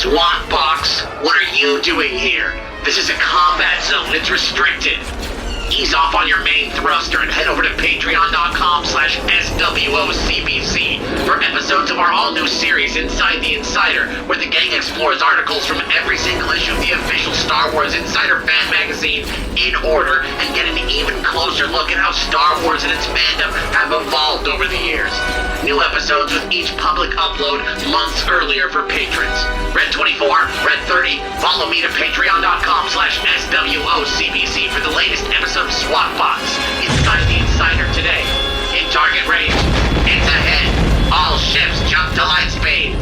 SWAT box, what are you doing here? This is a combat zone. It's restricted. Ease off on your main thruster and head over to patreon.com/SWOCBC for episodes of our all-new series, Inside the Insider, where the gang explores articles from every single issue of the official Star Wars Insider fan magazine in order and get an even closer look at how Star Wars and its fandom have evolved over the years. New episodes with each public upload months earlier for patrons. Red 24, Red 30, follow me to patreon.com/SWOCBC for the latest episode of SWAT Box, Inside the Insider today. In target range, it's ahead. All ships jump to light speed.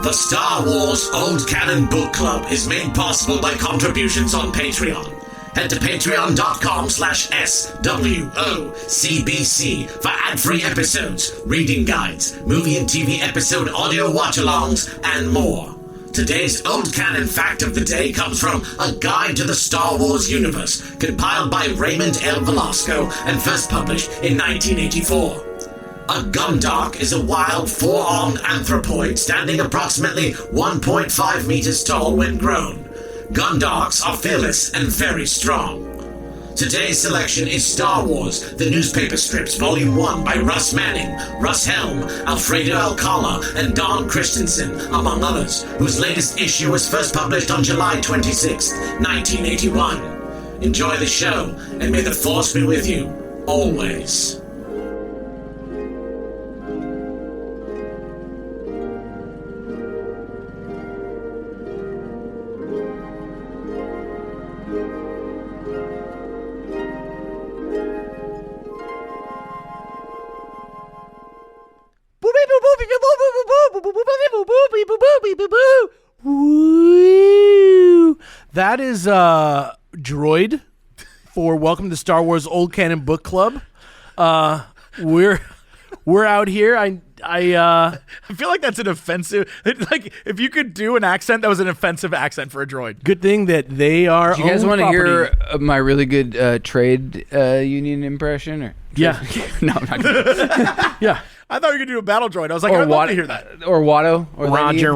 The Star Wars Old Canon Book Club is made possible by contributions on Patreon. Head to patreon.com/SWOCBC for ad-free episodes, reading guides, movie and TV episode audio watch-alongs, and more. Today's Old Canon fact of the day comes from A Guide to the Star Wars Universe, compiled by Raymond L. Velasco and first published in 1984. A Gundark is a wild, four-armed anthropoid standing approximately 1.5 meters tall when grown. Gundarks are fearless and very strong. Today's selection is Star Wars, the Newspaper Strips, Volume 1 by Russ Manning, Russ Helm, Alfredo Alcala, and Don Christensen, among others, whose latest issue was first published on July 26, 1981. Enjoy the show, and may the Force be with you, always. That is Droid for Welcome to Star Wars Old Canon Book Club. We're out here. I feel like that's an offensive. Like if you could do an accent, that was an offensive accent for a droid. Good thing that they are. Do you guys want to hear my really good trade union impression? Or yeah. No, I'm not gonna. Yeah. I thought you could do a battle droid. I was like, I'd love to hear that. Or Watto. Or Roger.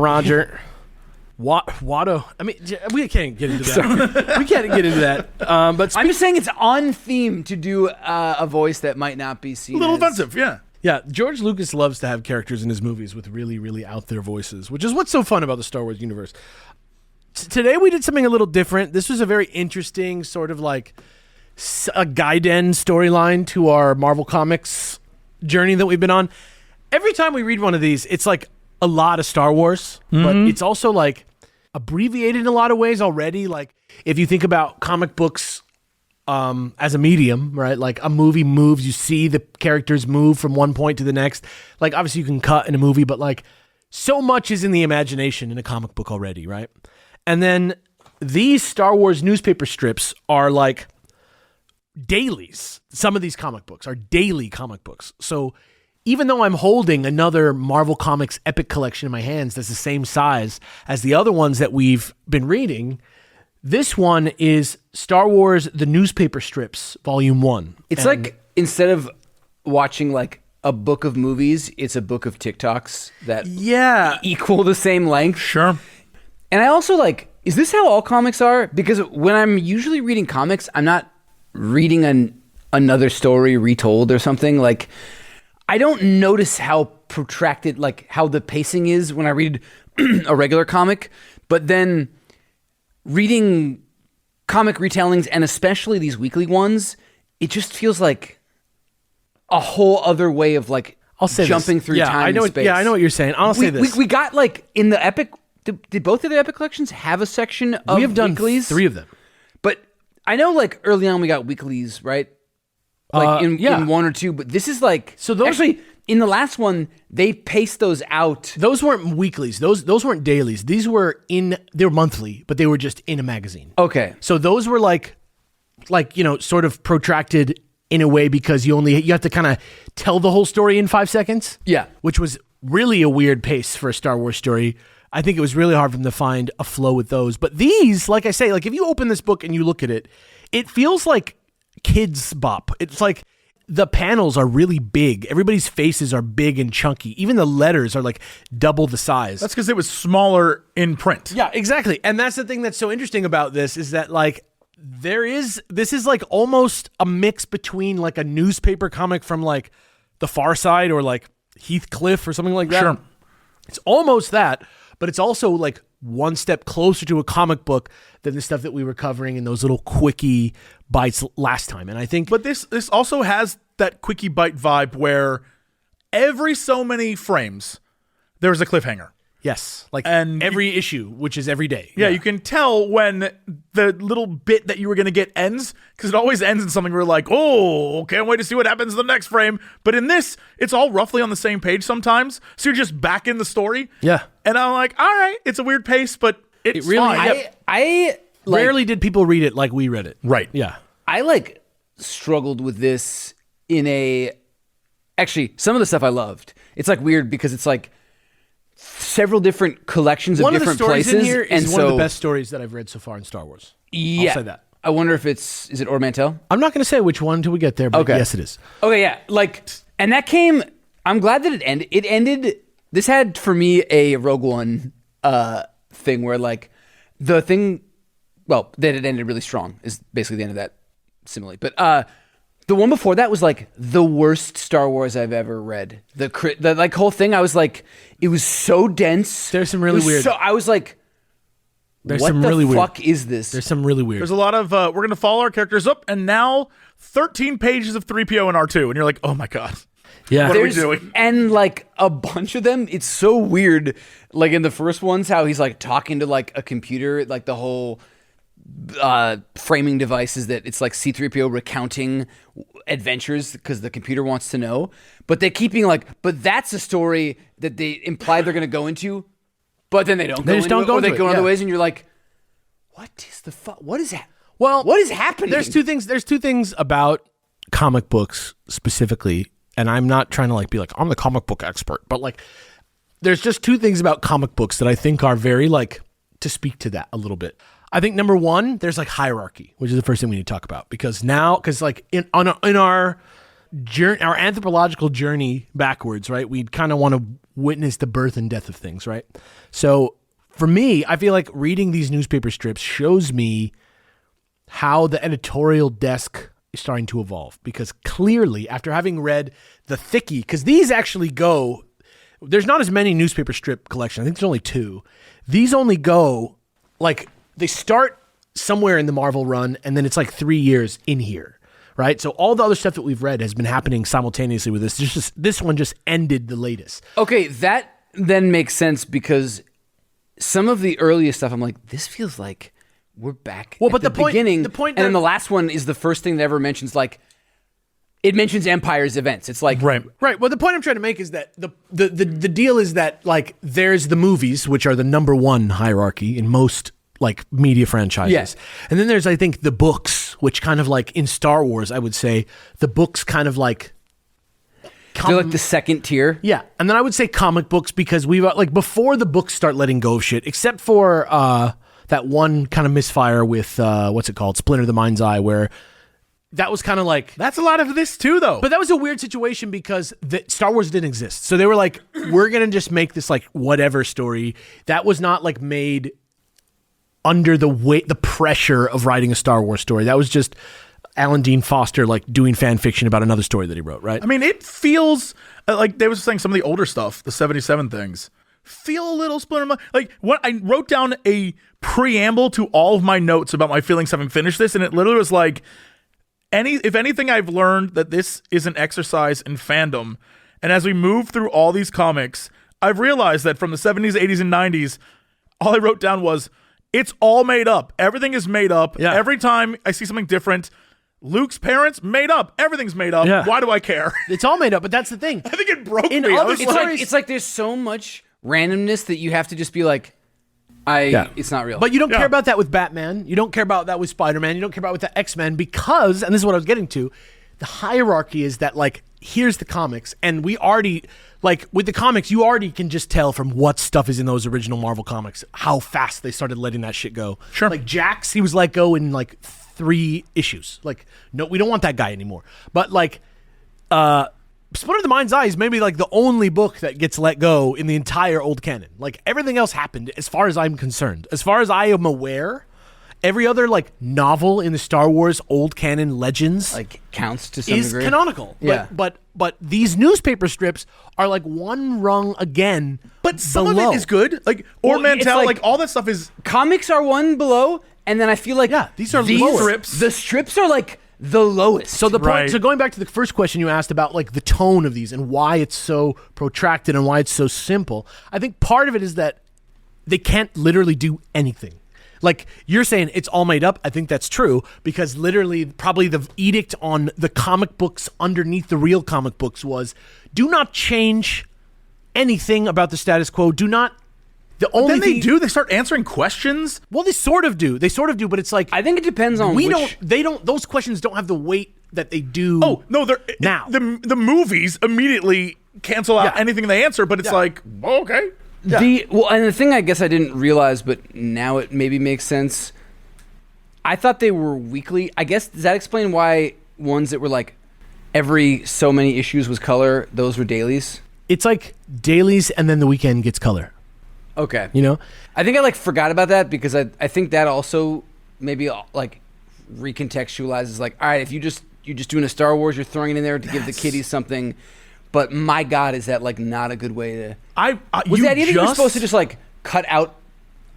Watto. I mean, we can't get into that. We can't get into that. But I'm just saying it's on theme to do a voice that might not be seen. A little offensive, yeah. Yeah, George Lucas loves to have characters in his movies with really, really out there voices, which is what's so fun about the Star Wars universe. Today we did something a little different. This was a very interesting sort of like a Gaiden storyline to our Marvel Comics journey that we've been on. Every time we read one of these, it's like a lot of Star Wars, but it's also like abbreviated in a lot of ways already. Like if you think about comic books as a medium, right? Like a movie moves, you see the characters move from one point to the next. Like obviously you can cut in a movie, but like so much is in the imagination in a comic book already, right? And then these Star Wars newspaper strips are like dailies. Some of these comic books are daily comic books. So even though I'm holding another Marvel Comics epic collection in my hands that's the same size as the other ones that we've been reading, this one is Star Wars The Newspaper Strips, Volume 1. It's like instead of watching like a book of movies, it's a book of TikToks that equal the same length. Sure. And I also like, is this how all comics are? Because when I'm usually reading comics, I'm not reading another story retold or something. Like, I don't notice how protracted, like how the pacing is when I read a regular comic, but then reading comic retellings, and especially these weekly ones, it just feels like a whole other way of like jumping through time and space. Yeah, I know what you're saying. I'll say this. We got like in the epic, did both of the epic collections have a section of we have done weeklies? 3 of them. But I know like early on we got weeklies, right? Like in 1 or 2, but this is like, so those actually in the last one they paced those out. Those weren't weeklies. Those weren't dailies. These were they were monthly, but they were just in a magazine. Okay. So those were like sort of protracted in a way because you have to kind of tell the whole story in 5 seconds. Yeah. Which was really a weird pace for a Star Wars story. I think it was really hard for them to find a flow with those. But these, like I say, like if you open this book and you look at it, it feels like kids bop. It's like the panels are really big. Everybody's faces are big and chunky. Even the letters are like double the size. That's because it was smaller in print. Yeah, exactly. And that's the thing that's so interesting about this is that like this is like almost a mix between like a newspaper comic from like The Far Side or like Heathcliff or something like that. Sure. It's almost that, but it's also like one step closer to a comic book than the stuff that we were covering in those little quickie bites last time. And I think... But this also has that quickie bite vibe where every so many frames, there's a cliffhanger. Yes. Like And every issue, which is every day. Yeah, you can tell when the little bit that you were going to get ends, because it always ends in something where you're like, oh, can't wait to see what happens in the next frame. But in this, it's all roughly on the same page sometimes, so you're just back in the story. Yeah. And I'm like, all right, it's a weird pace, but it's really- fine. I like, Rarely did people read it like we read it. Right. Yeah. I like struggled with this in a... Actually, some of the stuff I loved. It's like weird because it's like several different collections of One of the different stories places. in here is and one of so, the best stories that I've read so far in Star Wars. Yeah. I'll say that. I wonder if is it Ord Mantell? I'm not going to say which one till we get there, but Okay. yes, it is. Okay, yeah. Like, and that came... I'm glad that it ended. It ended... This had, for me, a Rogue One thing where, like, the thing... Well, that it ended really strong is basically the end of that simile. But the one before that was, like, the worst Star Wars I've ever read. The like, whole thing, I was like... It was so dense. There's some really It was weird... So, I was like... There's what some the really weird... fuck is this? There's some really weird... There's a lot of, we're going to follow our characters up, and now 13 pages of 3PO and R2, and you're like, oh my God. Yeah. What are we There's- doing? And like a bunch of them, it's so weird. Like in the first ones, how he's like talking to like a computer, like the whole framing device is that it's like C-3PO recounting adventures because the computer wants to know. But they're keeping like, but that's a story that they imply they're going to go into, but then they don't They go just into don't it, go or they into it, go other yeah. ways, and you're like, what is the fuck? What is that? Well, what is happening? There's two things about comic books specifically, and I'm not trying to like be like I'm the comic book expert, but like there's just two things about comic books that I think are very like to speak to that a little bit. I think number one, there's like hierarchy, which is the first thing we need to talk about because like in our journey, our anthropological journey backwards, right? We kind of want to witness the birth and death of things, right? So for me, I feel like reading these newspaper strips shows me how the editorial desk is starting to evolve because clearly after having read the thickie, because these actually go, there's not as many newspaper strip collections. I think there's only 2. These only go like they start somewhere in the Marvel run and then it's like 3 years in here, right? So all the other stuff that we've read has been happening simultaneously with this. This one just ended the latest. Okay, that then makes sense because some of the earliest stuff, I'm like, this feels like we're back at but the beginning. the point and then that- the last one is the first thing that ever mentions, like, it mentions Empire's events. It's like, Right. Right. Well, the point I'm trying to make is that the deal is that like there's the movies, which are the number one hierarchy in most like media franchises. Yes. And then there's, I think, the books, which kind of like in Star Wars, I would say the books kind of like they're like the second tier. yeah. And then I would say comic books because we've like before the books start letting go of shit, except for that one kind of misfire with what's it called? Splinter the Mind's Eye, where that was kind of like That's a lot of this too, though. But that was a weird situation because Star Wars didn't exist. So they were like, we're going to just make this like whatever story. That was not like made under the pressure of writing a Star Wars story. That was just Alan Dean Foster like doing fan fiction about another story that he wrote, right? I mean, it feels like they were saying some of the older stuff, the 77 things, feel a little Splinter. Like what I wrote down a preamble to all of my notes about my feelings having finished this, and it literally was like, if anything, I've learned that this is an exercise in fandom. And as we move through all these comics, I've realized that from the 70s, 80s, and 90s, all I wrote down was, it's all made up. Everything is made up. Yeah. Every time I see something different, Luke's parents, made up. Everything's made up. Yeah. Why do I care? It's all made up, but that's the thing. I think it broke In me. I other was It's stories- like, like, it's like there's so much randomness that you have to just be like, it's not real. But you don't Yeah. care about that with Batman. You don't care about that with Spider-Man. You don't care about with the X-Men because, and this is what I was getting to, the hierarchy is that like here's the comics, and we already, like, with the comics, you already can just tell from what stuff is in those original Marvel comics how fast they started letting that shit go. Sure. Like, Jax, he was let go in, like, 3 issues. Like, no, we don't want that guy anymore. But, like, Splinter of the Mind's Eye is maybe, like, the only book that gets let go in the entire old canon. Like, everything else happened, as far as I'm concerned. As far as I am aware, every other, like, novel in the Star Wars old canon legends Like counts to some is degree. canonical. Yeah. But these newspaper strips are like one rung again. But some below. of it is good. Like, or Well, it's Mantel, like- like all that stuff is. Comics are one below, and then I feel like these are lower. Strips. The strips are like the lowest. So the point. Right. So going back to the first question you asked about like the tone of these and why it's so protracted and why it's so simple, I think part of it is that they can't literally do anything. Like you're saying, it's all made up. I think that's true because literally, probably the edict on the comic books underneath the real comic books was, do not change anything about the status quo. Do not. The only Then they thing, do. They start answering questions. Well, they sort of do. They sort of do, but it's like I think it depends on we which. don't. They don't. Those questions don't have the weight that they do. Oh no, they're Now. the movies immediately cancel out Yeah. anything they answer. But it's Yeah. like, okay. And the thing I guess I didn't realize, but now it maybe makes sense. I thought they were weekly. I guess does that explain why ones that were like every so many issues was color, those were dailies? It's like dailies, and then the weekend gets color. Okay. You know, I think I like forgot about that because I think that also maybe like recontextualizes like, all right, if you're just doing a Star Wars, you're throwing it in there to give the kiddies something. But my God, is that like not a good way to? Was you the idea that you were just- supposed to just like cut out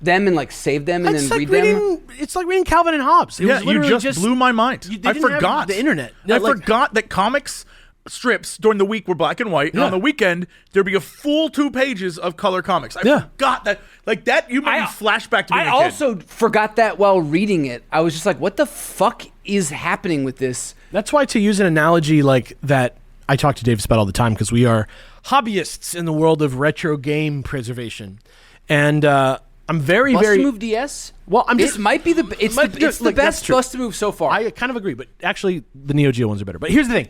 them and like save them and it's then like read them? reading. It's like reading Calvin and Hobbes. It Yeah, was you literally just blew my mind. They I didn't have forgot the internet. I Like- forgot that comics strips during the week were black and white, and Yeah. on the weekend there'd be a full 2 pages of color comics. I Yeah. forgot that. Like that, you made me flashback to being I a kid. also forgot that while reading it. I was just like, what the fuck is happening with this? That's why, to use an analogy like that, I talk to Davis about all the time because we are hobbyists in the world of retro game preservation, and I'm very, Bust very a Move DS. Well, I'm just It might be the. It's But the, it's the look, that's best true. Bust a Move so far. I kind of agree, but actually the Neo Geo ones are better. But here's the thing.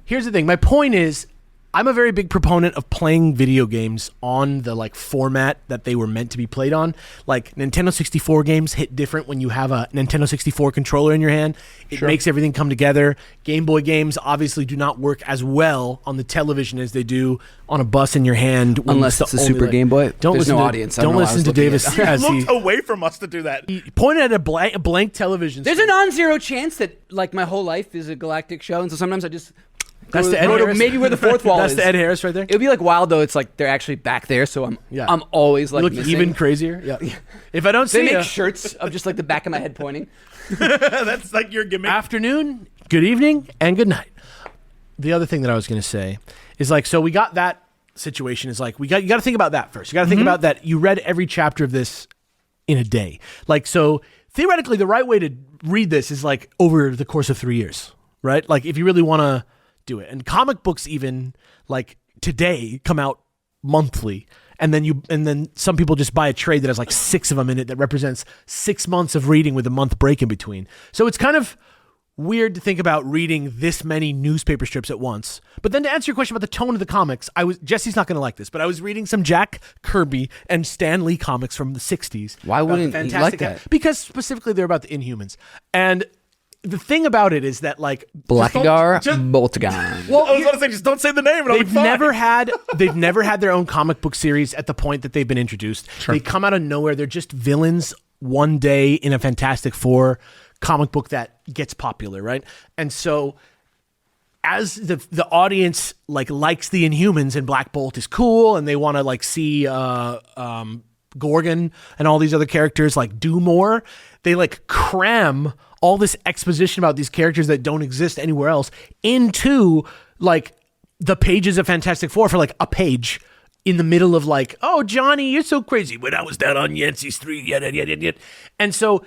Here's the thing. My point is, I'm a very big proponent of playing video games on the like format that they were meant to be played on. Like Nintendo 64 games hit different when you have a Nintendo 64 controller in your hand. It makes everything come together. Game Boy games obviously do not work as well on the television as they do on a bus in your hand. when Unless it's it's the a only, Super like- Game Boy. Don't There's listen no to, audience. I Don't don't know why I listen to was looking Davis at that. as he looked away from us to do that. pointed at a blank television. There's a screen. non-zero chance that like my whole life is a galactic show, and so sometimes I just That's go- the Ed go to Harris. maybe where the fourth wall That's is. the Ed Harris right there. It would be like wild though. It's like they're actually back there, so I'm always like You look missing. even crazier. Yeah. If I don't They see make you, shirts of just like the back of my head pointing. That's like your gimmick. afternoon, good evening, and good night. The other thing that I was going to say is like, so we got that situation is like, you got to think about that first. You got to think about that. You read every chapter of this in a day. Like, so theoretically, the right way to read this is like over the course of 3 years, right? Like if you really want to do it. And comic books even like today come out monthly. And then some people just buy a trade that has like 6 of them in it that represents 6 months of reading with a month break in between. So it's kind of weird to think about reading this many newspaper strips at once. But then to answer your question about the tone of the comics, Jesse's not going to like this, but I was reading some Jack Kirby and Stan Lee comics from the 60s. Why about wouldn't the you Fantastic like that? Because specifically they're about the Inhumans. And the thing about it is that like Blackgar just- Boltagon. Well, I was going to say, just don't say the name. And I'll be they've fine. never had their own comic book series at the point that they've been introduced. They come out of nowhere. They're just villains one day in a Fantastic Four comic book that gets popular, right? And so as the audience like likes the Inhumans and Black Bolt is cool and they want to like see Gorgon and all these other characters like do more, they like cram all this exposition about these characters that don't exist anywhere else into like the pages of Fantastic Four for like a page in the middle of like, oh, Johnny, you're so crazy when I was down on Yancey Street, yet. And so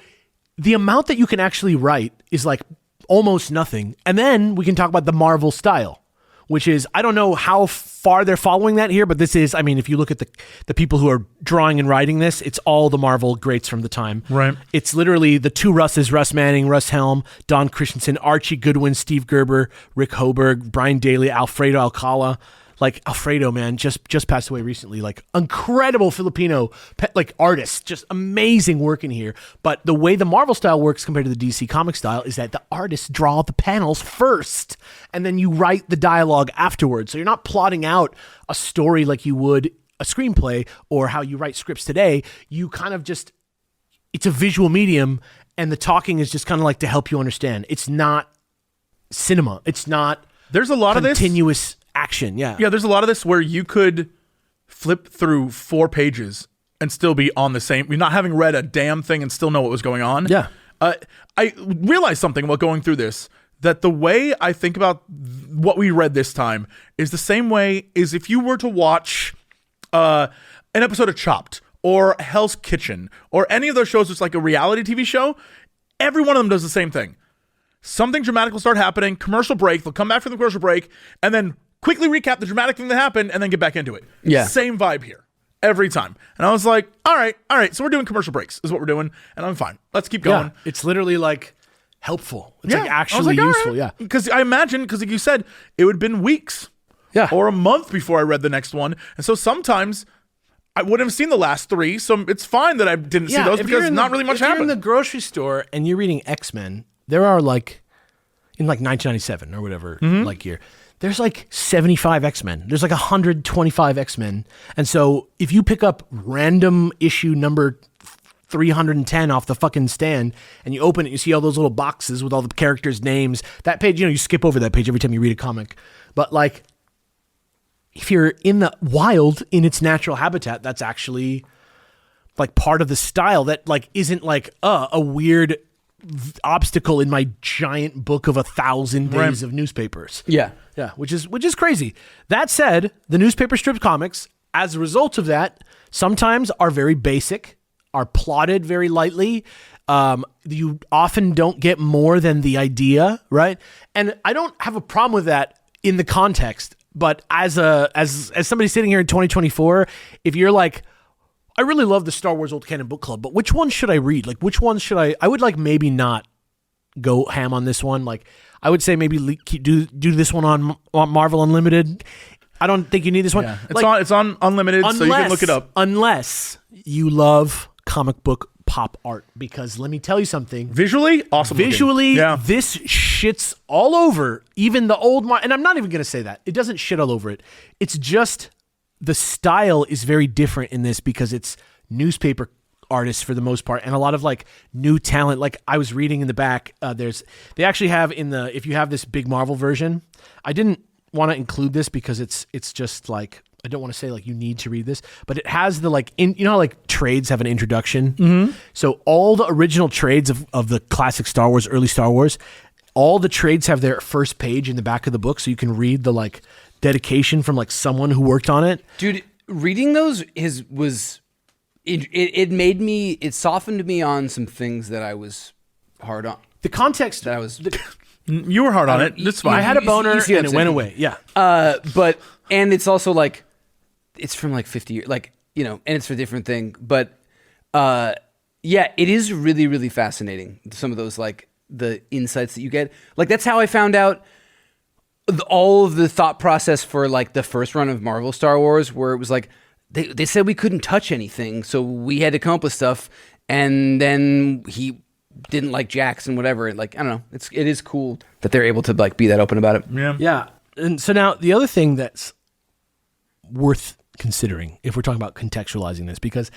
the amount that you can actually write is like almost nothing. And then we can talk about the Marvel style, which is, I don't know how far they're following that here, but this is, I mean, if you look at the people who are drawing and writing this, it's all the Marvel greats from the time. Right. It's literally the two Russes, Russ Manning, Russ Helm, Don Christensen, Archie Goodwin, Steve Gerber, Rick Hoberg, Brian Daly, Alfredo Alcala. Like Alfredo, man, just passed away recently. Like incredible Filipino artist, just amazing work in here. But the way the Marvel style works compared to the DC comic style is that the artists draw the panels first, and then you write the dialogue afterwards. So you're not plotting out a story like you would a screenplay or how you write scripts today. You kind of just, it's a visual medium, and the talking is just kind of like to help you understand. It's not cinema. It's not. There's a lot of this continuous action. Yeah. There's a lot of this where you could flip through 4 pages and still be on the same. You're not having read a damn thing and still know what was going on. Yeah. I realized something about going through this, that the way I think about what we read this time is the same way as if you were to watch an episode of Chopped or Hell's Kitchen or any of those shows that's like a reality TV show. Every one of them does the same thing. Something dramatic will start happening, commercial break, they'll come back from the commercial break, and then quickly recap the dramatic thing that happened and then get back into it. Yeah. Same vibe here every time. And I was like, all right. So we're doing commercial breaks is what we're doing. And I'm fine. Let's keep going. Yeah. It's literally like helpful. It's like I actually was like, all useful. right. Yeah. Because I imagine, because like you said, it would have been weeks or a month before I read the next one. And so sometimes I wouldn't have seen the last 3. So it's fine that I didn't see those because not really much happened. If you're in happened. the grocery store and you're reading X-Men, there are like, in like 1997 or whatever, like year, there's like 75 X-Men. There's like 125 X-Men. And so if you pick up random issue number 310 off the fucking stand and you open it, you see all those little boxes with all the characters' names. That page, you skip over that page every time you read a comic. But like, if you're in the wild, in its natural habitat, that's actually like part of the style that like isn't like a weird obstacle in my giant book of 1,000 days of newspapers. Yeah. Yeah, which is crazy. That said, the newspaper strip comics, as a result of that, sometimes are very basic, are plotted very lightly. You often don't get more than the idea, right? And I don't have a problem with that in the context, but as somebody sitting here in 2024, if you're like, I really love the Star Wars Old Canon Book Club, but which one should I read? Like, which one should I would like maybe not go ham on this one. Like, I would say maybe do this one on Marvel Unlimited. I don't think you need this one. Yeah. Like, it's on Unlimited, so you can look it up. Unless you love comic book pop art, because let me tell you something. Visually, awesome. Visually, yeah. This shits all over even the old and I'm not even going to say that. It doesn't shit all over it. It's just the style is very different in this because it's newspaper artists for the most part, and a lot of like new talent. Like I was reading in the back, they actually have if you have this big Marvel version, I didn't want to include this because it's just like, I don't want to say like you need to read this, but it has the like, you know how like trades have an introduction? Mm-hmm. So all the original trades of the classic Star Wars, early Star Wars, all the trades have their first page in the back of the book, so you can read the like dedication from like someone who worked on it. Dude, reading those it softened me on some things that I was hard on. The context that I was you were hard on it. That's fine. I had a boner and it went away. Yeah. But and it's also like it's from like 50 years, like, you know, and it's for a different thing. But yeah, it is really, really fascinating. Some of those like the insights that you get. Like that's how I found out all of the thought process for like the first run of Marvel Star Wars, where it was like they said we couldn't touch anything, so we had to come up with stuff, and then he didn't like Jax and whatever. Like, I don't know, it is cool that they're able to like be that open about it. Yeah. And so now the other thing that's worth considering if we're talking about contextualizing this, because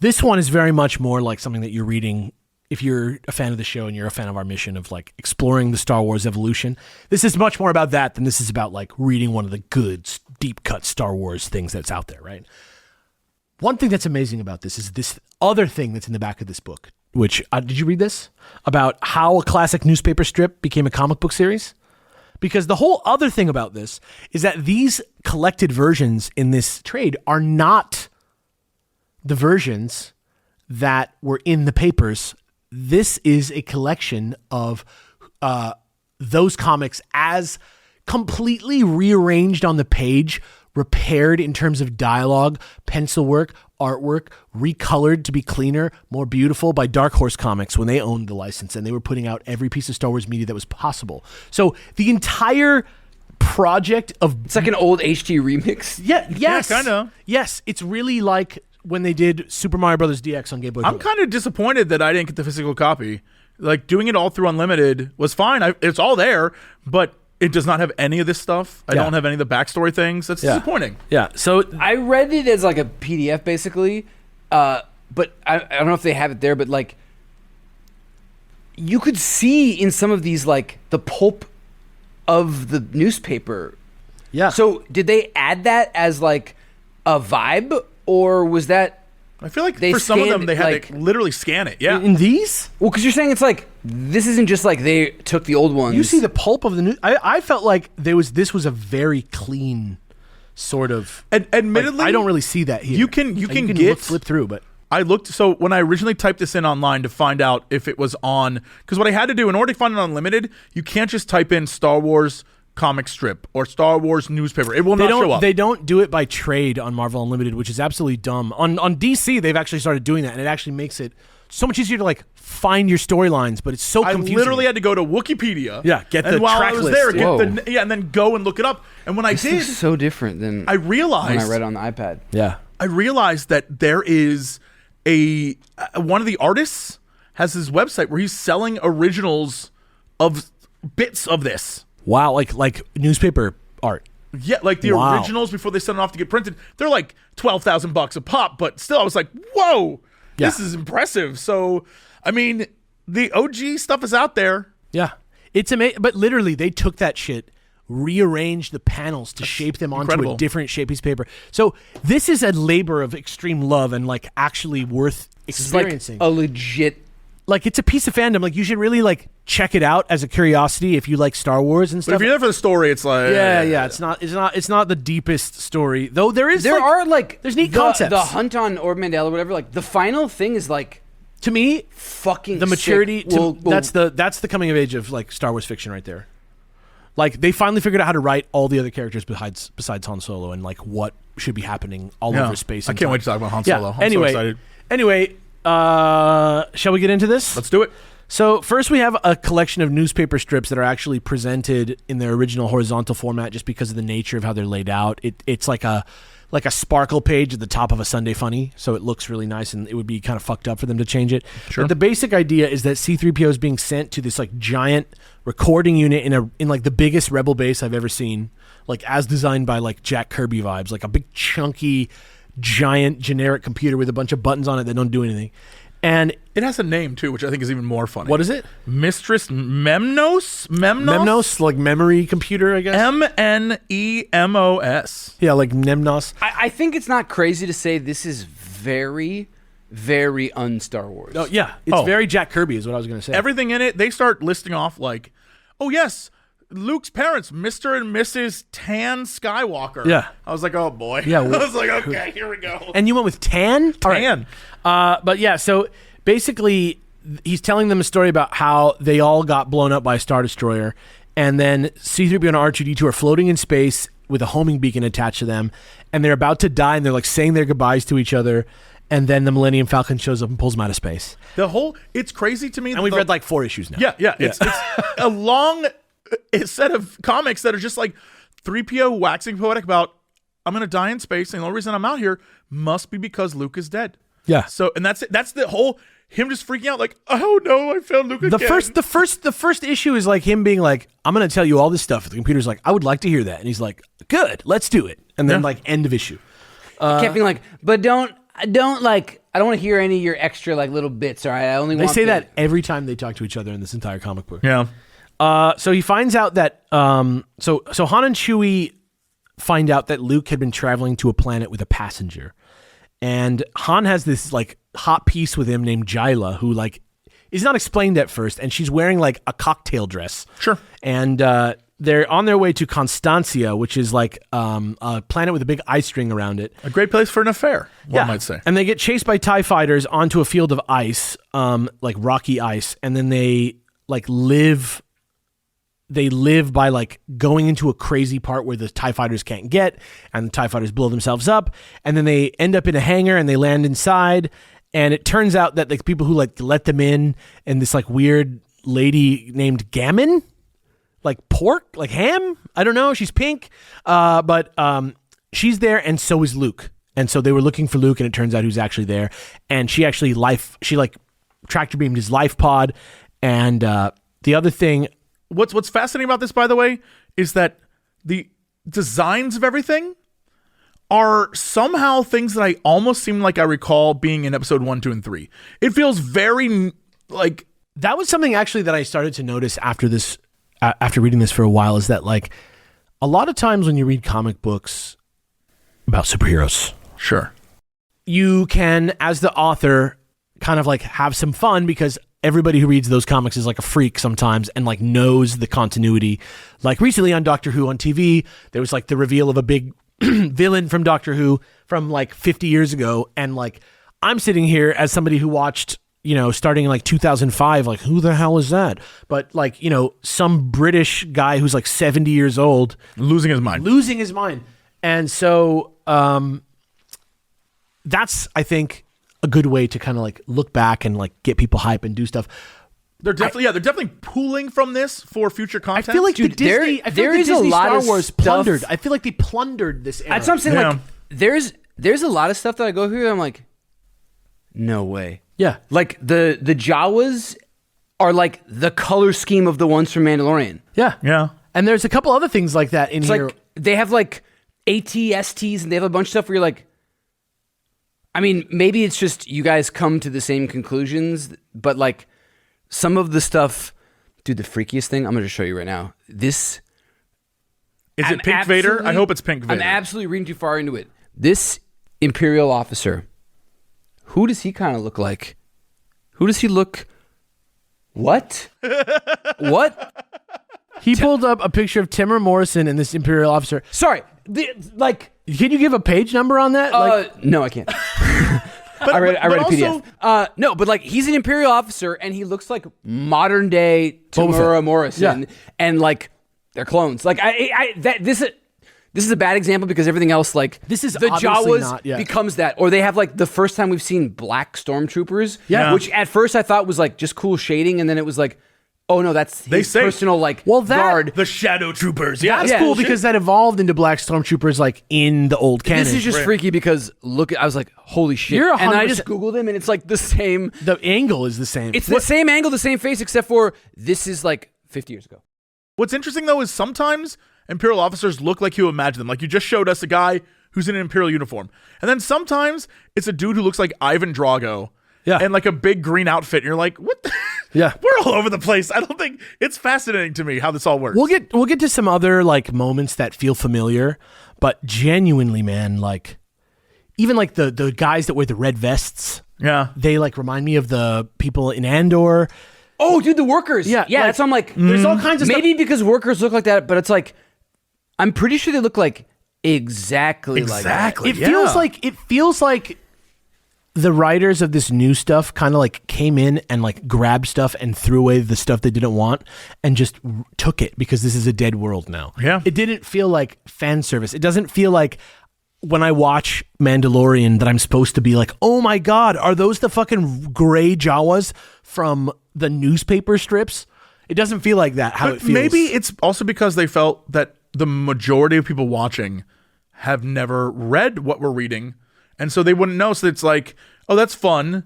this one is very much more like something that you're reading if you're a fan of the show and you're a fan of our mission of like exploring the Star Wars evolution. This is much more about that than this is about like reading one of the good deep cut Star Wars things that's out there, right? One thing that's amazing about this is this other thing that's in the back of this book, which did you read this? About how a classic newspaper strip became a comic book series? Because the whole other thing about this is that these collected versions in this trade are not the versions that were in the papers. This is a collection of those comics as completely rearranged on the page, repaired in terms of dialogue, pencil work, artwork, recolored to be cleaner, more beautiful by Dark Horse Comics when they owned the license and they were putting out every piece of Star Wars media that was possible. So the entire project of... It's like an old HD remix. Yeah, yes. Yeah, kind of. Yes, it's really like when they did Super Mario Brothers DX on Game Boy I'm Color. kind of disappointed that I didn't get the physical copy. Like, doing it all through Unlimited was fine. It's all there, but it does not have any of this stuff. I don't have any of the backstory things. That's disappointing. Yeah, so I read it as like a PDF basically, but I don't know if they have it there, but like you could see in some of these like the pulp of the newspaper. yeah. So did they add that as like a vibe, or was that I feel like They for some of them, scanned, they had like- to literally scan it. Yeah. in these, well? Because you're saying it's like this isn't just like they took the old ones. you see the pulp of the new. I felt like this was a very clean sort of. And admittedly, I don't really see that here. you can flip through, but I looked, so when I originally typed this in online to find out if it was on, because what I had to do in order to find it Unlimited, you can't just type in Star Wars comic strip or Star Wars newspaper. It will not show up. They don't do it by trade on Marvel Unlimited, which is absolutely dumb. On DC, they've actually started doing that, and it actually makes it so much easier to like find your storylines. But it's so I confusing. literally had to go to Wikipedia. Yeah, get and the while track I was list. there, Whoa. and then go and look it up. And when I This did, is so different than I realized when I read on the iPad. Yeah. I realized that there is one of the artists has his website where he's selling originals of bits of this. Wow, like newspaper art. Yeah, like the Wow. originals before they send it off to get printed, they're like $12,000 a pop. But still, I was like, "Whoa, this Yeah. is impressive." So, I mean, the OG stuff is out there. Yeah, it's amazing. But literally, they took that shit, rearranged the panels to shape them onto incredible. a different shape piece of paper. So this is a labor of extreme love and like actually worth It's like experiencing. a legit. Like it's a piece of fandom. Like you should really like check it out as a curiosity if you like Star Wars and But stuff. if you're there for the story, it's like, Yeah. It's not the deepest story though. There Are like there's neat the, concepts. The hunt on Orb Mandela or whatever. Like the final thing is like to me, fucking the maturity. sick. We'll- that's the coming of age of like Star Wars fiction right there. Like they finally figured out how to write all the other characters besides Han Solo and like what should be happening all Yeah. over space. I and can't time. wait to talk about Han Yeah. Solo. I'm anyway, so excited. anyway, shall we get into this? Let's do it. So first we have a collection of newspaper strips that are actually presented in their original horizontal format just because of the nature of how they're laid out. It's like a sparkle page at the top of a Sunday Funny, so it looks really nice and it would be kind of fucked up for them to change it. Sure. But the basic idea is that C-3PO is being sent to this like giant recording unit in like the biggest rebel base I've ever seen, like as designed by like Jack Kirby vibes, like a big chunky giant generic computer with a bunch of buttons on it that don't do anything. And It has a name too, which I think is even more funny. what is it? Mistress Memnos? Memnos, like memory computer, I guess. Memnos. Yeah, like Memnos. I think it's not crazy to say this is very, very un-Star Wars. Oh yeah, it's very Jack Kirby, is what I was going to say. Everything in it, they start listing off like, oh yes, Luke's parents, Mr. and Mrs. Tan Skywalker. Yeah. I was like, oh boy. Yeah, I was like, okay, here we go. and you went with Tan. All right. Tan. But yeah, so basically, he's telling them a story about how they all got blown up by a Star Destroyer, and then C-3PO and R2-D2 are floating in space with a homing beacon attached to them, and they're about to die, and they're like saying their goodbyes to each other, and then the Millennium Falcon shows up and pulls them out of space. It's crazy to me. And we've read like 4 issues now. Yeah. It's a long set of comics that are just like 3PO waxing poetic about, I'm going to die in space, and the only reason I'm out here must be because Luke is dead. Yeah. So, and that's it. That's the whole, him just freaking out like, oh no, I found Luke again. The first issue is like him being like, I'm going to tell you all this stuff. The computer's like, I would like to hear that. And he's like, good, let's do it. And then like end of issue. kept being like, but don't like. I don't want to hear any of your extra like little bits. All right, I only They want say the- that every time they talk to each other in this entire comic book. Yeah. So he finds out that so Han and Chewie find out that Luke had been traveling to a planet with a passenger, and Han has this like hot piece with him named Jyla, who like is not explained at first, and she's wearing like a cocktail dress. Sure. And they're on their way to Constancia, which is like a planet with a big ice ring around it. A great place for an affair, one might say. And they get chased by TIE fighters onto a field of ice, like rocky ice, and then they like live they live by like going into a crazy part where the TIE fighters can't get, and the TIE fighters blow themselves up, and then they end up in a hangar and they land inside, and it turns out that like people who like let them in, and this like weird lady named Gammon, like pork, like ham, I don't know, she's pink, but she's there, and so is Luke. And so they were looking for Luke, and it turns out who's actually there. And she actually tractor beamed his life pod. And the other thing, What's fascinating about this, by the way, is that the designs of everything are somehow things that I almost seem like I recall being in episode 1, 2, and 3. It feels very like that was something actually that I started to notice after this, after reading this for a while, is that like a lot of times when you read comic books about superheroes, sure, you can, as the author, kind of like have some fun because everybody who reads those comics is like a freak sometimes and like knows the continuity. Like recently on Doctor Who on TV, there was like the reveal of a big villain from Doctor Who from like 50 years ago. And like, I'm sitting here as somebody who watched, you know, starting in like 2005, like who the hell is that? But like, you know, some British guy who's like 70 years old. losing his mind. And so that's, I think, a good way to kind of like look back and like get people hype and do stuff. They're definitely pooling from this for future content. I feel like Dude, the Disney, there is a Disney lot Star of Wars stuff- plundered. I feel like they plundered this era. That's what I'm saying. Yeah. Like, there's a lot of stuff that I go through that I'm like, no way. Yeah. Like the Jawas are like the color scheme of the ones from Mandalorian. Yeah. Yeah. And there's a couple other things like that in It's here. like they have like ATSTs and they have a bunch of stuff where you're like, I mean, maybe it's just you guys come to the same conclusions, but like some of the stuff, dude, the freakiest thing, I'm going to show you right now. This. Is it Pink Vader? I hope it's Pink Vader. I'm absolutely reading too far into it. This Imperial officer, who does he kind of look like? Who does he look? What? What? He pulled up a picture of Timur Morrison and this Imperial officer. Sorry. Can you give a page number on that? No, I can't. I read a PDF. No, but like he's an Imperial officer and he looks like modern day Tamura Morrison, and like they're clones. Like this is a bad example because everything else, like This is the obviously Jawas not, yeah. becomes that, or they have like the first time we've seen black stormtroopers, Yeah. which at first I thought was like just cool shading, and then it was like, oh no, that's his say- personal like Well, that- guard. The Shadow Troopers. Yeah, That's Yeah. cool Shit. because that evolved into Black Stormtroopers like in the old canon. This is just freaky because I was like, holy shit. You're And then I just 100% Googled him and it's like the same. the angle is the same. It's the same angle, the same face, except for this is like 50 years ago. What's interesting though is sometimes Imperial officers look like you imagine them. Like you just showed us a guy who's in an Imperial uniform, and then sometimes it's a dude who looks like Ivan Drago. Yeah. And like a big green outfit, and you're like, what? Yeah. We're all over the place. I don't think it's fascinating to me how this all works. We'll get to some other like moments that feel familiar, but genuinely, man, like even like the guys that wear the red vests, Yeah. they like remind me of the people in Andor. Oh, dude, the workers. Yeah, Yeah, like, that's why I'm like, there's all kinds of maybe because workers look like that, but it's like, I'm pretty sure they look like exactly like that. Exactly. It feels like the writers of this new stuff kind of like came in and like grabbed stuff and threw away the stuff they didn't want and just took it because this is a dead world now. Yeah. It didn't feel like fan service. It doesn't feel like when I watch Mandalorian that I'm supposed to be like, oh my God, are those the fucking gray Jawas from the newspaper strips? It doesn't feel like that, how But it feels. maybe it's also because they felt that the majority of people watching have never read what we're reading. And so they wouldn't know. So it's like, oh, that's fun.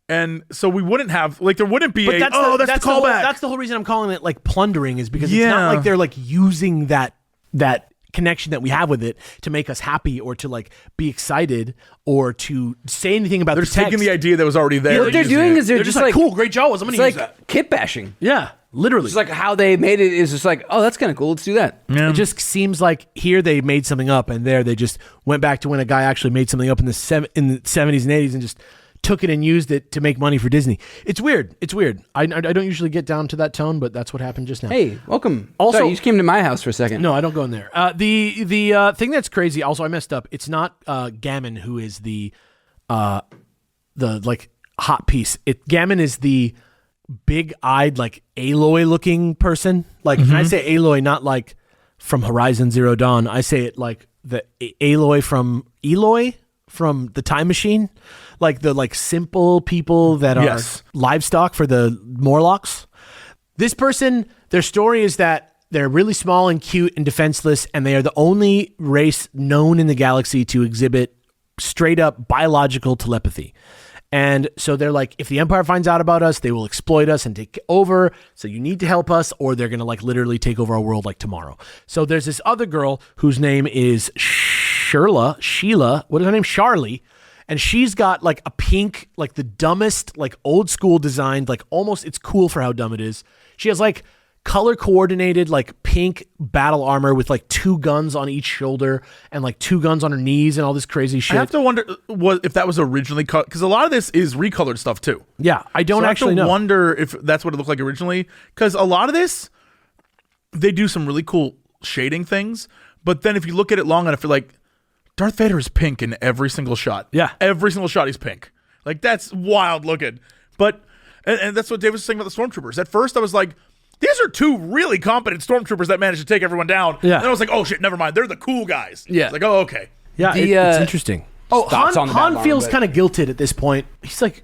And so we wouldn't have, like, there wouldn't be that's the callback. That's the whole reason I'm calling it like plundering, is because it's Yeah. not like they're like using that connection that we have with it to make us happy or to like be excited or to say anything about They're the just taking text. the idea that was already there. What they're using doing it. is they're They're just like, cool, great Jawas. I'm going It's to use like that. kit bashing. Yeah, literally. It's like how they made it is just like, oh, that's kind of cool. Let's do that. Yeah. It just seems like here they made something up, and there they just went back to when a guy actually made something up in the 70s and 80s and just took it and used it to make money for Disney. It's weird. I don't usually get down to that tone, but that's what happened just now. Hey, welcome. Also- Sorry, you just came to my house for a second. No, I don't go in there. The thing that's crazy. Also, I messed up. It's not Gammon who is the like hot piece. Gammon is the big-eyed, like Aloy-looking person. Like, and I say Aloy not like from Horizon Zero Dawn. I say it like the Aloy from Eloy from the Time Machine. Like the like simple people that are livestock for the Morlocks. This person, their story is that they're really small and cute and defenseless, and they are the only race known in the galaxy to exhibit straight up biological telepathy. And so they're like, if the Empire finds out about us, they will exploit us and take over. So you need to help us, or they're going to like literally take over our world like tomorrow. So there's this other girl whose name is Sheila, what is her name? Charlie. And she's got like a pink, like the dumbest, like old school designed, like almost it's cool for how dumb it is. She has like color coordinated, like pink battle armor with like 2 guns on each shoulder and like 2 guns on her knees and all this crazy shit. I have to wonder if that was originally cut, because a lot of this is recolored stuff too. Yeah, I don't actually know. I wonder if that's what it looked like originally, because a lot of this, they do some really cool shading things, but then if you look at it long enough, you're like, Darth Vader is pink in every single shot. Yeah. Every single shot he's pink. Like, that's wild looking. But, and that's what David was saying about the Stormtroopers. At first, I was like, these are 2 really competent Stormtroopers that managed to take everyone down. Yeah. And I was like, oh shit, never mind. They're the cool guys. Yeah. It's like, oh, okay. Yeah, it's interesting. Oh, thoughts on the Han battle feels armor, kind of guilted at this point. He's like,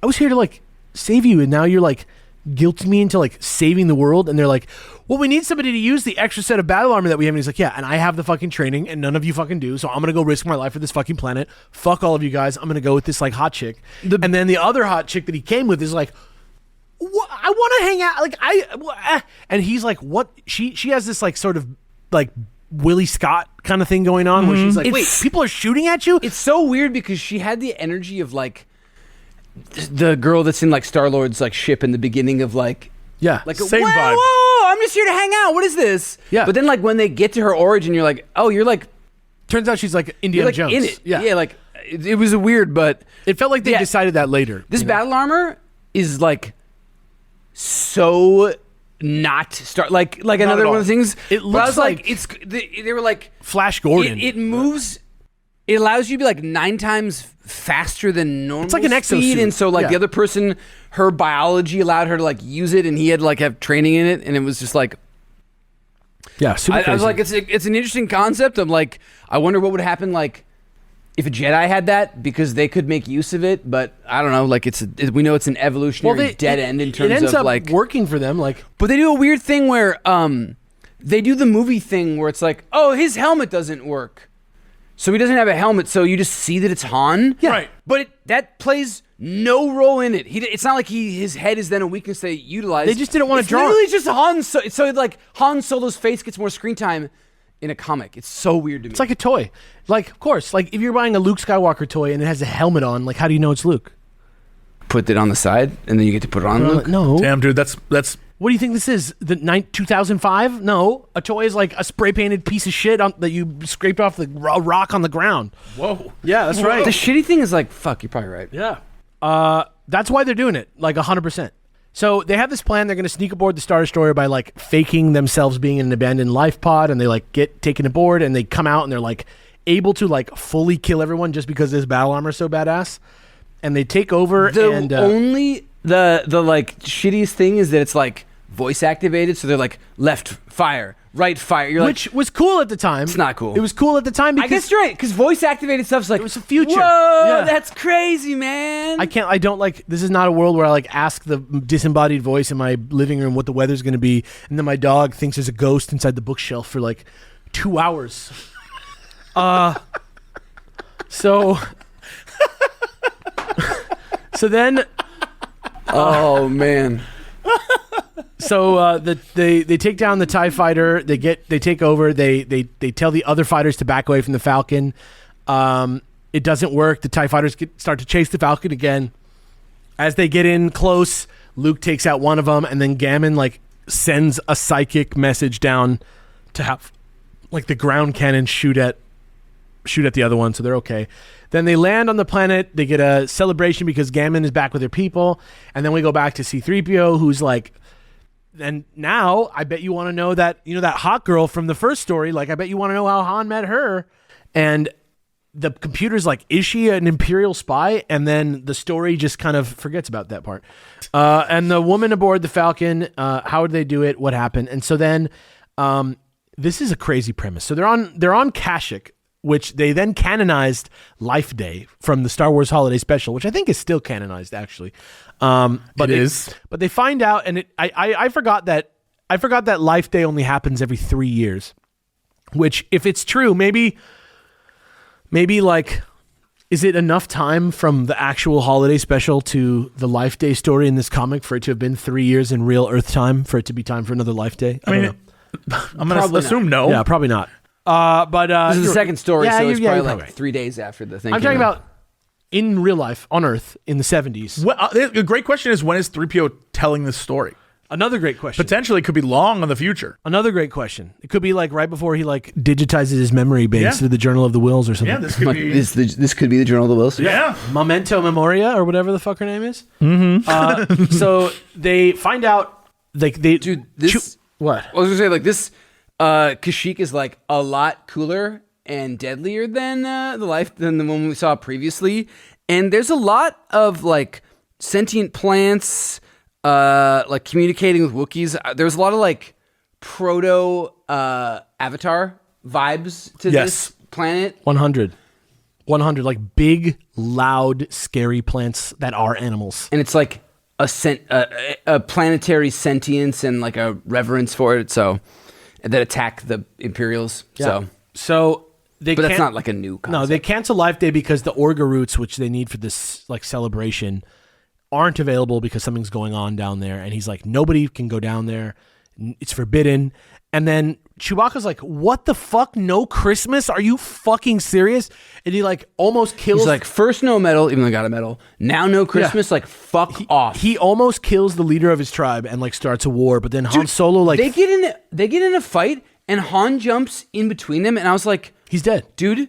I was here to like save you, and now you're like guilting me into like saving the world. And they're like, well, we need somebody to use the extra set of battle armor that we have. And he's like, yeah, and I have the fucking training, and none of you fucking do. So I'm gonna go risk my life for this fucking planet. Fuck all of you guys. I'm gonna go with this like hot chick. And then the other hot chick that he came with is like, what? I want to hang out. Like and he's like, what? She has this like sort of like Willie Scott kind of thing going on where she's like, wait, people are shooting at you? It's so weird because she had the energy of like the girl that's in like Star-Lord's like ship in the beginning of like, like same whoa, vibe. Whoa, I'm just here to hang out. What is this? Yeah. But then like when they get to her origin, you're like, oh, you're like, Turns out she's like Indiana you're like Jones. in it. Yeah. Like it was a weird, but It felt like they decided that later. this you know? battle armor is like so not start like another at one all. of the things. It but I looks was like like- it's they were like Flash Gordon. it moves. It allows you to be like 9 times faster than normal. It's like an speed, exosuit. and so like Yeah. the other person, her biology allowed her to like use it, and he had to like have training in it, and it was just like Yeah, super I was crazy. like it's an interesting concept. I'm like I wonder what would happen like if a Jedi had that, because they could make use of it, but I don't know. Like we know it's an evolutionary dead end in terms it ends of up like working for them. Like But they do a weird thing where they do the movie thing where it's like, oh, his helmet doesn't work. So he doesn't have a helmet, so you just see that it's Han. Yeah. Right. But that plays no role in it. It's not like his head is then a weakness they utilize. They just didn't want to draw. It's literally just Han. So like Han Solo's face gets more screen time in a comic. It's so weird to me. it's like a toy. Like of course, like if you're buying a Luke Skywalker toy and it has a helmet on, like how do you know it's Luke? Put it on the side, and then you get to put it on. Luke. No. Damn, dude, that's What do you think this is? The 2005? No, a toy is like a spray painted piece of shit that you scraped off the rock on the ground. whoa. Yeah, that's right. The shitty thing is like, fuck, you're probably right. Yeah. That's why they're doing it, like 100%. So they have this plan. They're going to sneak aboard the Star Destroyer by like faking themselves being in an abandoned life pod, and they like get taken aboard, and they come out and they're like able to like fully kill everyone just because this battle armor is so badass. And they take over. The only the like shittiest thing is that it's like voice activated, so they're like left fire, right fire. You're which was cool at the time. It's not cool. It was cool at the time because I guess you're right, because voice activated stuff's like it was the future. Whoa, Yeah. that's crazy, man. I don't like, this is not a world where I like ask the disembodied voice in my living room what the weather's going to be, and then my dog thinks there's a ghost inside the bookshelf for like 2 hours. So then oh man. so they take down the TIE fighter, they take over, they tell the other fighters to back away from the Falcon. It doesn't work. The TIE fighters start to chase the Falcon again. As they get in close, Luke takes out one of them, and then Gammon like sends a psychic message down to have like the ground cannon shoot at the other one, so they're okay. Then they land on the planet. They get a celebration because Gammon is back with her people, and then we go back to C-3PO, who's like, and now I bet you want to know that, you know, that hot girl from the first story, like I bet you want to know how Han met her. And the computer's like, is she an Imperial spy? And then the story just kind of forgets about that part. And the woman aboard the Falcon, how did they do it? What happened? And so then, this is a crazy premise. So they're on Kashyyyk, which they then canonized Life Day from the Star Wars Holiday Special, which I think is still canonized actually. But they find out, and I forgot that Life Day only happens every 3 years. Which, if it's true, maybe like, is it enough time from the actual holiday special to the Life Day story in this comic for it to have been 3 years in real Earth time for it to be time for another Life Day? I don't know. I'm going to assume no. Yeah, probably not. But this is the second story, so it's probably like right. 3 days after the thing. I'm talking about in real life on Earth in the 70s. Well, the great question is, when is 3PO telling this story? Another great question. Potentially, it could be long in the future. Another great question. It could be like right before he like digitizes his memory base to the Journal of the Wills or something. Yeah, this could be. This could be the Journal of the Wills. Yeah. Memento Memoria or whatever the fuck her name is. Mm-hmm. So they find out like they what? I was gonna say like this. Kashyyyk is like a lot cooler and deadlier than than the one we saw previously, and there's a lot of like sentient plants. Like communicating with Wookiees. There's a lot of like proto Avatar vibes to this planet. 100 like big, loud, scary plants that are animals. And it's like a planetary sentience and like a reverence for it. So that attack the Imperials. Yeah. So they but that's not like a new concept. No, they cancel Life Day because the Orga roots, which they need for this like celebration, aren't available because something's going on down there. And he's like, nobody can go down there. It's forbidden. And then Chewbacca's like, what the fuck? No Christmas? Are you fucking serious? And he like almost kills. He's like, first no medal, even though I got a medal. Now no Christmas. Like, fuck off. He almost kills the leader of his tribe and like starts a war. But then Han Solo like they get in a fight and Han jumps in between them. And I was like, he's dead, dude.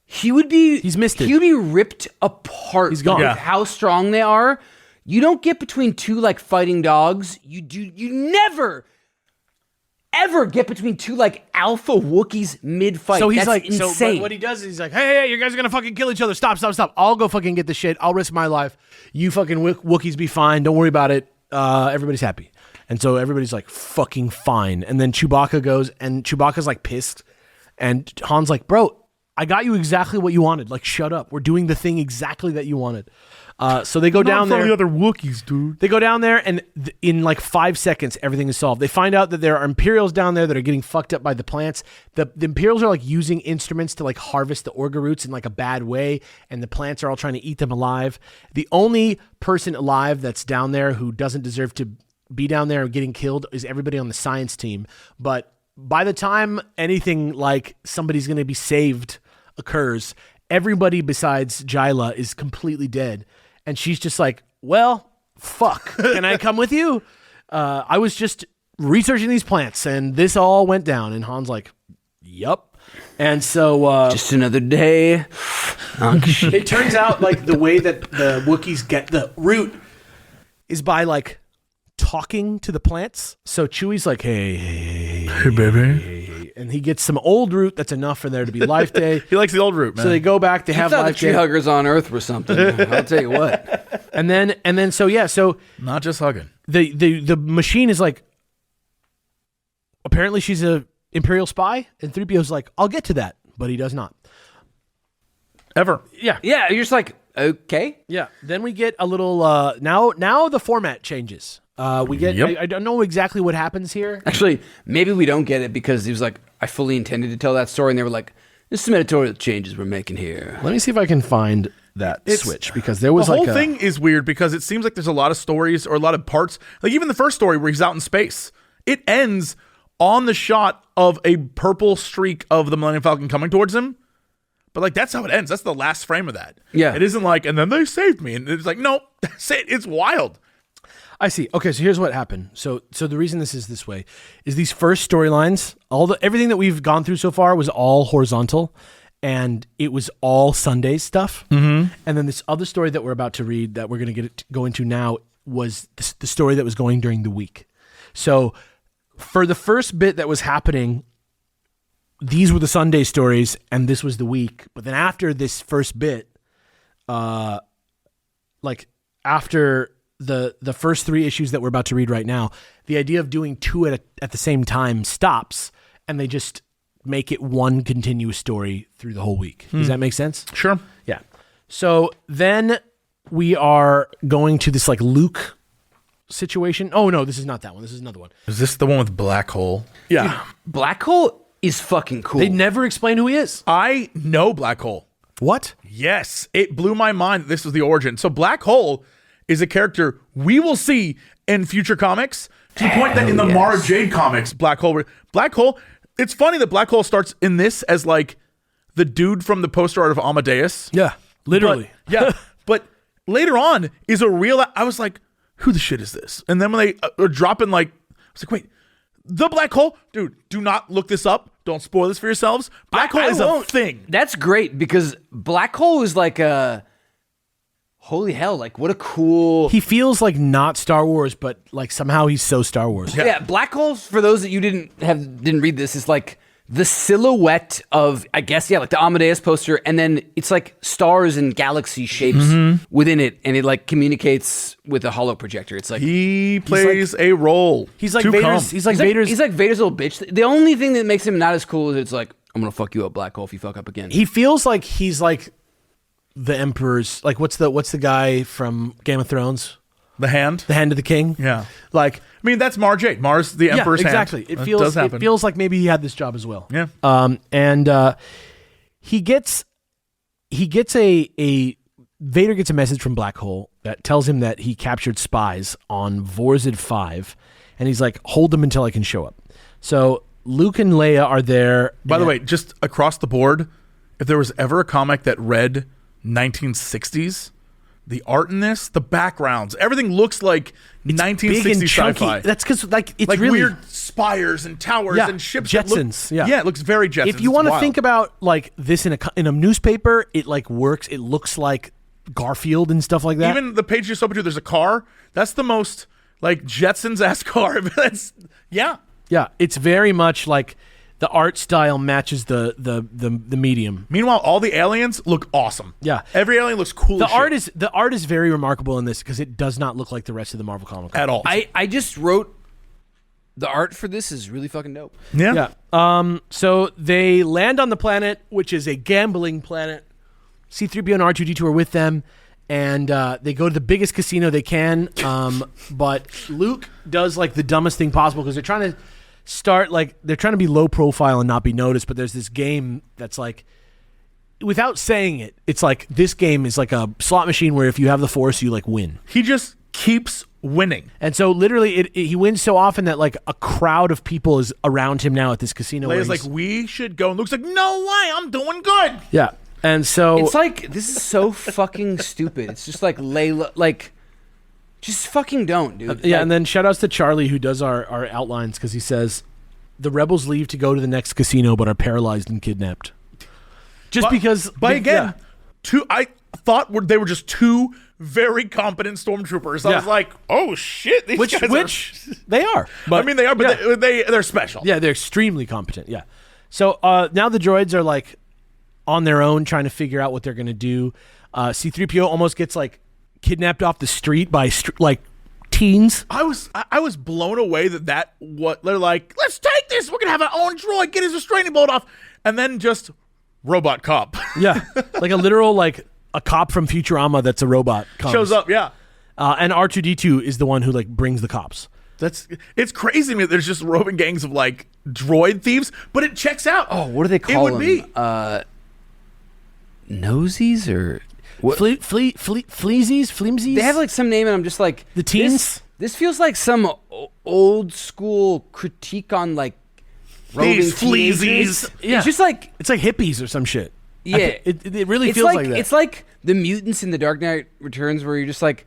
He's missed it. He would be ripped apart. He's gone. With how strong they are. You don't get between two like fighting dogs. You never ever get between two like alpha Wookiees mid-fight. So he's That's like insane. So what he does is he's like, hey, you guys are gonna fucking kill each other. Stop. I'll go fucking get the shit. I'll risk my life. You fucking Wookiees be fine. Don't worry about it. Everybody's happy. And so everybody's like fucking fine. And then Chewbacca goes, and Chewbacca's like pissed. And Han's like, bro, I got you exactly what you wanted. Like, shut up. We're doing the thing exactly that you wanted. So they go down there. The other Wookiees, dude. They go down there, and in like 5 seconds, everything is solved. They find out that there are Imperials down there that are getting fucked up by the plants. The Imperials are like using instruments to like harvest the Orga roots in like a bad way, and the plants are all trying to eat them alive. The only person alive that's down there who doesn't deserve to be down there and getting killed is everybody on the science team. But by the time anything like somebody's going to be saved occurs, everybody besides Jyla is completely dead. And she's just like, well, fuck. Can I come with you? I was just researching these plants, and this all went down. And Han's like, yup. And so... just another day. It turns out, like, the way that the Wookiees get the root is by, like, talking to the plants. So Chewie's like, hey, baby. And he gets some old root that's enough for there to be Life Day. He likes the old root, man. So they go back to have Life Day. I thought the tree huggers on Earth were something. I'll tell you what. And then so not just hugging. The machine is like, apparently she's a Imperial spy, and 3PO's like, I'll get to that, but he does not. Ever. Yeah. Yeah, you're just like, okay. Yeah. Then we get a little now the format changes. We get I don't know exactly what happens here. Actually, maybe we don't get it because he was like, I fully intended to tell that story, and they were like, this is some editorial changes we're making here. Let me see if I can find that switch, because there was the whole thing is weird because it seems like there's a lot of stories or a lot of parts, like even the first story where he's out in space, it ends on the shot of a purple streak of the Millennium Falcon coming towards him. But like that's how it ends. That's the last frame of that. Yeah. It isn't like, and then they saved me. And it's like, no, that's it. It's wild. I see. Okay, so here's what happened. So the reason this is this way is these first storylines, everything that we've gone through so far was all horizontal, and it was all Sunday stuff. Mm-hmm. And then this other story that we're about to read, that we're going to go into now, was the story that was going during the week. So for the first bit that was happening these were the Sunday stories and this was the week. But then after this first bit, like after the first 3 issues that we're about to read right now, the idea of doing 2 at the same time stops, and they just make it one continuous story through the whole week. Does that make sense? Sure. Yeah. So then we are going to this like Luke situation. Oh no, this is not that one. This is another one. Is this the one with Black Hole? Yeah. Black Hole is fucking cool. They never explain who he is. I know Black Hole. What? Yes, it blew my mind that this was the origin. So Black Hole is a character we will see in future comics, to the point that in the Mara Jade comics, Black Hole, it's funny that Black Hole starts in this as like the dude from the poster art of Amadeus. Yeah. Literally. But later on is a real, I was like, who the shit is this? And then when they are dropping like, I was like, wait, the Black Hole? Dude, do not look this up. Don't spoil this for yourselves. Black Hole is a thing. That's great, because Black Hole is like a... Holy hell, like what a cool... He feels like not Star Wars, but like somehow he's so Star Wars. Yeah, Black Holes, for those that you didn't read this, is like the silhouette of, I guess, like the Amadeus poster, and then it's like stars and galaxy shapes within it, and it like communicates with a holo projector. It's like he plays a role. He's like Vader's. He's like Vader's little bitch. The only thing that makes him not as cool is it's like, I'm gonna fuck you up, Black Hole, if you fuck up again. He feels like he's like the Emperor's, like what's the guy from Game of Thrones? The Hand of the King. Yeah, like I mean that's Mara Jade. Mara's the Emperor's hand. Exactly. It feels like maybe he had this job as well. Yeah. And he gets a Vader gets a message from Black Hole that tells him that he captured spies on Vorzid 5, and he's like, hold them until I can show up. So Luke and Leia are there. By the way, just across the board, if there was ever a comic that read 1960s, the art in this, the backgrounds, everything looks like 1960s sci-fi. That's because like it's like really weird spires and towers and ships. Jetsons. It looks very Jetsons. If you want to think about like this in a newspaper, it like works. It looks like Garfield and stuff like that. Even the page you're so to, there's a car. That's the most like Jetsons-esque car. That's yeah. It's very much like the art style matches the medium. Meanwhile, all the aliens look awesome. Yeah. Every alien looks cool. The art is very remarkable in this because it does not look like the rest of the Marvel comic at all. I just wrote the art for this is really fucking dope. Yeah. So they land on the planet, which is a gambling planet. C-3PO and R2-D2 are with them, and they go to the biggest casino they can. But Luke does like the dumbest thing possible because they're trying to be low profile and not be noticed, but there's this game that's like, without saying it, it's like this game is like a slot machine where if you have the Force, you like win. He just keeps winning. And so literally he wins so often that like a crowd of people is around him now at this casino. Leia's like, we should go. And Luke's like, no way, I'm doing good. Yeah. And so it's like, this is so fucking stupid. It's just like Layla, like, just fucking don't, dude. Yeah, and then shout outs to Charlie who does our outlines because he says, the rebels leave to go to the next casino but are paralyzed and kidnapped. I thought they were just 2 very competent stormtroopers. I was like, oh shit, these guys they are. But, I mean, they are, but they're special. Yeah, they're extremely competent. Yeah. So now the droids are like on their own trying to figure out what they're going to do. C-3PO almost gets like kidnapped off the street by teens. I was blown away that what they're like, let's take this. We're going to have our own droid, get his restraining bolt off. And then just robot cop. Yeah. Like a literal, like a cop from Futurama that's a robot comes. Shows up. Yeah. And R2-D2 is the one who like brings the cops. It's crazy to me that there's just roving gangs of like droid thieves, but it checks out. Oh, what do they call them? It would be nosies or what? Fleazies? Flimsies? They have like some name, and I'm just like, the teens. This feels like some old school critique on like roving fleazies. Yeah. It's just like, it's like hippies or some shit. Yeah, it really feels like that. It's like the mutants in The Dark Knight Returns, where you're just like,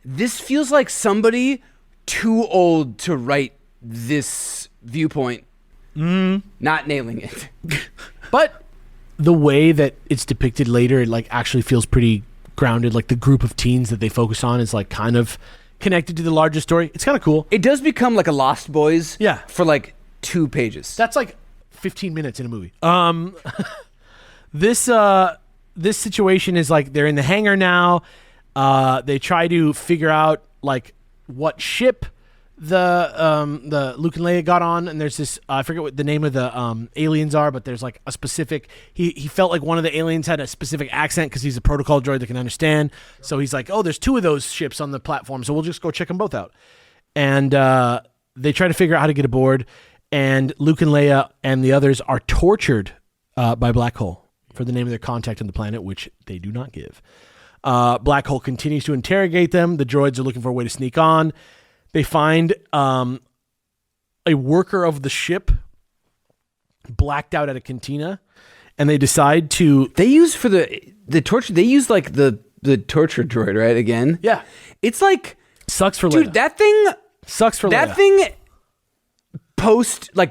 this feels like somebody too old to write this viewpoint. Not nailing it, but the way that it's depicted later, it like actually feels pretty grounded. Like the group of teens that they focus on is like kind of connected to the larger story. It's kind of cool. It does become like a Lost Boys. Yeah. For like 2 pages. That's like 15 minutes in a movie. This situation is like they're in the hangar now. They try to figure out like what ship the Luke and Leia got on, and there's this I forget what the name of the aliens are, but there's like a specific he felt like one of the aliens had a specific accent because he's a protocol droid that can understand. So he's like, oh, there's 2 of those ships on the platform, so we'll just go check them both out. And they try to figure out how to get aboard, and Luke and Leia and the others are tortured by Black Hole for the name of their contact on the planet, which they do not give. Black Hole continues to interrogate them. The droids are looking for a way to sneak on. They find a worker of the ship blacked out at a cantina, and they decide to... They use for the torture, they use like the torture droid, right? Again? Yeah. It's like... Sucks for Dude, Leia. that thing... Sucks for Leia. That thing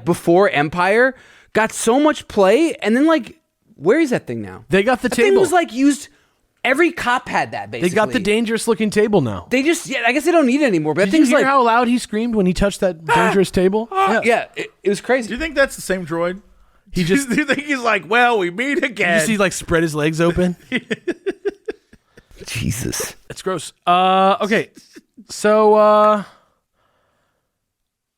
before Empire got so much play, and then like, where is that thing now? They got the that table. Thing was like used... Every cop had that, basically. They got the dangerous looking table now. They just, I guess they don't need it anymore. But Did that you thing's hear like, how loud he screamed when he touched that dangerous table? yeah, it was crazy. Do you think that's the same droid? He just... Do you think he's like, well, we meet again? You see, like, spread his legs open? Jesus. It's gross. Okay. So,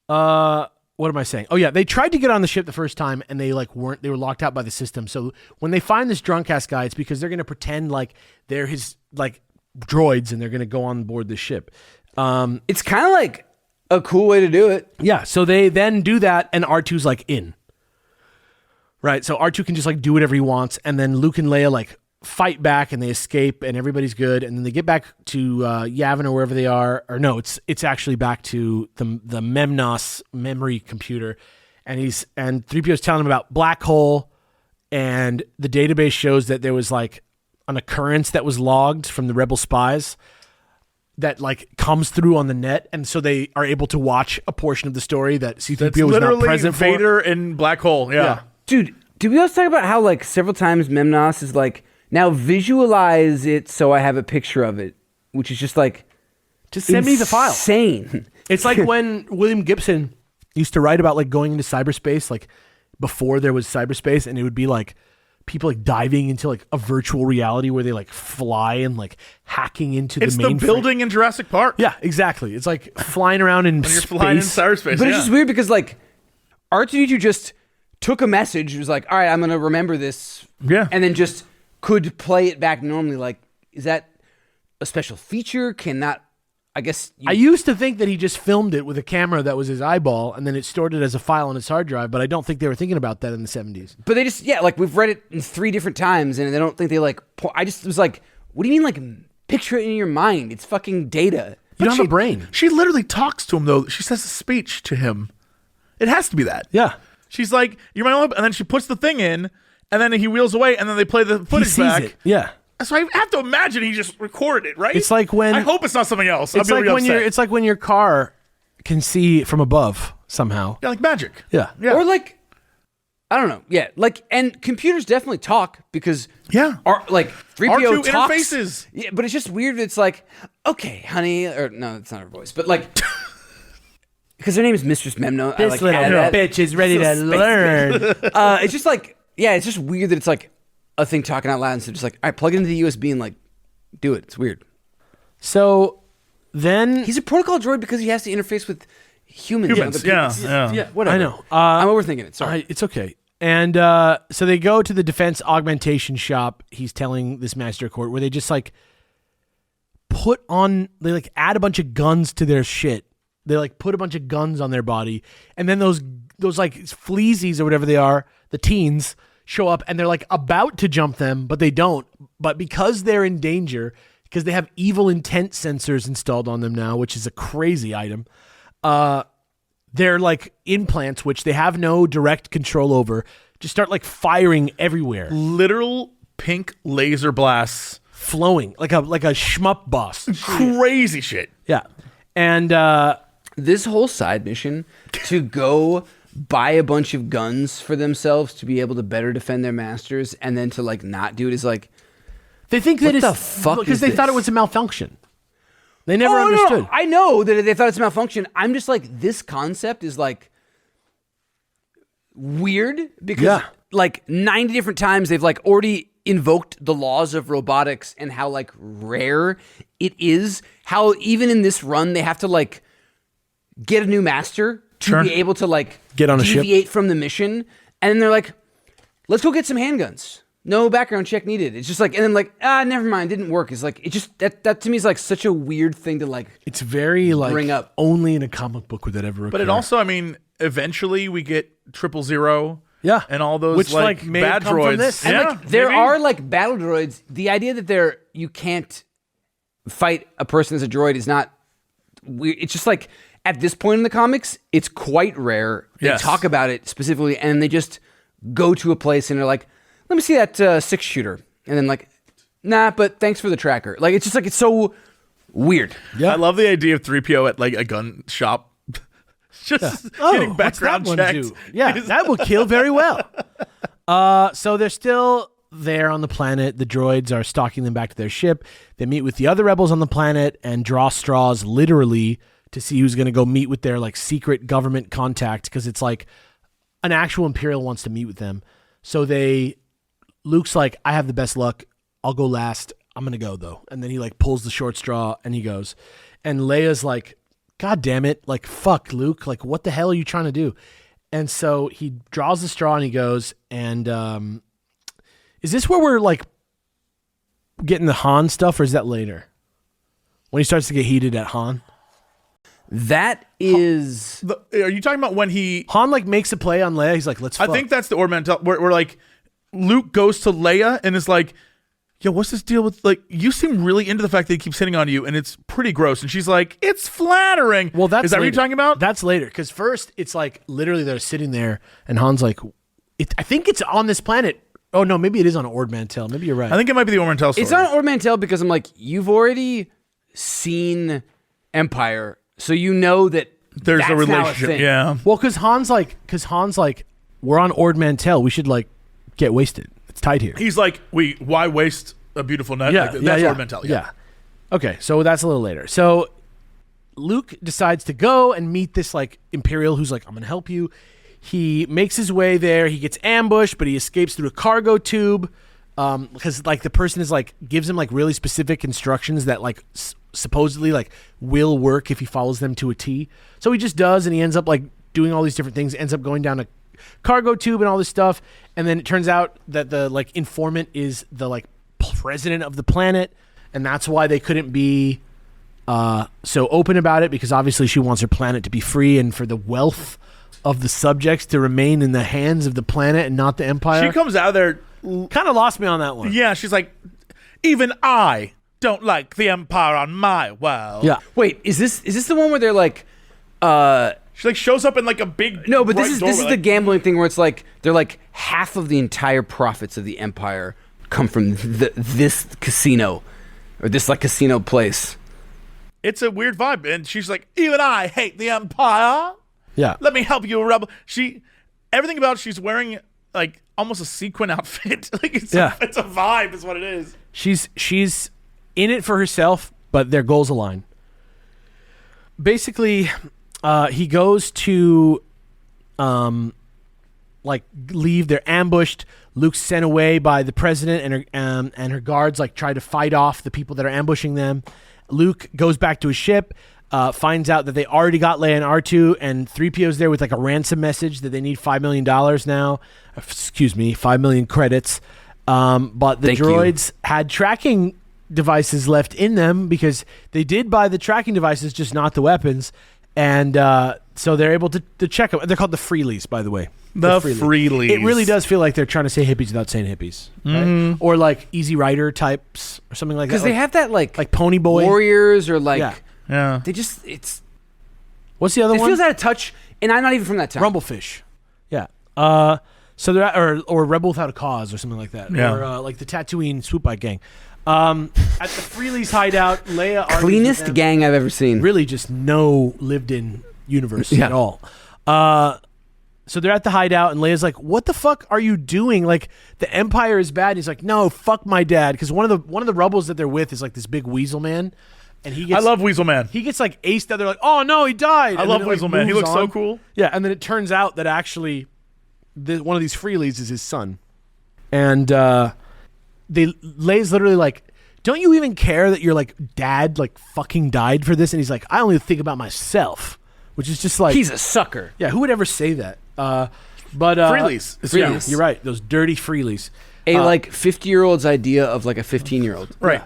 what am I saying? Oh yeah, they tried to get on the ship the first time and they like weren't. They were locked out by the system. So when they find this drunk ass guy, it's because they're gonna pretend like they're his like droids and they're gonna go on board the ship. It's kind of like a cool way to do it. Yeah. So they then do that, and R2's like in. Right. So R2 can just like do whatever he wants, and then Luke and Leia like fight back and they escape and everybody's good, and then they get back to Yavin or wherever they are, or no, it's actually back to the Memnos memory computer, and 3PO's telling him about Black Hole, and the database shows that there was like an occurrence that was logged from the Rebel spies that like comes through on the net, and so they are able to watch a portion of the story that C-3PO was not present for. Vader and Black Hole, yeah. Dude, did we also talk about how like several times Memnos is like, now visualize it so I have a picture of it, which is just like, just send me the file. Insane. It's like when William Gibson used to write about like going into cyberspace, like before there was cyberspace, and it would be like people like diving into like a virtual reality where they like fly and like hacking into It's the the mainframe. building in Jurassic Park. Yeah, exactly. It's like flying around in When you're space. flying in cyberspace. But it's just weird because like R2D2 just took a message, was like, all right, I'm going to remember this. Yeah. And then just could play it back normally. Like, is that a special feature? Cannot, I guess. I used to think that he just filmed it with a camera that was his eyeball, and then it stored it as a file on his hard drive, but I don't think they were thinking about that in the 70s. But they just, yeah, like we've read it in 3 different times, and they don't think they like, I just was like, what do you mean like picture it in your mind? It's fucking data. You don't have a brain. She literally talks to him, though. She says a speech to him. It has to be that. Yeah. She's like, "You're my only," and then she puts the thing in, and then he wheels away, and then they play the He footage sees back. it. Yeah. So I have to imagine he just recorded it, right? It's like when... I hope it's not something else. It's like when it's like when your car can see from above somehow. like magic. Yeah. Yeah. Or like, I don't know. Yeah. Like, and computers definitely talk because like 3PO R2 talks. interfaces. Yeah, but it's just weird. It's like, okay, honey, or no, it's not her voice, but like, because her name is Mistress Memno. This like, little bitch is ready to learn. It's just like, yeah, it's just weird that it's like a thing talking out loud instead of just like, all right, plug it into the USB and like do it. It's weird. So then... He's a protocol droid because he has to interface with humans. Yeah. Whatever. I know. I'm overthinking it. Sorry. It's okay. And so they go to the defense augmentation shop, he's telling this master court, where they just like they like add a bunch of guns to their shit. They like put a bunch of guns on their body, and then those like fleasies or whatever they are, the teens, show up and they're like about to jump them, but they don't. But because they're in danger, because they have evil intent sensors installed on them now, which is a crazy item, they're like implants, which they have no direct control over, just start like firing everywhere. Literal pink laser blasts. Flowing like a shmup boss. Crazy shit. Yeah. And this whole side mission to go buy a bunch of guns for themselves to be able to better defend their masters, and then to like not do it is like, they think that what it's the fuck because is they this? thought it was a malfunction. They never no, understood. No. I know that they thought it's a malfunction. I'm just like, this concept is like, weird because Yeah. like 90 different times they've like already invoked the laws of robotics and how like rare it is. How even in this run they have to like get a new master to be able to like Get on a ship. deviate from the mission, and then they're like, let's go get some handguns. No background check needed. It's just like, and then like, never mind, didn't work. It's like, it just, that to me is like such a weird thing to like, It's very like bring up. only in a comic book would that ever occur. But it also, I mean, eventually we get 000. Yeah. And all those Which, like may bad come from droids. this. and Yeah, like there maybe. are like battle droids. The idea that you can't fight a person as a droid is not weird. It's just like at this point in the comics, it's quite rare. They Yes. talk about it specifically, and they just go to a place and they're like, let me see that 6-shooter, and then like, nah, but thanks for the tracker. Like it's just like it's so weird. Yeah. I love the idea of 3PO at like a gun shop. Just getting what's that background one checked. do? Yeah, that will kill very well. So they're still there on the planet. The droids are stalking them back to their ship. They meet with the other rebels on the planet and draw straws literally to see who's going to go meet with their like secret government contact, because it's like an actual Imperial wants to meet with them. So Luke's like, I have the best luck. I'll go last. I'm going to go though. And then he like pulls the short straw and he goes. And Leia's like, God damn it. Like, fuck, Luke. Like, what the hell are you trying to do? And so he draws the straw and he goes, and is this where we're like getting the Han stuff, or is that later? When he starts to get heated at Han? That is Are you talking about when he... Han like makes a play on Leia. He's like, let's fuck. I think that's the Ord Mantell, where like Luke goes to Leia and is like, yo, what's this deal with, like, you seem really into the fact that he keeps hitting on you and it's pretty gross. And she's like, it's flattering. Well, that's Is that what later. you're talking about? That's later. Because first, it's like literally they're sitting there and Han's like, I think it's on this planet. Oh, no, maybe it is on Ord Mantell. Maybe you're right. I think it might be the Ord Mantell story. It's not Ord Mantell because I'm like, you've already seen Empire, so you know that There's that's a now relationship. thing. Yeah. Well, because Han's like, we're on Ord Mantell. We should like get wasted. It's tight here. He's like, why waste a beautiful night? Yeah, Like, that's yeah. Ord Mantell. Yeah. Okay, so that's a little later. So Luke decides to go and meet this like Imperial who's like, I'm gonna help you. He makes his way there. He gets ambushed, but he escapes through a cargo tube because like the person is like gives him like really specific instructions that like supposedly like will work if he follows them to a T. So he just does, and he ends up like doing all these different things. Ends up going down a cargo tube and all this stuff, and then it turns out that the like informant is the like president of the planet, and that's why they couldn't be so open about it, because obviously she wants her planet to be free and for the wealth of the subjects to remain in the hands of the planet and not the Empire. She comes out of there. Kind of lost me on that one. Yeah, she's like, even I don't like the Empire on my world. Yeah. Wait, is this the one where they're like, She like shows up in like a big no, but bright this is doorway, the like, gambling thing where it's like they're like half of the entire profits of the Empire come from this casino or this like casino place. It's a weird vibe, and she's like, even I hate the Empire. Yeah. Let me help you, rebel. Everything about she's wearing like almost a sequin outfit. Like it's a vibe, is what it is. She's in it for herself, but their goals align. Basically, he goes to like leave. They're ambushed. Luke's sent away by the president, and her guards like try to fight off the people that are ambushing them. Luke goes back to his ship, finds out that they already got Leia and R2, and 3PO's there with like a ransom message that they need $5 million now. Excuse me, 5 million credits. But the Thank you. droids had tracking devices left in them because they did buy the tracking devices, just not the weapons. And so they're able to check them. They're called the Freelies, by the way. The Freelies. It really does feel like they're trying to say hippies without saying hippies. Right? Or like Easy Rider types or something like that. Because they have that like Pony Boy. warriors or like Yeah. they just it's What's the other it one? feels out of touch, and I'm not even from that time. Rumblefish. Yeah. So they're or Rebel Without a Cause or something like that. Yeah. Or like the Tatooine swoop bike gang. At the Freelies hideout, Leia argues with Cleanest them. gang I've ever seen. Really just no lived-in universe Yeah. at all. So they're at the hideout, and Leia's like, "What the fuck are you doing? Like, the Empire is bad." And he's like, "No, fuck my dad," because one of the rebels that they're with is like this big weasel man, and he gets I love Weasel Man. he gets like aced out. They're like, "Oh no, he died." I And love then it, like, Weasel Man. He moves looks so on. cool. Yeah, and then it turns out that actually one of these freelies is his son, and Leia's literally like, "Don't you even care that your like dad like fucking died for this?" And he's like, "I only think about myself," which is just like He's a sucker. yeah. Who would ever say that? But Freelies. yeah, you're right. Those dirty freelies. A like 50-year-old's idea of like a 15-year-old. Right.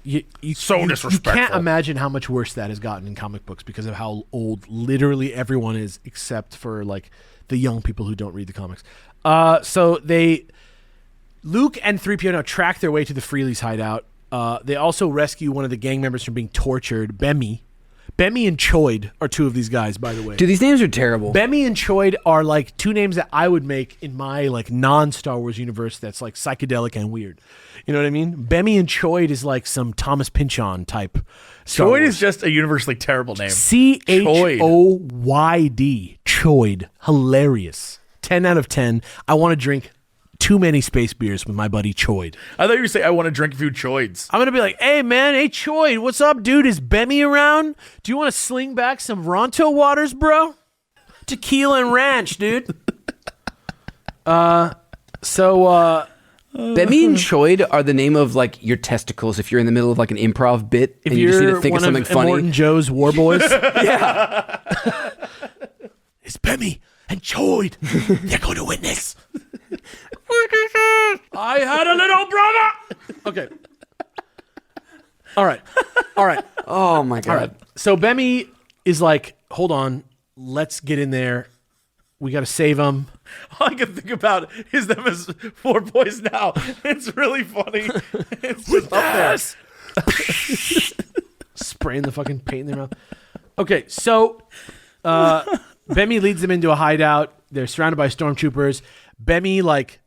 You disrespectful. You can't imagine how much worse that has gotten in comic books because of how old literally everyone is, except for like the young people who don't read the comics. So Luke and 3PO now track their way to the Freely's hideout. They also rescue one of the gang members from being tortured, Bemi. Bemi and Choid are two of these guys, by the way. Dude, these names are terrible. Bemi and Choid are like two names that I would make in my like non-Star Wars universe that's like psychedelic and weird. You know what I mean? Bemi and Choid is like some Thomas Pynchon type. Choid is just a universally terrible name. Choyd. Choid. Hilarious. 10 out of 10. I want to drink too many space beers with my buddy Choid. I thought you were saying I want to drink a few Choids. I'm going to be like, hey, man, hey, Choid, what's up, dude? Is Bemi around? Do you want to sling back some Ronto waters, bro? Tequila and ranch, dude. Bemi and Choid are the name of like your testicles if you're in the middle of like an improv bit If and you you're just need to think one of something of funny. Immortan Joe's war boys. Yeah. It's Bemi and Choid. They're going to witness. I had a little brother. Okay. All right. Oh my god. All right. So Bemi is like, hold on, let's get in there. We got to save him. All I can think about is them as four boys now. It's really funny. It's just up there. Spraying the fucking paint in their mouth. Okay, so Bemi leads them into a hideout. They're surrounded by stormtroopers. Bemi like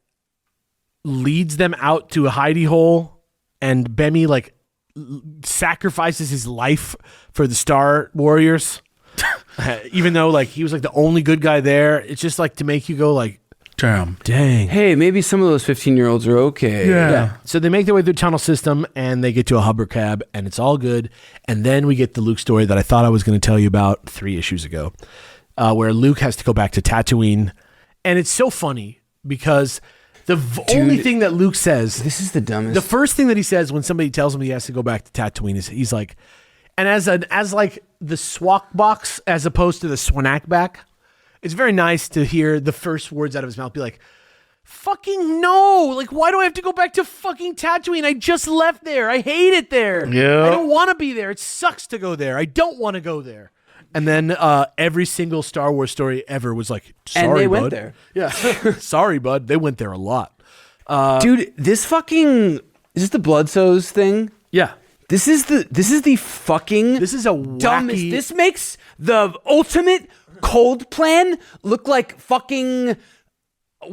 leads them out to a hidey hole, and Bemi like sacrifices his life for the Star Warriors. Even though like he was like the only good guy there, it's just like to make you go like, Damn. dang. Hey, maybe some of those 15-year-olds are okay. Yeah. So they make their way through the tunnel system and they get to a hover cab and it's all good. And then we get the Luke story that I thought I was going to tell you about 3 issues ago, where Luke has to go back to Tatooine. And it's so funny because the only thing that Luke says, This is the dumbest. the first thing that he says when somebody tells him he has to go back to Tatooine is he's like, and as like the swak box as opposed to the swanak back, it's very nice to hear the first words out of his mouth be like, fucking no. Like, why do I have to go back to fucking Tatooine? I just left there. I hate it there. Yeah. I don't want to be there. It sucks to go there. I don't want to go there. And then every single Star Wars story ever was like, sorry, And they bud. went there. Yeah. Sorry, bud. They went there a lot. Dude, this fucking is this the Bloodsoes thing? Yeah. This is the fucking This is a dumbest. wacky... This makes the ultimate cold plan look like fucking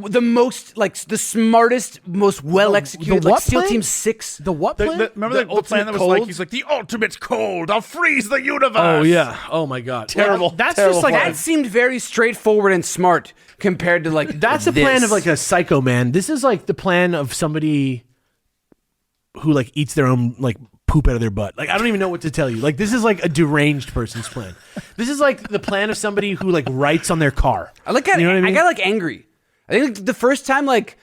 the most like the smartest, most well executed the like what SEAL plan? Team 6. The what plan? Remember the plan that was cold? like, he's like, the ultimate's cold. I'll freeze the universe. Oh, yeah. Oh, my God. Terrible. That's Terrible just like... plan. That seemed very straightforward and smart compared to like That's a this. plan of like a psycho man. This is like the plan of somebody who like eats their own like poop out of their butt. Like, I don't even know what to tell you. Like, this is like a deranged person's plan. This is like the plan of somebody who like writes on their car. I got like angry. I think like, the first time like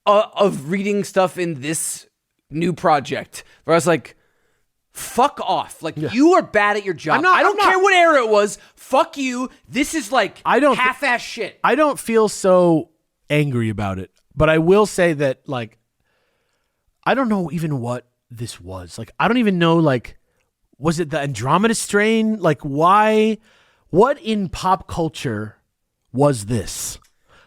of reading stuff in this new project where I was like, fuck off. Like you are bad at your job. I don't care what era it was. Fuck you. This is like half-ass shit. I don't feel so angry about it, but I will say that like I don't know even what this was. Like I don't even know like was it the Andromeda strain? Like why what in pop culture was this?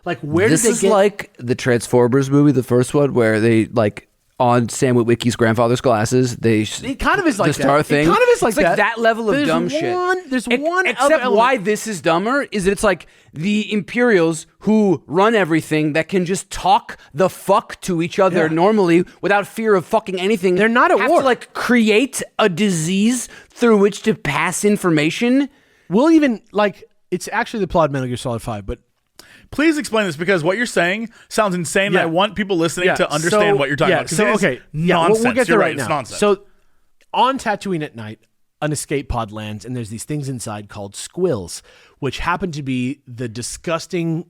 Like where This did they is get like the Transformers movie, the first one, where they like on Sam Witwicky's grandfather's glasses, it kind of is like the star that. thing. It kind of is like it's like that level of There's dumb shit. There's one except other element. why this is dumber is that it's like the Imperials who run everything that can just talk the fuck to each other normally without fear of fucking anything. They're not at have war. to like create a disease through which to pass information. We'll even like it's actually the plot of Metal Gear Solid 5, but Please explain this because what you're saying sounds insane. And I want people listening to understand what you're talking about. So, okay. Nonsense. We'll get there You're right It's now. nonsense. So, on Tatooine at night, an escape pod lands, and there's these things inside called squills, which happen to be the disgusting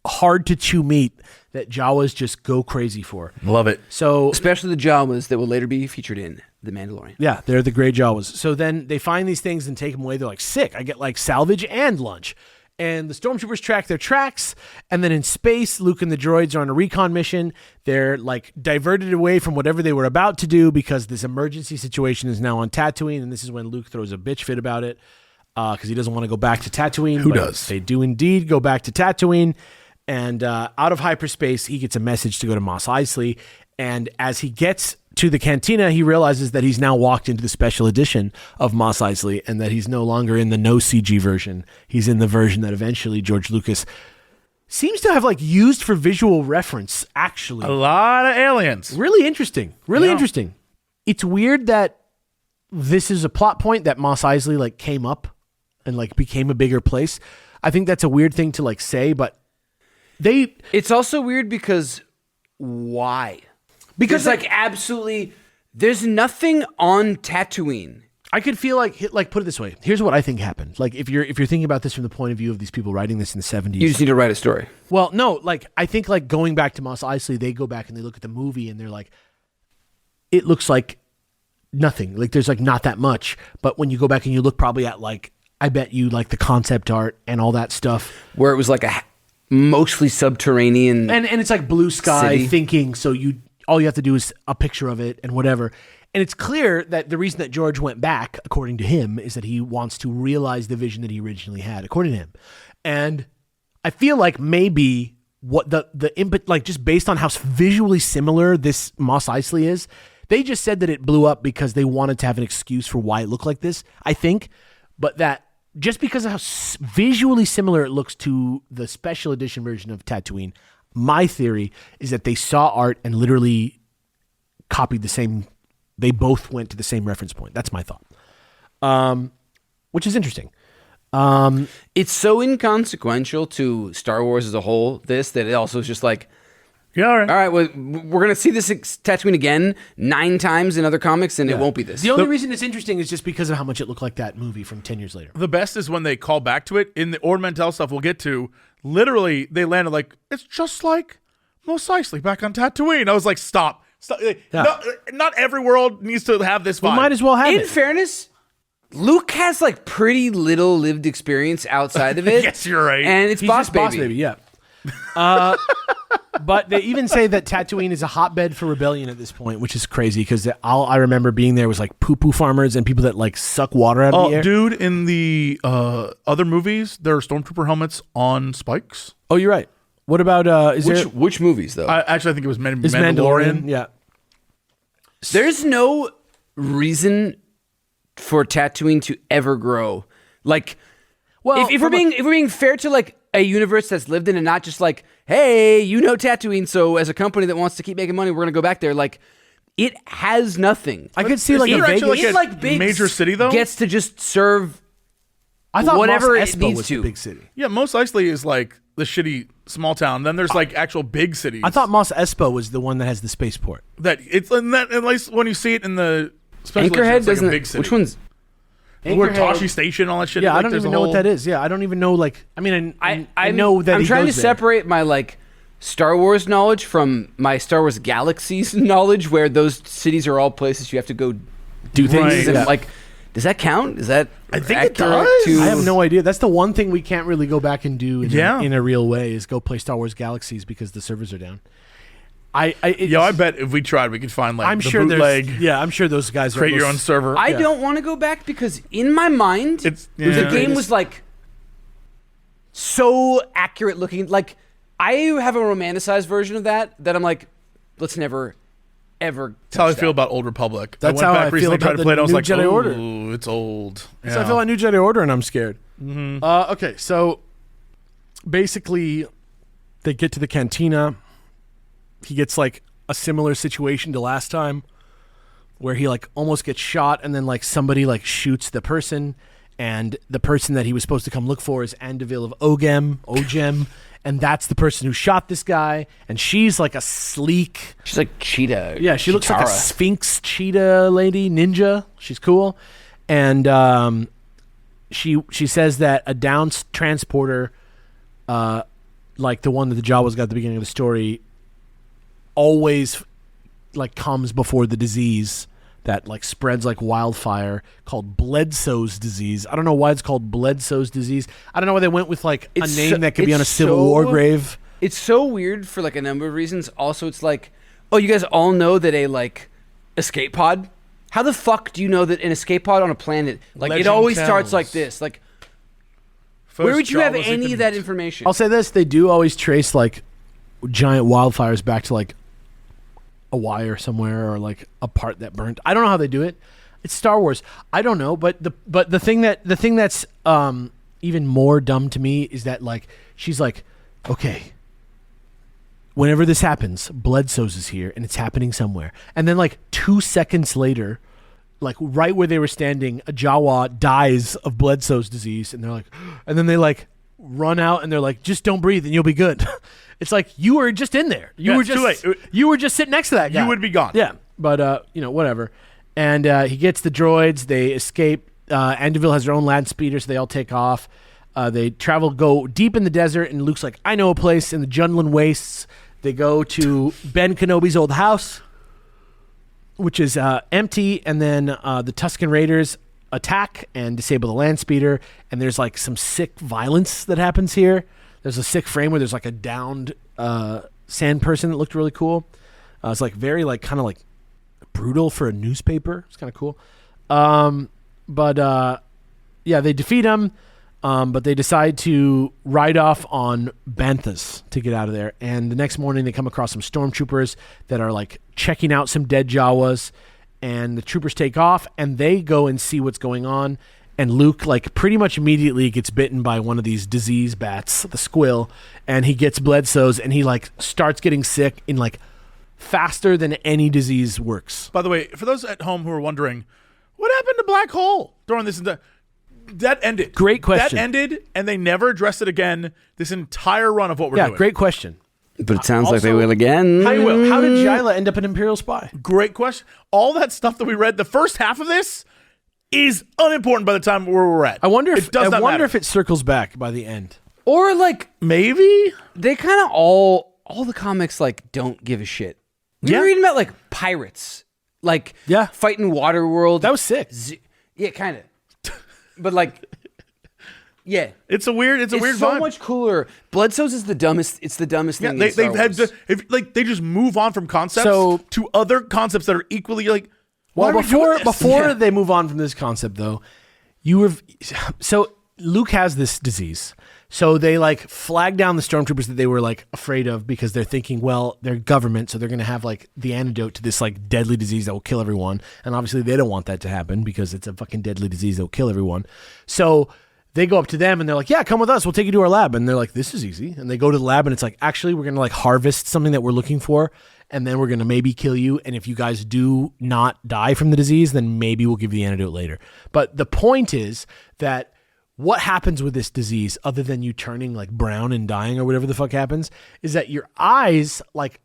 hard to chew meat that Jawas just go crazy for. Love it. So Especially the Jawas that will later be featured in The Mandalorian. yeah, they're the gray Jawas. So then they find these things and take them away. They're like, sick. I get like salvage and lunch. And the stormtroopers track their tracks. And then in space, Luke and the droids are on a recon mission. They're like diverted away from whatever they were about to do because this emergency situation is now on Tatooine. And this is when Luke throws a bitch fit about it because he doesn't want to go back to Tatooine. Who But does? They do indeed go back to Tatooine. And out of hyperspace, he gets a message to go to Mos Eisley. And as he gets to the cantina, he realizes that he's now walked into the special edition of Mos Eisley and that he's no longer in the no CG version. He's in the version that eventually George Lucas seems to have like used for visual reference, actually. A lot of aliens. Really interesting. Really Yeah. interesting. It's weird that this is a plot point that Mos Eisley like came up and like became a bigger place. I think that's a weird thing to like say, but It's also weird because why? Because There's like absolutely, there's nothing on Tatooine. I could feel like put it this way. Here's what I think happened. Like if you're thinking about this from the point of view of these people writing this in the 70s. You just need to write a story. Well, no, like I think like going back to Mos Eisley, they go back and they look at the movie and they're like, it looks like nothing. Like there's like not that much. But when you go back and you look probably at like, I bet you like the concept art and all that stuff. Where it was like a mostly subterranean. And it's like blue sky City. thinking. So all you have to do is a picture of it and whatever. And it's clear that the reason that George went back, according to him, is that he wants to realize the vision that he originally had, according to him. And I feel like maybe what the input, like just based on how visually similar this Mos Eisley is, they just said that it blew up because they wanted to have an excuse for why it looked like this, I think. But that just because of how visually similar it looks to the special edition version of Tatooine, my theory is that they saw art and literally copied the same. They both went to the same reference point. That's my thought, which is interesting. It's so inconsequential to Star Wars as a whole, that it also is just like, Yeah, all right. all right, well, we're going to see this Tatooine again 9 times in other comics, and it won't be this. The only reason it's interesting is just because of how much it looked like that movie from 10 years later. The best is when they call back to it. In the Ornamental stuff we'll get to, literally, they landed like, it's just like Mos Eisley back on Tatooine. I was like, stop. No, not every world needs to have this vibe. We might as well have In it. fairness, Luke has like pretty little lived experience outside of it. Yes, you're right. And it's He's Boss just Baby. Boss Baby, yeah. But they even say that Tatooine is a hotbed for rebellion at this point, which is crazy because all I remember being there was like poo-poo farmers and people that like suck water out of the air. Dude, in the other movies, there are stormtrooper helmets on spikes. Oh, you're right. What about Which movies, though? I think it was is Mandalorian? Yeah. There's no reason for Tatooine to ever grow. Like, Well, if we're being fair to like a universe that's lived in and not just like, hey, you know Tatooine, so as a company that wants to keep making money, we're gonna go back there. Like, it has nothing. I could see like Is a there actually, Vegas. like, It, like big major city, though? gets to just serve I thought whatever Mos it Espa needs was to. the big city. Yeah, Mos Eisley is like the shitty small town. Then there's like actual big cities. I thought Mos Espa was the one that has the spaceport. that it's in that, at least when you see it in the special edition, Anchorhead it's like doesn't. a big city. Which one's? Where Anchorhead- Tashi Station, all that shit. Yeah, like, I don't there's even a know what whole- that is. Yeah, I don't even know. Like, I mean, I know that I'm he trying to goes there. separate my like Star Wars knowledge from my Star Wars galaxies knowledge, where those cities are all places you have to go do things. Right. And Yeah. like, does that count? Is that I think it accurate does. to- I have no idea. That's the one thing we can't really go back and do Yeah. in a real way is go play Star Wars Galaxies because the servers are down. I bet if we tried, we could find like I'm the sure bootleg, there's. Yeah, I'm sure those guys create are your own server. I don't want to go back because in my mind, It's- the yeah. game was like so accurate looking. Like, I have a romanticized version of that I'm like, let's never, ever. That's how I touch feel that. about Old Republic. That's I how went I back feel recently, about tried to the play it. I was new like, Jedi Order. ooh, it's old. So I Yeah. feel like New Jedi Order and I'm scared. Okay, so basically, they get to the cantina. He gets like a similar situation to last time, where he like almost gets shot, and then like somebody like shoots the person, and the person that he was supposed to come look for is Andeville of Ogem, and that's the person who shot this guy, and she's like a sleek. She's like cheetah. Yeah, she looks like a Chitara. sphinx cheetah lady ninja. She's cool, and she says that a down transporter like the one that the Jawas got at the beginning of the story, always like comes before the disease that like spreads like wildfire called Bledsoe's disease. I don't know why it's called Bledsoe's disease. I don't know why they went with like a name that could be on a Civil War grave. It's so weird for like a number of reasons. Also, it's like, oh, you guys all know that a like escape pod. How the fuck do you know that an escape pod on a planet, like Legend it always tells. starts like this? Like, where would you have any of that information? I'll say this: they do always trace like giant wildfires back to like a wire somewhere or like a part that burnt. I don't know how they do it. It's Star Wars. I don't know, but the thing that's even more dumb to me is that like she's like, okay, whenever this happens, Bledsoe's is here and it's happening somewhere, and then like 2 seconds later, like right where they were standing, a Jawa dies of Bledsoe's disease, and they're like, and then they like run out and they're like, just don't breathe and you'll be good. It's like you were just in there. You were just sitting next to that guy. You would be gone. Yeah, but whatever. And he gets the droids. They escape. Andeville has their own land speeder, so they all take off. They go deep in the desert, and Luke's like, I know a place in the Jundland Wastes. They go to Ben Kenobi's old house, which is empty, and then the Tusken Raiders attack and disable the land speeder, and there's like some sick violence that happens here. There's a sick frame where there's like a downed sand person that looked really cool. It's like very like kind of like brutal for a newspaper. It's kind of cool. They defeat him, but they decide to ride off on Banthas to get out of there. And the next morning they come across some stormtroopers that are like checking out some dead Jawas, and the troopers take off and they go and see what's going on. And Luke, like, pretty much immediately gets bitten by one of these disease bats, the squill, and he gets Bledsoe's, and he, like, starts getting sick in, like, faster than any disease works. By the way, for those at home who are wondering, what happened to Black Hole during this? That ended. Great question. That ended, and they never addressed it again this entire run of what we're doing. Yeah, great question. But it sounds like they will again. They will. How did Jyla end up an Imperial spy? Great question. All that stuff that we read, the first half of this is unimportant by the time where we're at. I wonder matter. if it circles back by the end. Or like maybe they kind of all the comics like don't give a shit. You're reading about like pirates, like fighting Waterworld. That was sick. Yeah, kind of. But like, yeah, it's weird so vibe. Much cooler. Bledsoe's is the dumbest. It's the dumbest thing. They've had they just move on from concepts to other concepts that are equally like. Well, before they move on from this concept, though, so Luke has this disease. So they like flag down the stormtroopers that they were like afraid of because they're thinking, well, they're government, so they're going to have like the antidote to this like deadly disease that will kill everyone. And obviously they don't want that to happen because it's a fucking deadly disease that will kill everyone. So they go up to them and they're like, yeah, come with us. We'll take you to our lab. And they're like, this is easy. And they go to the lab and it's like, actually, we're going to like harvest something that we're looking for. And then we're going to maybe kill you. And if you guys do not die from the disease, then maybe we'll give you the antidote later. But the point is that what happens with this disease, other than you turning like brown and dying or whatever the fuck happens, is that your eyes like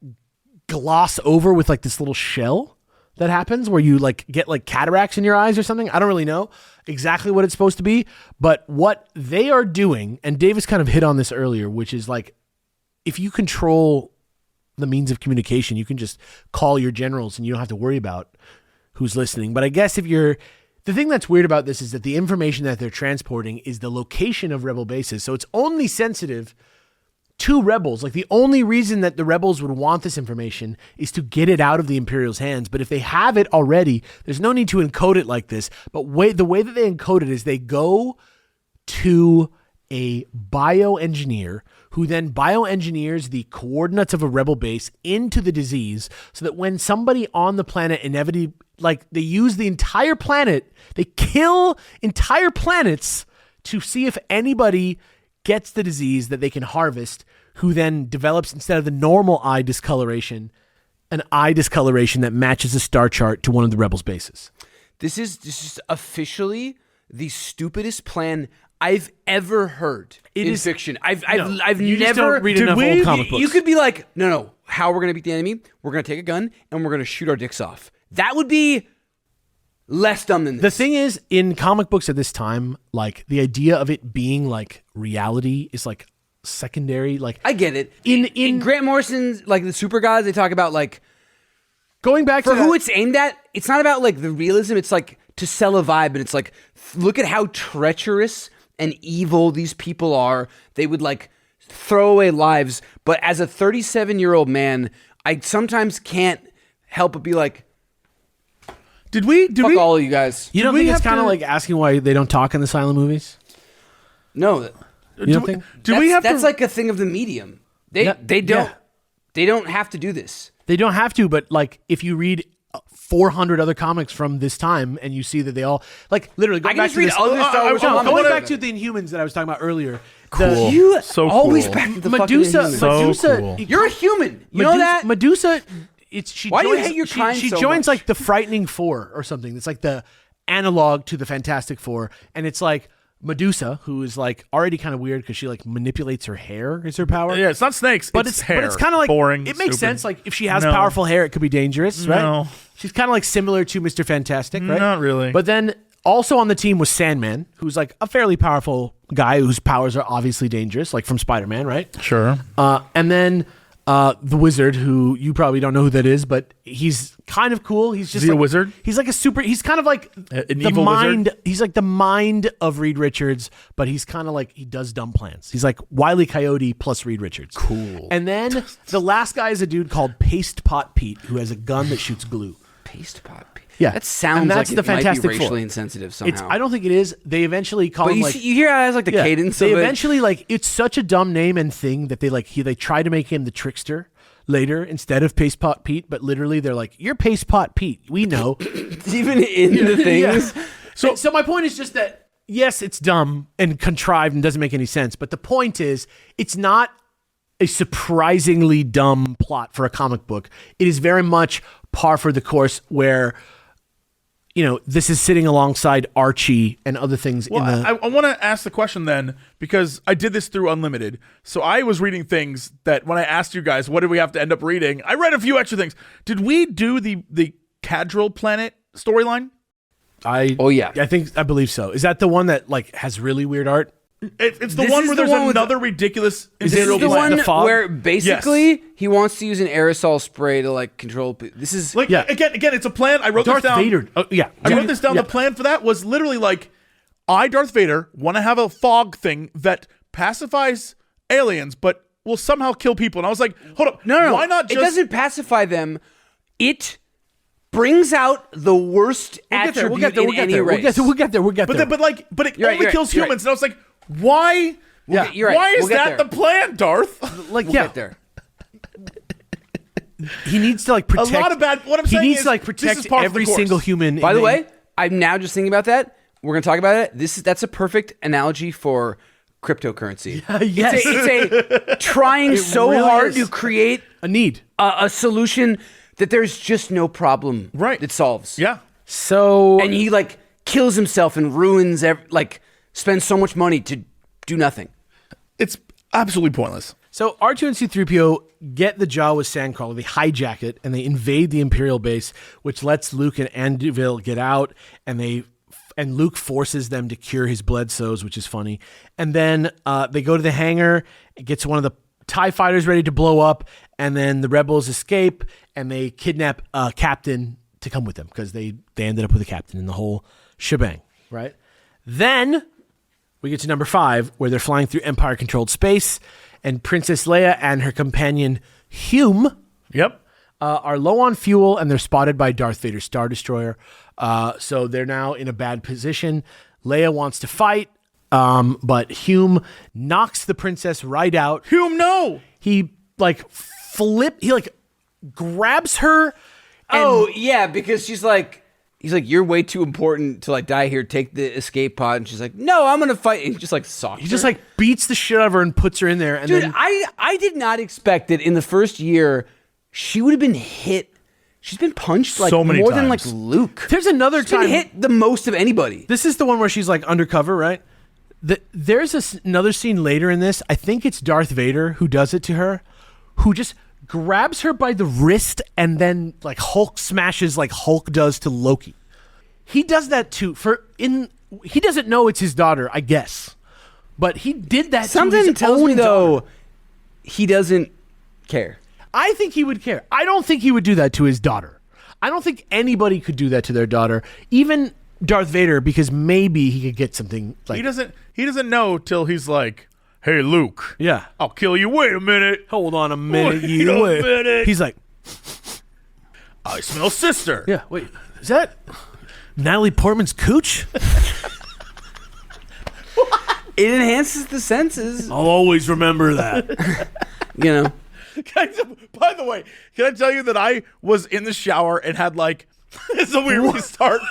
gloss over with like this little shell that happens where you like get like cataracts in your eyes or something. I don't really know exactly what it's supposed to be. But what they are doing, and Davis kind of hit on this earlier, which is like if you control the means of communication, you can just call your generals and you don't have to worry about who's listening. But I guess the thing that's weird about this is that the information that they're transporting is the location of rebel bases. So it's only sensitive to rebels. Like the only reason that the rebels would want this information is to get it out of the Imperial's hands. But if they have it already, there's no need to encode it like this. But the way that they encode it is they go to a bioengineer who then bioengineers the coordinates of a rebel base into the disease so that when somebody on the planet inevitably, like they use the entire planet, they kill entire planets to see if anybody gets the disease that they can harvest, who then develops, instead of the normal eye discoloration, an eye discoloration that matches a star chart to one of the rebels' bases. This is officially the stupidest plan I've ever heard in fiction. I've never read enough old comic books. You could be like, no, how we're gonna beat the enemy? We're gonna take a gun and we're gonna shoot our dicks off. That would be less dumb than this. The thing is, in comic books at this time, like the idea of it being like reality is like secondary. Like I get it. In Grant Morrison's like the Super Gods, they talk about like going back for to who that, it's aimed at. It's not about like the realism. It's like to sell a vibe, and it's like look at how treacherous and evil these people are. They would like throw away lives, but as a 37-year-old man, I sometimes can't help but be like, Did we? fuck all of you guys. you don't we think it's have kind of to- like asking why they don't talk in the silent movies? No, You don't think? Do we have that's to? like a thing of the medium. They Yeah, don't yeah. they don't have to do this. They don't have to, but like if you read 400 other comics from this time and you see that they all like literally I going can back just to read this, other Star Wars comics. going back to the Inhumans that I was talking about earlier. Cool. You So always cool. back to the Medusa, fucking So Medusa, cool. You're a human. You know that? Medusa. She Why do you joins, hate your she, kind she so joins much? like the Frightening Four or something. It's like the analog to the Fantastic Four, and it's like Medusa, who is like already kind of weird because she like manipulates her hair is her power. Yeah, it's not snakes. But it's hair. But it's kind of like boring. It makes stupid. sense. Like if she has No. powerful hair, it could be dangerous, right? No. She's kind of like similar to Mr. Fantastic, right? Not really. But then also on the team was Sandman, who's like a fairly powerful guy whose powers are obviously dangerous, like from Spider-Man, right? Sure. And then the Wizard, who you probably don't know who that is, but he's kind of cool. He's just he a like, wizard? He's like a super. He's kind of like An the evil mind. wizard? He's like the mind of Reed Richards, but he's kind of like he does dumb plans. He's like Wile E. Coyote plus Reed Richards. Cool. And then the last guy is a dude called Paste Pot Pete, who has a gun that shoots glue. Paste pot. Yeah. That sounds And like that's it the might be Fantastic Four. racially insensitive somehow. It's. I don't think it is. They eventually call but him you like. see, you hear how it has like the Yeah, cadence they of it. eventually like it's such a dumb name and thing that they like they try to make him the trickster later instead of Paste Pot Pete, but literally they're like, you're Paste Pot Pete. We know. Even in the things. Yeah. So my point is just that yes, it's dumb and contrived and doesn't make any sense, but the point is it's not a surprisingly dumb plot for a comic book. It is very much par for the course where this is sitting alongside Archie and other things Well, in the I want to ask the question then, because I did this through Unlimited. So I was reading things that when I asked you guys, what did we have to end up reading? I read a few extra things. Did we do the Cadril Planet storyline? Oh, yeah. I believe so. Is that the one that like has really weird art? It's the This one is where the there's one with another ridiculous Is This it is imperial the Planet? one The fog? where basically he wants to use an aerosol spray to like control. This is Like Yeah. again, it's a plan. I wrote Darth this down. Vader. Oh, yeah. I wrote this down. Yeah. The plan for that was literally like, Darth Vader, want to have a fog thing that pacifies aliens, but will somehow kill people. And I was like, hold up, no. why not just? It doesn't pacify them. It brings out the worst We'll get there. attribute We'll get there. in We'll get any there. race. We'll get there. But it You're right, only you're kills right, you're humans. And I was like, why? Yeah. You're right. Why is We'll get that there. the plan, Darth? Like We'll yeah. get there. He needs to like protect. lot of bad- what I'm he saying needs is to like this protect is part of the every course. single human. By in the way, I'm now just thinking about that. We're gonna talk about it. That's a perfect analogy for cryptocurrency. yes. It's a trying so really hard is. to create a need. a solution that there's just no problem Right. it solves. Yeah. So And he like kills himself and ruins spends so much money to do nothing. It's absolutely pointless. So R2 and C-3PO get the Jawa Sandcrawler, they hijack it, and they invade the Imperial base, which lets Luke and Anduvil get out, and Luke forces them to cure his blood sows, which is funny. And then they go to the hangar, it gets one of the TIE fighters ready to blow up, and then the rebels escape, and they kidnap Captain to come with them, because they ended up with a captain in the whole shebang, right? Then we get to number 5, where they're flying through Empire-controlled space, and Princess Leia and her companion Hume Yep. are low on fuel, and they're spotted by Darth Vader's Star Destroyer. So they're now in a bad position. Leia wants to fight, but Hume knocks the princess right out. Hume, no. He grabs her. Oh yeah, because he's like, you're way too important to like die here. Take the escape pod, and she's like, no, I'm gonna fight. And he just like socks. He just like beats the shit out of her and puts her in there. And dude, then I did not expect that in the first year she would have been hit. She's been punched like So many more than like times. Luke. there's another She's been time. hit the most of anybody. This is the one where she's like undercover, right? There's another scene later in this. I think it's Darth Vader who does it to her, who just grabs her by the wrist and then like Hulk smashes like Hulk does to Loki. He does that too. He doesn't know it's his daughter, I guess, But he did that to Something his tells own me, though, daughter. he doesn't care. I think he would care. I don't think he would do that to his daughter. I don't think anybody could do that to their daughter, even Darth Vader, because maybe he could get something like... He doesn't know till he's like, hey, Luke. Yeah. I'll kill you. Wait a minute. Hold on a minute, Wait you a wait. minute. He's like, I smell sister. yeah, wait, is that Natalie Portman's cooch? It enhances the senses, I'll always remember that. you know. By the way, can I tell you that I was in the shower and had like, it's a weird way to start.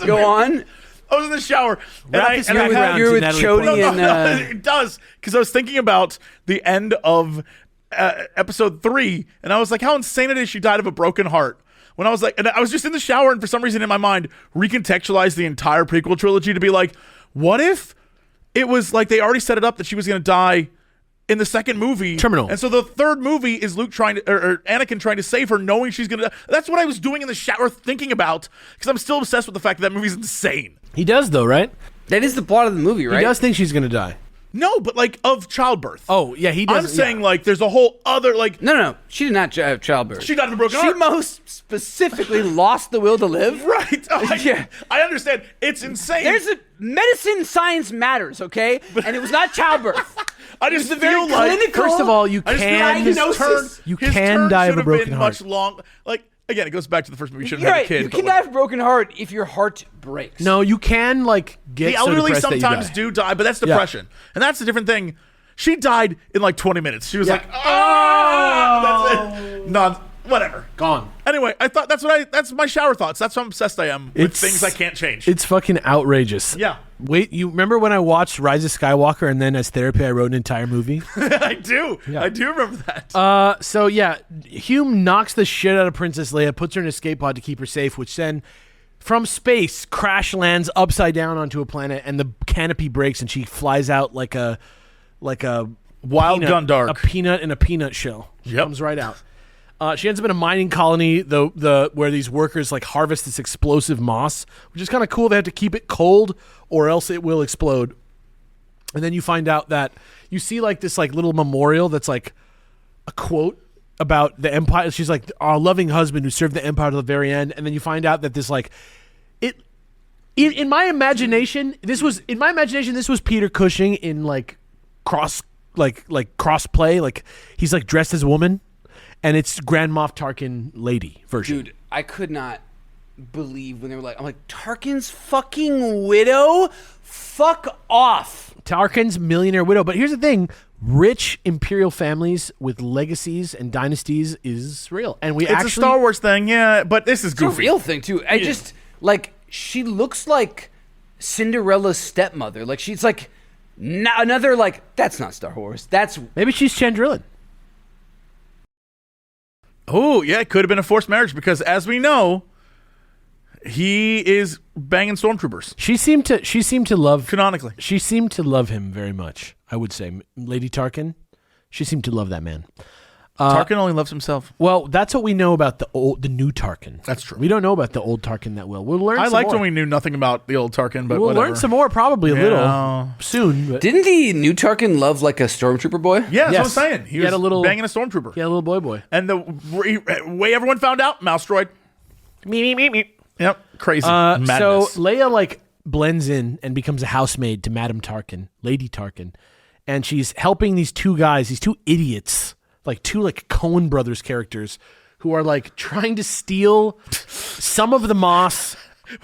Go on. I was in the shower. Wrap this and I movie had- around you're to with Natalie Chody Portman. and it does, because I was thinking about the end of episode 3, and I was like, how insane it is she died of a broken heart. When I was like, and I was just in the shower, and for some reason in my mind, recontextualized the entire prequel trilogy to be like, what if it was like they already set it up that she was going to die in the second movie. Terminal. And so the third movie is Luke trying to, or Anakin trying to save her, knowing she's going to die. That's what I was doing in the shower thinking about, because I'm still obsessed with the fact that movie's insane. He does, though, right? That is the plot of the movie, right? He does think she's going to die. No, but like of childbirth. Oh, yeah, he does. I'm saying like there's a whole other like No. She did not have childbirth. she died of a broken She heart. most specifically lost the will to live. Right. Oh, Yeah. I understand. It's insane. There's a medicine science matters, okay? And it was not childbirth. I just It's a very feel like clinical First of all, you I just feel like can his diagnosis. turn, You his can turn die of should a have broken been heart. much long. Like again, it goes back to the first movie. You shouldn't You're have right. a kid. You but can like- have a broken heart if your heart breaks. No, you can like get The so elderly depressed that you sometimes die. do die, but that's depression, and that's a different thing. She died in like 20 minutes. She was like, "Ah, that's it." No, whatever. Gone. Anyway, I thought that's my shower thoughts. That's how obsessed I am with It's- things I can't change. It's fucking outrageous. Yeah. Wait, you remember when I watched Rise of Skywalker and then as therapy I wrote an entire movie? I do. I do remember that. So yeah, Hume knocks the shit out of Princess Leia, puts her in an escape pod to keep her safe, which then from space crash lands upside down onto a planet and the canopy breaks and she flies out like a Wild peanut, Gun Dark. a peanut in a peanut shell. She Yep. comes right out. She ends up in a mining colony, where these workers like harvest this explosive moss, which is kind of cool. They have to keep it cold, or else it will explode. And then you find out that you see like this like little memorial that's like a quote about the Empire. She's like our loving husband who served the Empire to the very end. And then you find out that this like it. In my imagination, this was Peter Cushing in like cross play, like he's like dressed as a woman. And it's Grand Moff Tarkin lady version. Dude, I could not believe when they were like, I'm like, Tarkin's fucking widow? Fuck off. Tarkin's millionaire widow. But here's the thing. Rich imperial families with legacies and dynasties is real. And we It's actually... a Star Wars thing, yeah, but this is It's a goofy. real thing, too. I just, like, she looks like Cinderella's stepmother. Like, she's like, another, like, that's not Star Wars. That's... Maybe she's Chandrillan. Oh, yeah, it could have been a forced marriage because, as we know, he is banging stormtroopers She seemed to love... canonically. She seemed to love him very much, I would say. Lady Tarkin, she seemed to love that man. Tarkin only loves himself. Well, that's what we know about the new Tarkin. That's true. We don't know about the old Tarkin that well. We'll learn I some liked more. when we knew nothing about the old Tarkin, but We'll whatever. learn some more probably a Yeah. little soon. But Didn't the new Tarkin love, like, a stormtrooper boy? Yeah, that's Yes. what I'm saying. He He had was a little- banging a stormtrooper. yeah, little boy. And the way everyone found out, mouse droid. Yep, crazy. Madness. So Leia like blends in and becomes a housemaid to Madame Tarkin, Lady Tarkin, and she's helping these two guys, these two idiots, like two like Coen Brothers characters, who are like trying to steal some of the moss.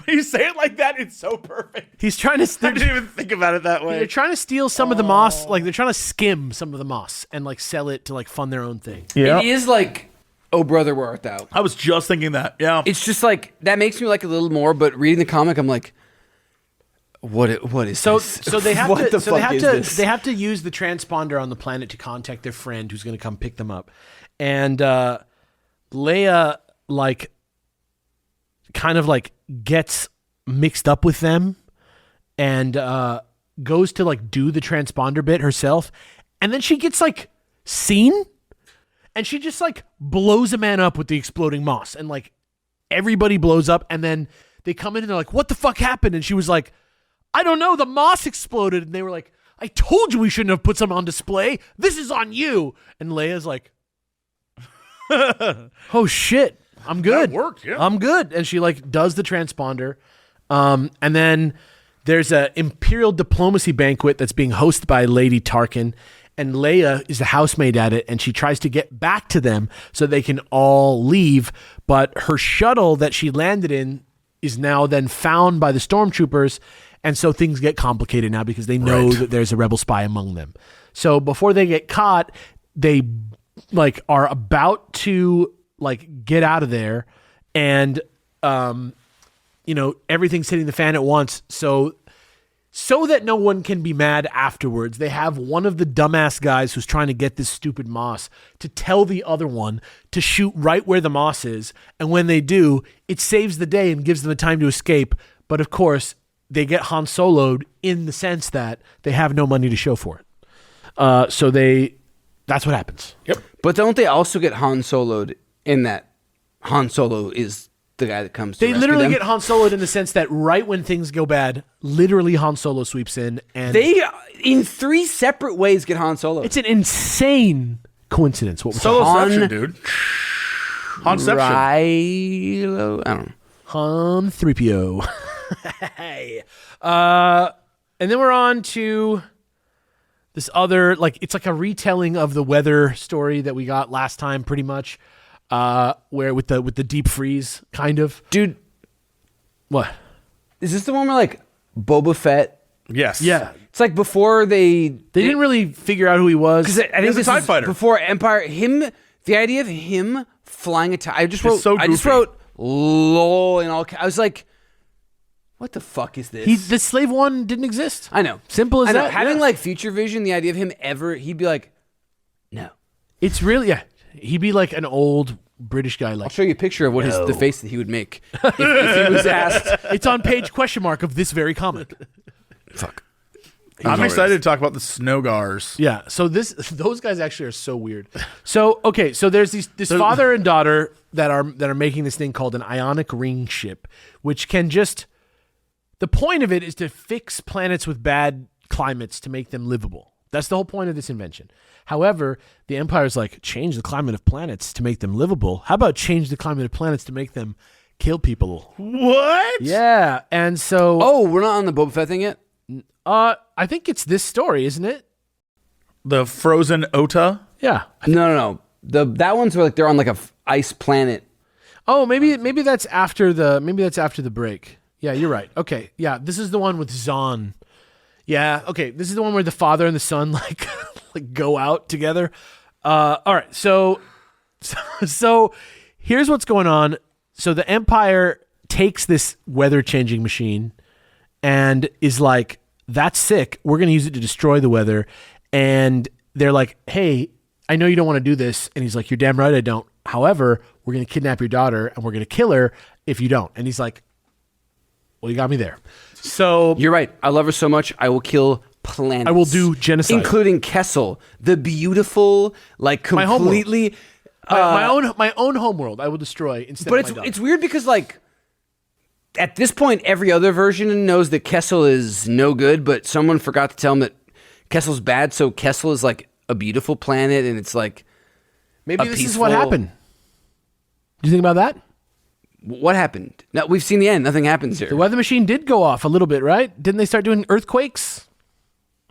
when you say it like that, it's so perfect. He's trying to. I didn't even think about it that way. They're trying to steal some of the moss, like they're trying to skim some of the moss and like sell it to like fund their own thing. Yeah, It is like, oh, brother, where art thou? I was just thinking that. Yeah, It's just like, that makes me like a little more, but reading the comic, I'm like, what is So this? they have What to the so they fuck have is to this? they have to use the transponder on the planet to contact their friend who's going to come pick them up. And Leia like kind of like gets mixed up with them and goes to like do the transponder bit herself, and then she gets like seen and she just like blows a man up with the exploding moss, and like everybody blows up, and then they come in and they're like, what the fuck happened? And she was like, I don't know, the moss exploded. And they were like, I told you we shouldn't have put some on display. This is on you. And Leia's like, oh shit, I'm good. That worked, yeah. I'm good. And she like does the transponder. And then there's a Imperial diplomacy banquet that's being hosted by Lady Tarkin. And Leia is the housemaid at it, and she tries to get back to them so they can all leave. But her shuttle that she landed in is now then found by the stormtroopers, and so things get complicated now because they know that there's a rebel spy among them. So before they get caught, they like are about to like get out of there, and everything's hitting the fan at once. So that no one can be mad afterwards, they have one of the dumbass guys who's trying to get this stupid moss to tell the other one to shoot right where the moss is. And when they do, it saves the day and gives them the time to escape. But of course, they get Han Solo'd in the sense that they have no money to show for it. That's what happens. Yep. But don't they also get Han Solo'd in that Han Solo is the guy that comes to They rescue literally them? get Han Solo'd in the sense that right when things go bad, literally Han Solo sweeps in. And They, in 3 separate ways, get Han Solo. it's an insane coincidence. What was Soloception, dude. Hanception. I don't know. Han 3PO. Hey. And then we're on to this other, like, it's like a retelling of the weather story that we got last time, pretty much, where with the deep freeze, kind of. Dude, What? is this the one where, like, Boba Fett... Yes. Yeah. It's like before they They didn't really figure out who he was. Because I think He's a this TIE is fighter. before Empire. The idea of him flying a TIE. I just so goofy. Wrote lol in all. I was like, what the fuck is this? The Slave One didn't exist. I know. Simple as I know. that. Having yeah. like future vision, the idea of him he'd be like, no. It's really, yeah. He'd be like an old British guy. I'll Like, show you a picture of what the face that he would make if he was asked. it's on page question mark of this very comic. Fuck. I'm excited to talk about the Snogars. Yeah. So those guys actually are so weird. So okay. So there's this father and daughter that are making this thing called an ionic ring ship, which can just. The point of it is to fix planets with bad climates to make them livable. That's the whole point of this invention. However, the Empire's like, change the climate of planets to make them livable. How about change the climate of planets to make them kill people? What? Yeah. And so. Oh, we're not on the Boba Fett thing yet? I think it's this story, isn't it? The frozen Ota? Yeah. No. That one's where like they're on like a ice planet. Oh, maybe that's after the break. Yeah, you're right. Okay. Yeah, this is the one with Zahn. Yeah, okay. This is the one where the father and the son like go out together. All right. So here's what's going on. So the Empire takes this weather changing machine and is like, that's sick. We're going to use it to destroy the weather. And they're like, hey, I know you don't want to do this. And he's like, you're damn right I don't. However, we're going to kidnap your daughter and we're going to kill her if you don't. And he's like, well, you got me there. So You're right. I love her so much. I will kill planets. I will do genocide. including Kessel, the beautiful, like My homeworld. completely. my own homeworld I will destroy instead But of my daughter. it's weird because like at this point, every other version knows that Kessel is no good, but someone forgot to tell him that Kessel's bad. So Kessel is like a beautiful planet, and it's like Maybe a this is what peaceful- happened. Do you think about that? what happened? No, we've seen the end. Nothing happens here. The weather machine did go off a little bit, right? Didn't they start doing earthquakes?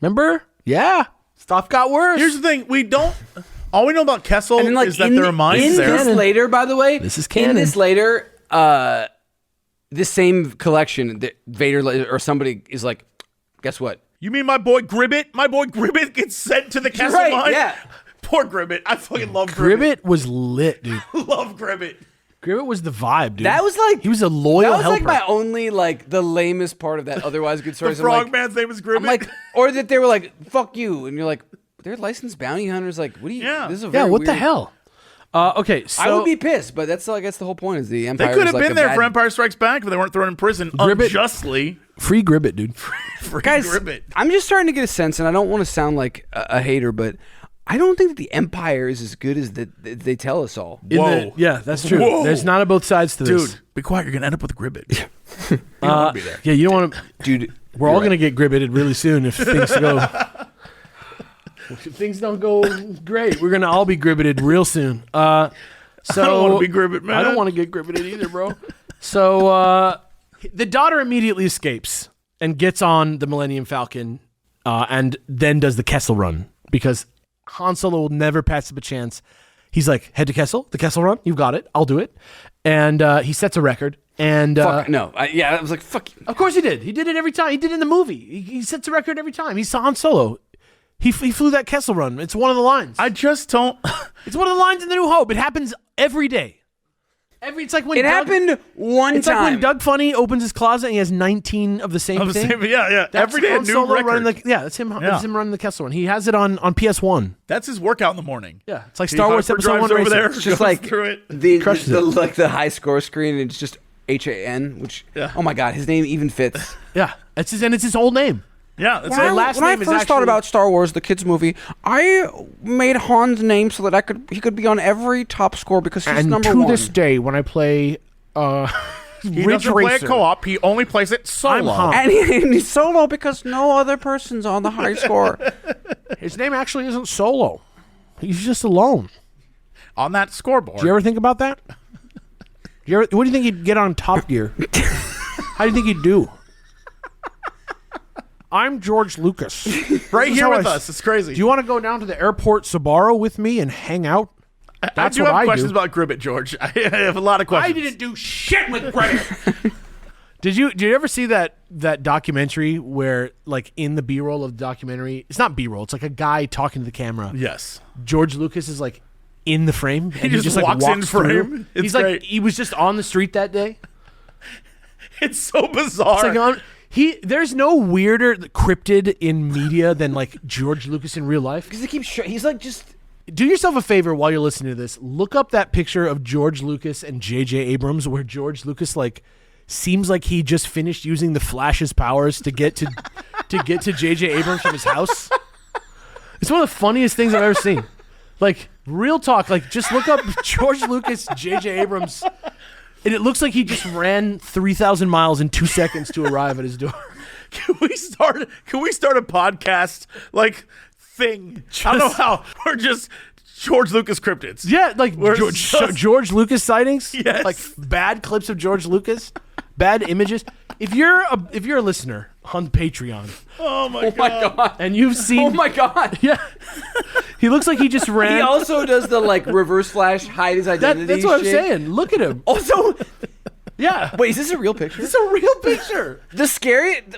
Remember? Yeah. Stuff got worse. Here's the thing. All we know about Kessel And then, like, is that there are mines in there. this later, by the way. This is In canon. this later, this same collection, that Vader or somebody is like, guess what? You mean my boy Gribbet? My boy Gribbet gets sent to the Kessel right, mine? yeah. Poor Gribbet. I fucking love Gribbet. Gribbet was lit, dude. Love Gribbet. Gribbet was the vibe, dude. That was like he was a loyal That was helper. like my only like the lamest part of that otherwise good story. The frogman's name is Gribbet. I'm like, or that they were like, "Fuck you," and you're like, "They're licensed bounty hunters." Like, what do you? Yeah. This is a yeah, very what the weird- hell? Okay, so I would be pissed, but that's I guess the whole point is the Empire. They could is have like been a there bad- for Empire Strikes Back if they weren't thrown in prison Gribbet- unjustly. free Gribbet, dude. For Guys, Gribbet. I'm just starting to get a sense, and I don't want to sound like a hater, but I don't think that the Empire is as good as they tell us all. Whoa. Yeah, that's true. Whoa. There's not a both sides to this. Dude, be quiet. You're going to end up with Gribbet. You don't want to be there. Yeah, you don't want to. Dude, We're all going to get Gribbeted really soon if things go If things don't go great, we're gonna all be gribbeted real soon. So I don't want to be gribbet, man. I don't want to get gribbeted either, bro. So the daughter immediately escapes and gets on the Millennium Falcon, and then does the Kessel Run because Han Solo will never pass up a chance. He's like, head to Kessel, the Kessel Run. You've got it. I'll do it. And he sets a record. And I was like, fuck you. Of course he did. He did it every time. He did it in the movie. He sets a record every time. He's Han Solo. He flew that Kessel Run. It's one of the lines. I just don't. It's one of the lines in The New Hope. It happens every day. It's like when It happened one It's time. like when Doug Funny opens his closet and he has 19 of the same thing. Yeah. That's Every day a Han new Solo record. running that's him. That's him running the Kessel Run. He has it on PS1. That's his workout in the morning. Yeah, it's like Star Wars Episode drives 1 over Racer. there. It's just goes like through it. the high score screen, and it's just HAN, which, oh my God, his name even fits. Yeah, it's his whole name. Yeah, that's When it. I- last when I name is first thought actually- about Star Wars, the kids movie, I made Han's name so that he could be on every top score because he's And number to one. this day, when I play He Ridge doesn't play Racer, it co-op. He only plays it I'm solo. Han. And he's solo because no other person's on the high score. His name actually isn't Solo. He's just alone. On that scoreboard. Do you ever think about that? What do you think he'd get on Top Gear? How do you think he'd do? I'm George Lucas. right This is here how with I- us. It's crazy. Do you want to go down to the airport Sbarro with me and hang out? I That's do what have I questions do. about Gribbet, George. I have a lot of questions. I didn't do shit with Gribbet. Did you ever see that documentary where, like, in the B-roll of the documentary, it's not B-roll, it's like a guy talking to the camera. Yes. George Lucas is like in the frame. And just like, walks in through. frame. It's He's great. like, he was just on the street that day. It's so bizarre. It's like, there's no weirder cryptid in media than like George Lucas in real life. Because he keeps he's like just... Do yourself a favor while you're listening to this. Look up that picture of George Lucas and J.J. Abrams where George Lucas like seems like he just finished using the Flash's powers to get to J.J. Abrams from his house. It's one of the funniest things I've ever seen. Like, real talk. Like, just look up George Lucas, J.J. Abrams, and it looks like he just ran 3,000 miles in 2 seconds to arrive at his door. Can we start a podcast like thing? I don't know how. We're just George Lucas cryptids. Yeah, like We're George, just- George Lucas sightings. Yes. Like bad clips of George Lucas, bad images. If you're a listener on Patreon Oh my Oh my God. and you've seen, Oh my God. yeah, he looks like he just ran. He also does the like reverse flash, hide his identity. That's what I'm shit. saying. Look at him. Also, Yeah, wait, is this a real picture? it's a real picture.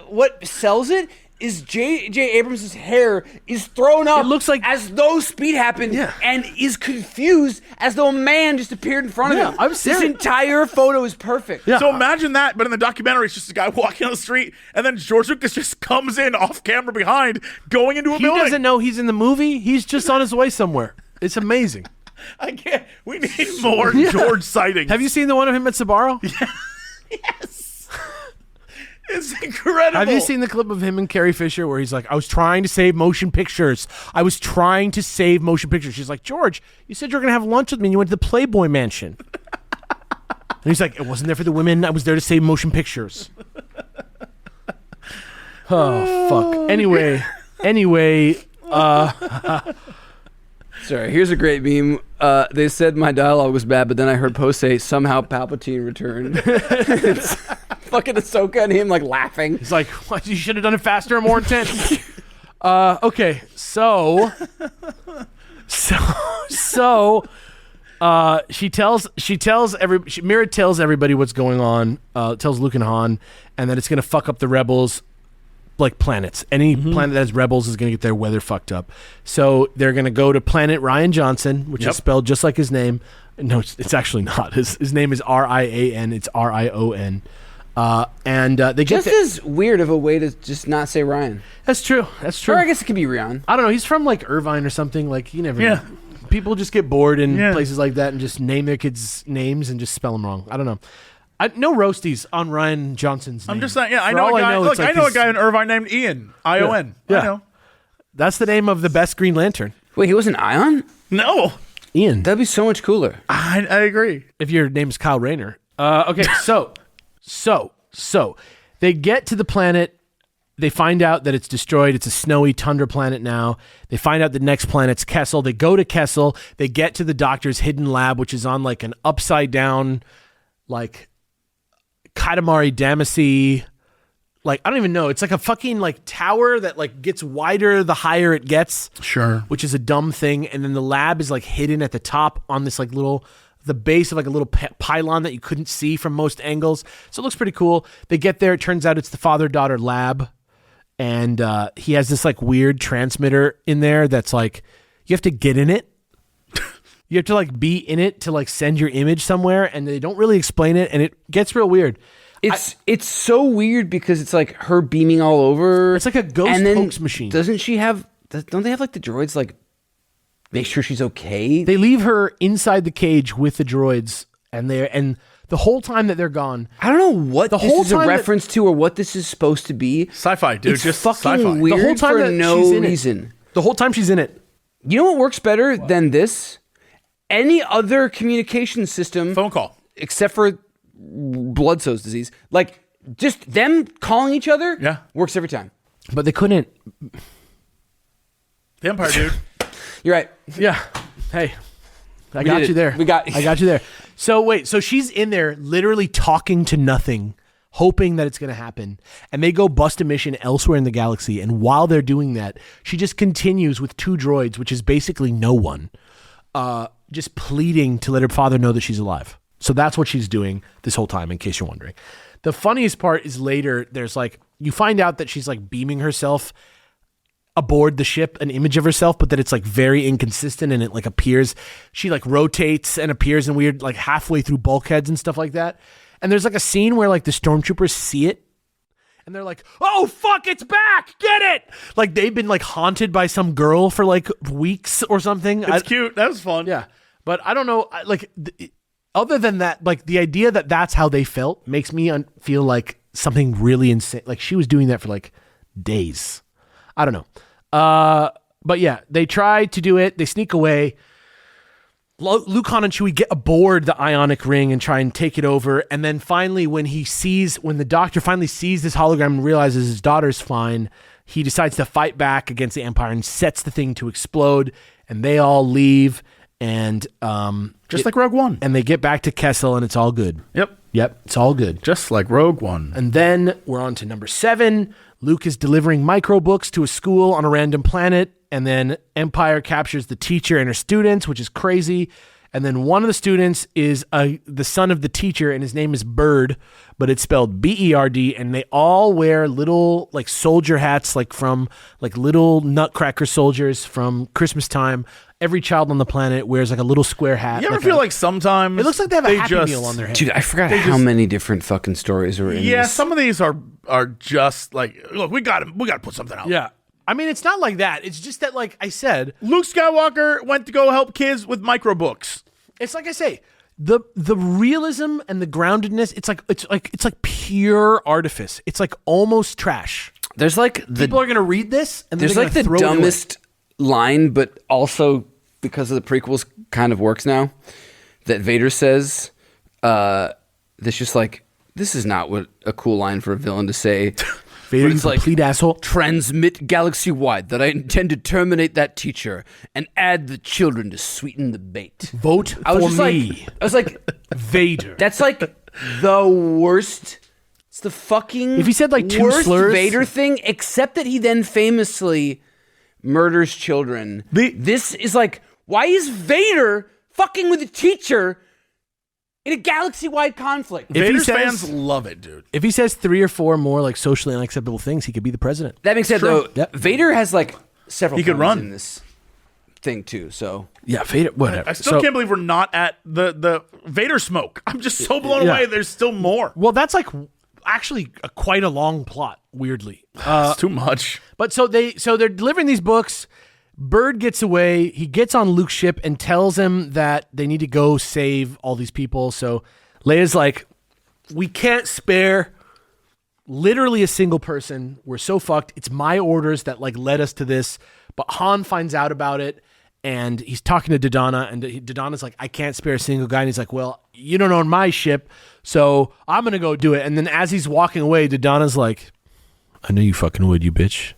What sells it is J.J. Abrams' hair is thrown up. It looks like- as though speed happened, Yeah. and is confused as though a man just appeared in front Yeah, of him. I'm This serious. entire photo is perfect. Yeah. So imagine that, but in the documentary, it's just a guy walking on the street, and then George Lucas just comes in off camera behind, going into a He building. doesn't know he's in the movie. He's just on his way somewhere. It's amazing. I can't. We need more George sightings. Have you seen the one of him at Sbarro? Yes. It's incredible. Have you seen the clip of him and Carrie Fisher where he's like, I was trying to save motion pictures. I was trying to save motion pictures. She's like, George, you said you were going to have lunch with me and you went to the Playboy Mansion. And he's like, it wasn't there for the women. I was there to save motion pictures. Oh, fuck. Anyway, Sorry, here's a great meme. They said my dialogue was bad, but then I heard Poe say, somehow Palpatine returned. It's fucking Ahsoka and him like laughing. he's like, what? You should have done it faster and more intense. Okay, so Mira tells everybody what's going on, tells Luke and Han, and that it's going to fuck up the rebels like planets. Any planet that has rebels is going to get their weather fucked up. So they're going to go to planet Ryan Johnson, which is spelled just like his name. No, it's actually not. His name is Rian. It's Rion. And they get Just as weird of a way to just not say Ryan. That's true. That's true. Or I guess it could be Rian. I don't know. He's from like Irvine or something. Like, you never Yeah. know. People just get bored in Yeah. places like that and just name their kids names and just spell them wrong. I don't know. No roasties on Ryan Johnson's name. I'm just saying. Yeah, I For know all a guy. it's Look, like I know a his- guy in Irvine named Ian. Ion. Yeah. I know. That's the name of the best Green Lantern. Wait, he wasn't Ion? No, Ian. That'd be so much cooler. I agree. If your name is Kyle Rayner. Okay, so they get to the planet they find out that it's destroyed. It's a snowy tundra planet now. They find out the next planet's Kessel. They go to Kessel. They get to the doctor's hidden lab, which is on like an upside down, like Katamari Damacy. Like, I don't even know. It's like a fucking like tower that like gets wider the higher it gets. Sure. Which is a dumb thing. And then the lab is like hidden at the top on this like the base of like a little pylon that you couldn't see from most angles. So it looks pretty cool. They get there. It turns out it's the father-daughter lab. And he has this like weird transmitter in there that's like, you have to get in it. You have to like be in it to like send your image somewhere. And they don't really explain it. And it gets real weird. It's so weird because it's like her beaming all over. It's like a ghost hoax machine. Don't they have like the droids like make sure she's okay? They leave her inside the cage with the droids, and the whole time that they're gone, I don't know what the this whole is a time reference to or what this is supposed to be. Sci-fi, dude. It's Just fucking sci-fi. weird the whole time for that no she's in reason. the whole time she's in it. You know what works better than this? Any other communication system, Phone call. except for Bloodso's disease, like just them calling each other, works every time. But they couldn't. The Empire, dude. You're right. Yeah. Hey, I got did you it. there. I got you there. So wait, so she's in there literally talking to nothing, hoping that it's going to happen. And they go bust a mission elsewhere in the galaxy. And while they're doing that, she just continues with two droids, which is basically no one, just pleading to let her father know that she's alive. So that's what she's doing this whole time, in case you're wondering. The funniest part is later, there's like, you find out that she's like beaming herself aboard the ship, an image of herself, but that it's like very inconsistent and it like appears, she like rotates and appears in weird, like halfway through bulkheads and stuff like that. And there's like a scene where like the stormtroopers see it and they're like, oh fuck, it's back, get it. Like they've been like haunted by some girl for like weeks or something. It's cute. That was fun. Yeah. But I don't know, other than that, like the idea that that's how they felt makes me feel like something really insane. Like she was doing that for like days. I don't know. But yeah, they try to do it. They sneak away. Luke, Han, and Chewie get aboard the ionic ring and try and take it over. And then finally, when the doctor finally sees this hologram and realizes his daughter's fine, he decides to fight back against the Empire and sets the thing to explode. And they all leave. And just like Rogue One. And they get back to Kessel and it's all good. Yep. It's all good. Just like Rogue One. And then we're on to number 7. Luke is delivering microbooks to a school on a random planet, and then Empire captures the teacher and her students, which is crazy. And then one of the students is the son of the teacher, and his name is Bird, but it's spelled B-E-R-D, and they all wear little like soldier hats, like from like little nutcracker soldiers from Christmas time. Every child on the planet wears like a little square hat. You ever feel like sometimes it looks like they have a Happy Meal on their head? Dude, I forgot how many different fucking stories are in this. Yeah, some of these are just like, look, we got to put something out. Yeah. I mean, it's not like that. It's just that, like I said, Luke Skywalker went to go help kids with microbooks. It's like I say, the realism and the groundedness. It's like pure artifice. It's like almost trash. There's like People are gonna read this and there's like the dumbest line, but also because of the prequels, kind of works now. That Vader says, "That's just like this is not what a cool line for a villain to say." Vader, it's you like, complete asshole. Transmit galaxy-wide that I intend to terminate that teacher and add the children to sweeten the bait. Vote I was for just me. I was like, Vader. that's like the worst. It's the fucking If he said, like, two worst slurs- Vader thing, except that he then famously murders children. This is like, why is Vader fucking with a teacher in a galaxy-wide conflict? If he Vader's says- fans love it, dude. If he says 3 or 4 more like socially unacceptable things, he could be the president. That being said, though, Yep. Vader has like several He could puns run. in this thing too. So Yeah, Vader. Whatever. I still can't believe we're not at the Vader smoke. I'm just so blown away. There's still more. Well, that's like actually quite a long plot. Weirdly, It's too much. but so they're delivering these books. Bird gets away. He gets on Luke's ship and tells him that they need to go save all these people. So Leia's like, we can't spare literally a single person. We're so fucked. It's my orders that like led us to this. But Han finds out about it and he's talking to Dodonna, and Dodonna's like, I can't spare a single guy. And he's like, well, you don't own my ship, so I'm going to go do it. And then as he's walking away, Dodonna's like, I know you fucking would, you bitch.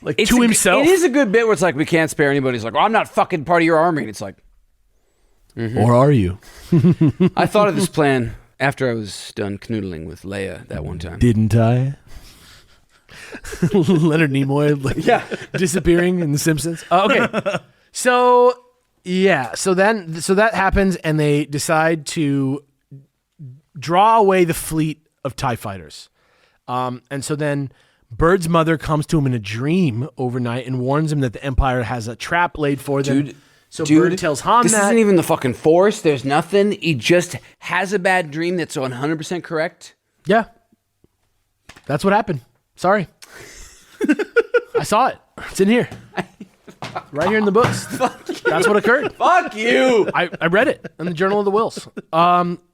Like It's to a- himself. It is a good bit where it's like, we can't spare anybody. He's like, I'm not fucking part of your army. And it's like, Or are you? I thought of this plan after I was done canoodling with Leia that one time. Didn't I? Leonard Nimoy disappearing in The Simpsons. Okay. So that happens, and they decide to draw away the fleet of TIE fighters. And so then Bird's mother comes to him in a dream overnight and warns him that the Empire has a trap laid for them. Dude, Bird tells Han this that. isn't even the fucking Force. There's nothing. He just has a bad dream that's 100% correct. Yeah. That's what happened. Sorry. I saw it. It's in here. Right here in the books. That's what occurred. Fuck you. I read it in the Journal of the Wills.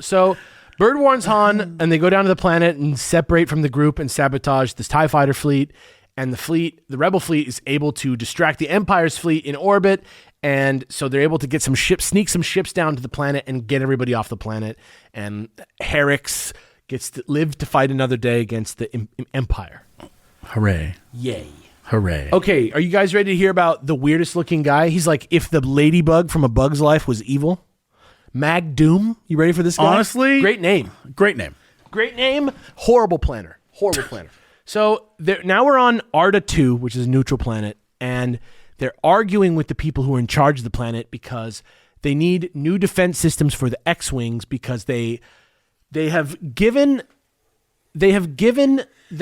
So Bird warns Han, and they go down to the planet and separate from the group and sabotage this TIE fighter fleet. And the Rebel fleet is able to distract the Empire's fleet in orbit. And so they're able to get some ships, sneak some ships down to the planet and get everybody off the planet. And Herrix gets to live to fight another day against the Empire. Hooray. Yay. Hooray. Okay, are you guys ready to hear about the weirdest looking guy? He's like if the ladybug from A Bug's Life was evil. Mag Doom. You ready for this guy? Honestly, Great name. Great name. Great name. Horrible planner. Horrible planner. So now we're on Arda 2, which is a neutral planet, and they're arguing with the people who are in charge of the planet because they need new defense systems for the X-Wings because they have given the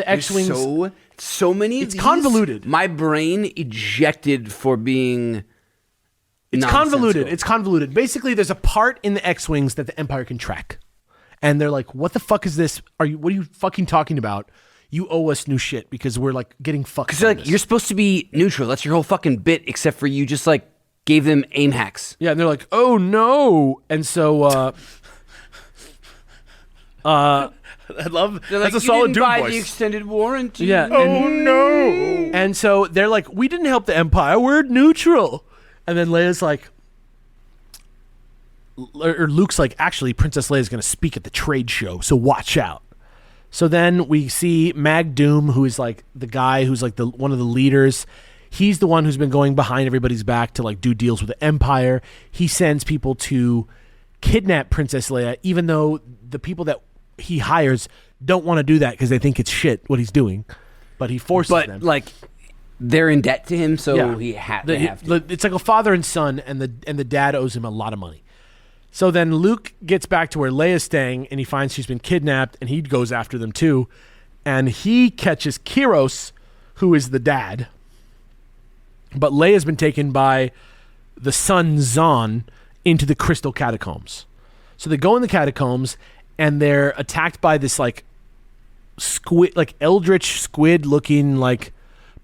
X-Wings So many. It's convoluted. My brain ejected for being. It's convoluted. Basically, there's a part in the X-Wings that the Empire can track. And they're like, what the fuck is this? What are you fucking talking about? You owe us new shit because we're like getting fucked. Because you're supposed to be neutral. That's your whole fucking bit, except for you just like gave them aim hacks. Yeah, and they're like, oh no. And so I love that's a solid Doom buy voice. the extended warranty. yeah. Oh no. And so they're like, we didn't help the Empire. We're neutral. And then Leia's like, or Luke's like, actually, Princess Leia's going to speak at the trade show, so watch out. So then we see Mag Doom, who is like the guy who's like one of the leaders. He's the one who's been going behind everybody's back to like do deals with the Empire. He sends people to kidnap Princess Leia, even though the people that he hires don't want to do that because they think it's shit what he's doing. But he forces them. But like, they're in debt to him, so Yeah. they have to. It's like a father and son, and the dad owes him a lot of money. So then Luke gets back to where Leia's staying, and he finds she's been kidnapped, and he goes after them too. And he catches Kiros, who is the dad. But Leia's been taken by the son Zahn into the Crystal Catacombs. So they go in the catacombs, and they're attacked by this like squid, like eldritch squid-looking, like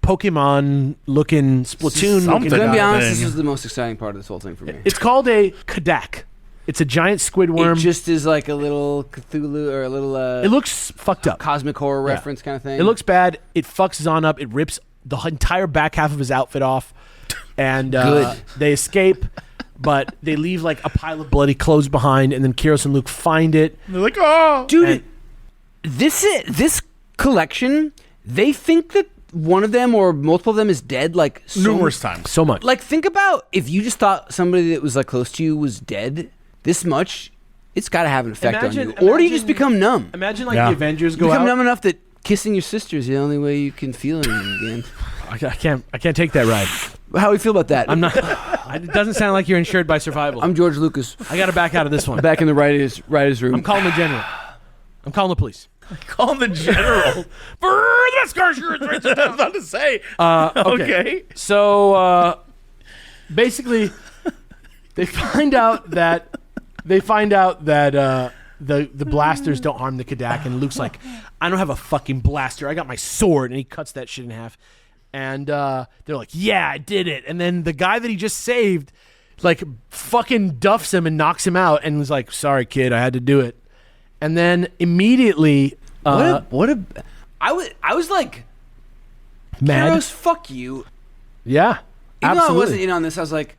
Pokemon-looking, Splatoon-looking Something. I'm gonna be guy. honest, thing. this is the most exciting part of this whole thing for me. It's called a Kadak. It's a giant squid worm. It just is like a little Cthulhu or a little It looks fucked up. cosmic horror reference kind of thing. It looks bad. It fucks Zahn up. It rips the entire back half of his outfit off. And Good. They escape, but they leave like a pile of bloody clothes behind, and then Kiros and Luke find it. They're like, oh, Dude, And- this collection, they think that one of them or multiple of them is dead like numerous times. So much. Like, think about if you just thought somebody that was like close to you was dead this much, it's got to have an effect on you. Or do you just become numb? Imagine like Yeah. the Avengers You go become out. numb enough that kissing your sister is the only way you can feel anything again. I can't take that ride. How do you feel about that? I'm not. It doesn't sound like you're insured by survival. I'm George Lucas. I got to back out of this one. Back in the writer's room. I'm calling the general. I'm calling the police. Call the general. That's Garshire. I was about to say. Okay. So basically, they find out that the blasters don't harm the Kadak, and Luke's like, I don't have a fucking blaster. I got my sword, and he cuts that shit in half. And they're like, yeah, I did it. And then the guy that he just saved, like, fucking duffs him and knocks him out, and was like, sorry, kid, I had to do it. And then immediately, I was like, mad. Kiros, fuck you. Yeah, Even though I wasn't absolutely. in on this, I was like,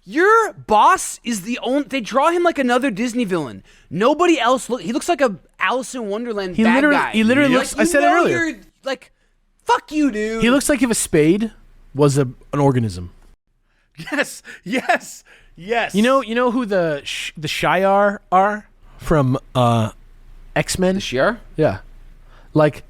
your boss is the only. They draw him like another Disney villain. Nobody else he looks like a Alice in Wonderland He bad literally, guy. he literally Like, looks. I said it earlier. You're, like, fuck you, dude. He looks like if a spade was an organism. Yes. You know who the Shi'ar are from X-Men? The Shi'ar? Yeah, like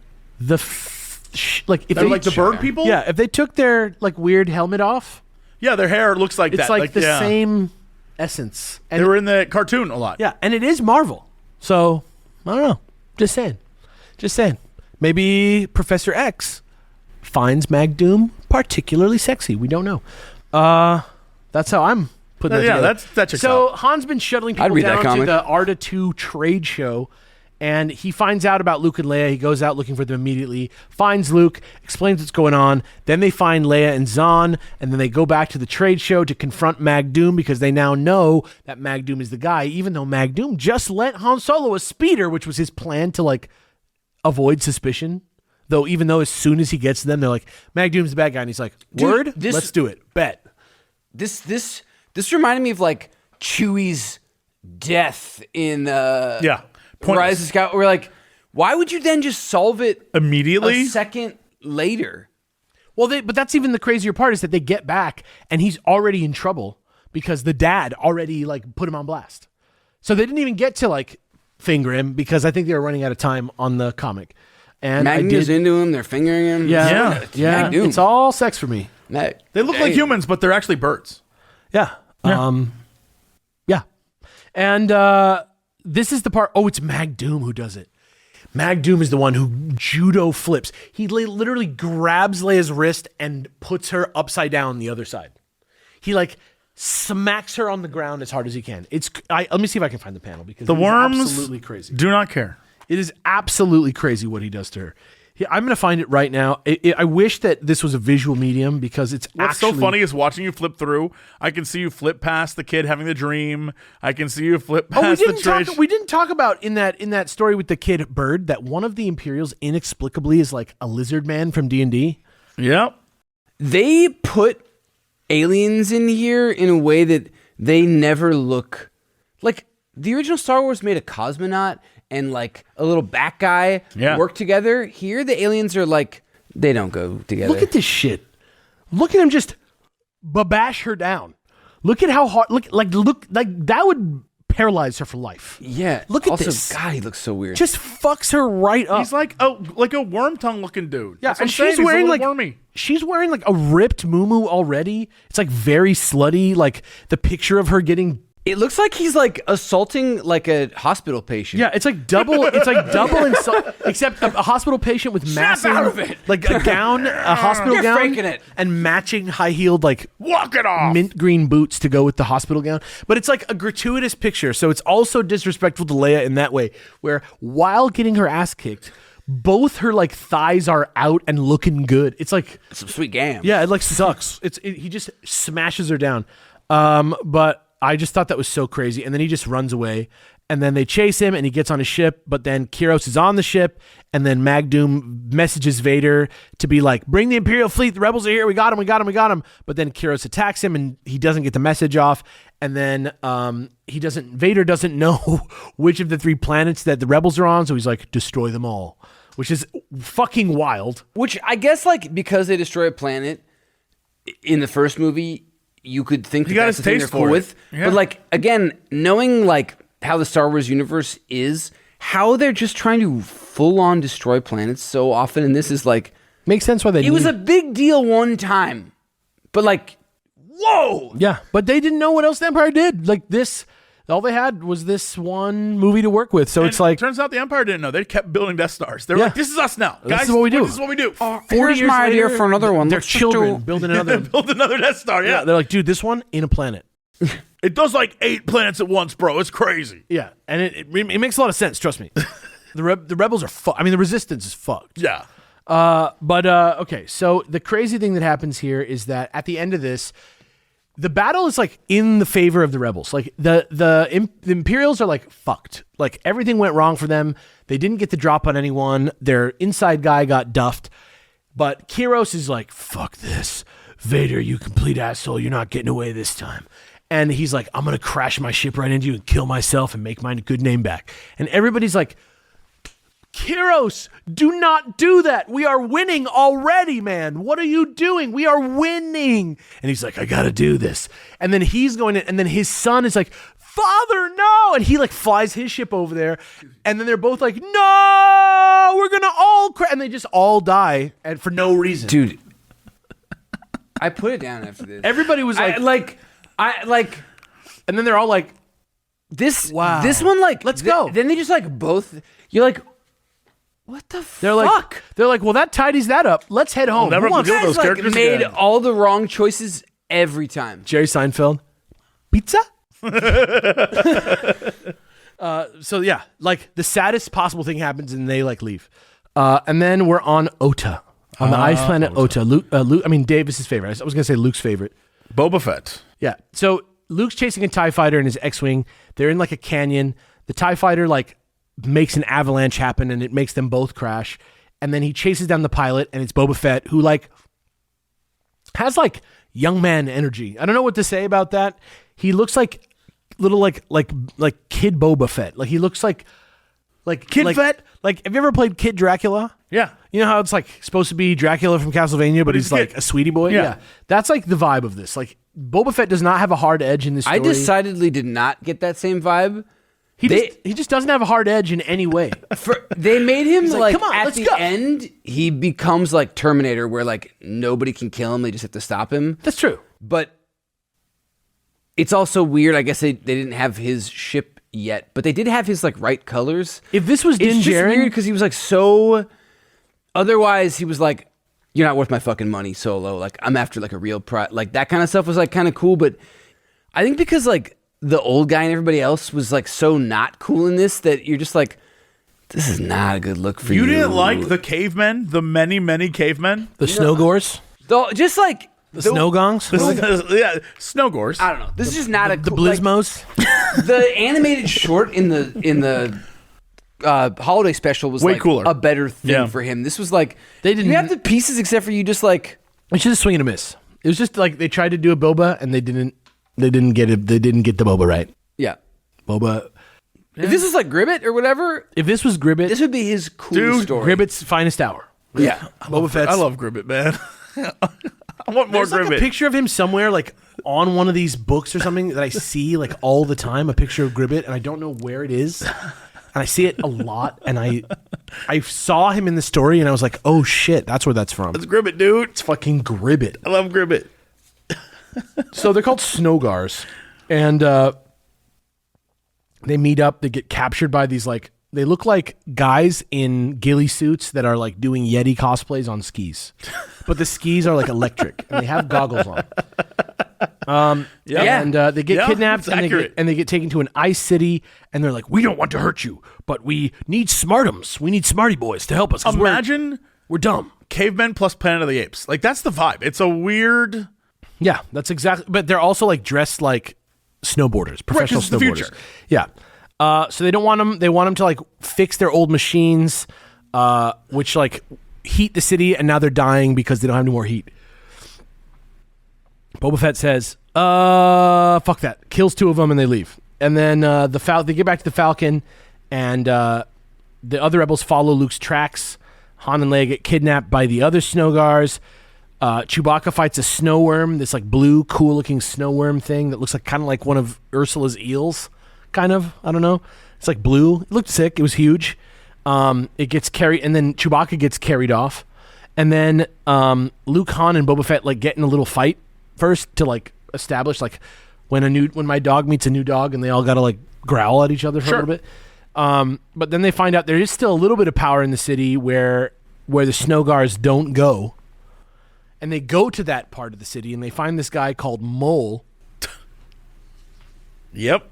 like if They're they like the bird people. Yeah, if they took their like weird helmet off, Yeah, their hair looks like it's that. like the yeah. same essence. And They were in the cartoon a lot. yeah, and it is Marvel. So I don't know. Just saying. Maybe Professor X finds Mag Doom particularly sexy. We don't know. That's how I'm putting that together. that checks So out. Han's been shuttling people read that down to comic. the Arta 2 trade show, and he finds out about Luke and Leia. He goes out looking for them immediately, finds Luke, explains what's going on. Then they find Leia and Zahn, and then they go back to the trade show to confront Mag Doom because they now know that Mag Doom is the guy, even though Mag Doom just lent Han Solo a speeder, which was his plan to like avoid suspicion. Though even though as soon as he gets to them, they're like, Mag Doom's the bad guy, and he's like, word, let's do it. Bet. This reminded me of like Chewie's death in Yeah. Rise of Skywalker. We're like, why would you then just solve it Immediately? a second later? Well, but that's even the crazier part is that they get back and he's already in trouble because the dad already like put him on blast. So they didn't even get to like finger him because I think they were running out of time on the comic. And Magnum's into him. They're fingering him. yeah. Mag Doom. It's all sex for me. Mag- They look like humans, but they're actually birds. Yeah. Yeah. And this is the part. Oh, it's Mag Doom who does it. Mag Doom is the one who judo flips. He literally grabs Leia's wrist and puts her upside down the other side. He like smacks her on the ground as hard as he can. Let me see if I can find the panel because The it is worms absolutely crazy. do not care. It is absolutely crazy what he does to her. I'm going to find it right now. I wish that this was a visual medium because it's What's actually so funny is watching you flip through. I can see you flip past the kid having the dream. I can see you flip past the trash. We didn't talk about in that story with the kid bird that one of the Imperials inexplicably is like a lizard man from D&D. Yep. They put aliens in here in a way that they never look like the original Star Wars made a cosmonaut and like a little bat guy work together. Here, the aliens are like, they don't go together. Look at this shit. Look at him just babash her down. Look at how hard. Look like that would paralyze her for life. Yeah. Look at also, this. God, he looks so weird. Just fucks her right up. He's like a worm tongue looking dude. Yeah, That's what and I'm saying. she's He's a wearing little like wormy. she's wearing like a ripped muumuu already. It's like very slutty. Like the picture of her getting. It looks like he's like assaulting like a hospital patient. Yeah, it's like double. It's like double insult, except a hospital patient with massive, out of it. like a gown, a hospital You're gown, faking it. and matching high-heeled like Walk it off. mint green boots to go with the hospital gown. But it's like a gratuitous picture, so it's also disrespectful to Leia in that way, where while getting her ass kicked, both her like thighs are out and looking good. It's like Some sweet game. yeah, it like sucks. He just smashes her down. But I just thought that was so crazy. And then he just runs away. And then they chase him and he gets on a ship. But then Kiros is on the ship. And then Mag Doom messages Vader to be like, bring the Imperial fleet. The rebels are here. We got him. But then Kiros attacks him and he doesn't get the message off. And then Vader doesn't know which of the 3 planets that the rebels are on. So he's like, destroy them all, which is fucking wild. Which I guess like because they destroy a planet in the first movie, you could think He got that's his the thing taste they're cool for it. with. Yeah. But like again, knowing like how the Star Wars universe is, how they're just trying to full on destroy planets so often, and this is like Makes sense why they it was a big deal one time, but like whoa, yeah, but they didn't know what else the Empire did. Like this, all they had was this one movie to work with. So And it's like turns out the Empire didn't know. They kept building Death Stars. They were Yeah. like, this is us now. This Guys, is what we do. This is what we do. 40 here's years my idea later, for another one. Their Let's just children do- building another. Build another Death Star. Yeah, Yeah. they're like, dude, this one in a planet. It does like 8 planets at once, bro. It's crazy. Yeah, and it makes a lot of sense. Trust me. The rebels are fucked. I mean, the resistance is fucked. Yeah. But okay. So the crazy thing that happens here is that at the end of this, the battle is like in the favor of the rebels. Like the Imperials are like fucked. Like everything went wrong for them. They didn't get the drop on anyone. Their inside guy got duffed. But Kiros is like, fuck this. Vader, you complete asshole. You're not getting away this time. And he's like, I'm going to crash my ship right into you and kill myself and make my good name back. And everybody's like, Kyros, do not do that. We are winning already, man. What are you doing? We are winning. And he's like, I got to do this. And then he's going to, and then his son is like, Father, no. And he like flies his ship over there. And then they're both like, no, we're going to all crash. And they just all die and for no reason. Dude, I put it down after this. Everybody was like, and then they're all like, this wow. This one, like, let's go. Then they just like both, you're like, what the fuck? They're like, well, that tidies that up. Let's head home. never Who wants- deal with those Guys, like, characters made again. all the wrong choices every time. Jerry Seinfeld, pizza? So yeah, like the saddest possible thing happens and they like leave. And then we're on Ota, on the ice planet Ota. Luke, I mean, Davis's favorite. I was going to say Luke's favorite. Boba Fett. Yeah. So Luke's chasing a TIE fighter in his X-Wing. They're in like a canyon. The TIE fighter like makes an avalanche happen and it makes them both crash. And then he chases down the pilot and it's Boba Fett who like has like young man energy. I don't know what to say about that. He looks like little like kid Boba Fett. Like he looks like Kid Fett? Like have you ever played Kid Dracula? Yeah. You know how it's like supposed to be Dracula from Castlevania, but he's he's a like kid. a sweetie boy? Yeah. That's like the vibe of this. Like Boba Fett does not have a hard edge in this story. I decidedly did not get that same vibe. He just doesn't have a hard edge in any way. They made him like, like "Come on, at let's the go." end, he becomes like Terminator, where like nobody can kill him; they just have to stop him. That's true. But it's also weird. I guess they didn't have his ship yet, but they did have his like right colors. If this was Din It's just weird Djarin, because he was like so. Otherwise, he was like, "You're not worth my fucking money, Solo." Like I'm after like a real prize. Like that kind of stuff was like kind of cool, but I think because like the old guy and everybody else was like so not cool in this that you're just like, this is not a good look for you. You didn't like the cavemen? The many cavemen? the Snowgores, Just like the Snowgongs, Yeah, Snowgores. I don't know. This is just not the cool, like, Blismos. the animated short in the holiday special was Way like cooler. a better thing Yeah. for him. This was like They didn't- You have the pieces except for you just like It's just a swing and a miss. It was just like they tried to do a Boba and they didn't get it. They didn't get the Boba right. yeah. Boba. If this was like Gribbet or whatever, If this was Gribbet, this would be his cool Dude, story. Gribbet's finest hour. Yeah. Boba Fett's. I love Gribbet, man. I want more There's like a Gribbet. picture of him somewhere, like on one of these books or something that I see like all the time. A picture of Gribbet, and I don't know where it is. And I see it a lot, and I saw him in the story, and I was like, oh shit, that's where that's from. It's Gribbet, dude. It's fucking Gribbet. I love Gribbet. So they're called Snowgars, and they meet up. They get captured by these like they look like guys in ghillie suits that are like doing Yeti cosplays on skis, but the skis are like electric, and they have goggles on. Yeah. And they get Yeah, kidnapped, it's accurate. and they get taken to an ice city, and they're like, we don't want to hurt you, but we need smartums. We need smarty boys to help us. 'Cause Imagine we're dumb. cavemen plus Planet of the Apes. Like, that's the vibe. It's a weird... Yeah, that's exactly. But they're also like dressed like snowboarders, professional 'cause it's the snowboarders. future. Yeah. So they don't want them. They want them to like fix their old machines, which like heat the city, and now they're dying because they don't have any more heat. Boba Fett says, "Fuck that!" Kills two of them, and they leave. And then they get back to the Falcon, and the other rebels follow Luke's tracks. Han and Leia get kidnapped by the other Snowgars. Chewbacca fights a snowworm, this like blue, cool-looking snowworm thing that looks like kind of like one of Ursula's eels, kind of. I don't know. It's like blue. It looked sick. It was huge. It gets carried, and then Chewbacca gets carried off, and then Luke, Han, and Boba Fett like get in a little fight first to like establish like when my dog meets a new dog, and they all got to like growl at each other for a little bit. But then they find out there is still a little bit of power in the city where the Snowgars don't go. And they go to that part of the city, and they find this guy called Mole. Yep.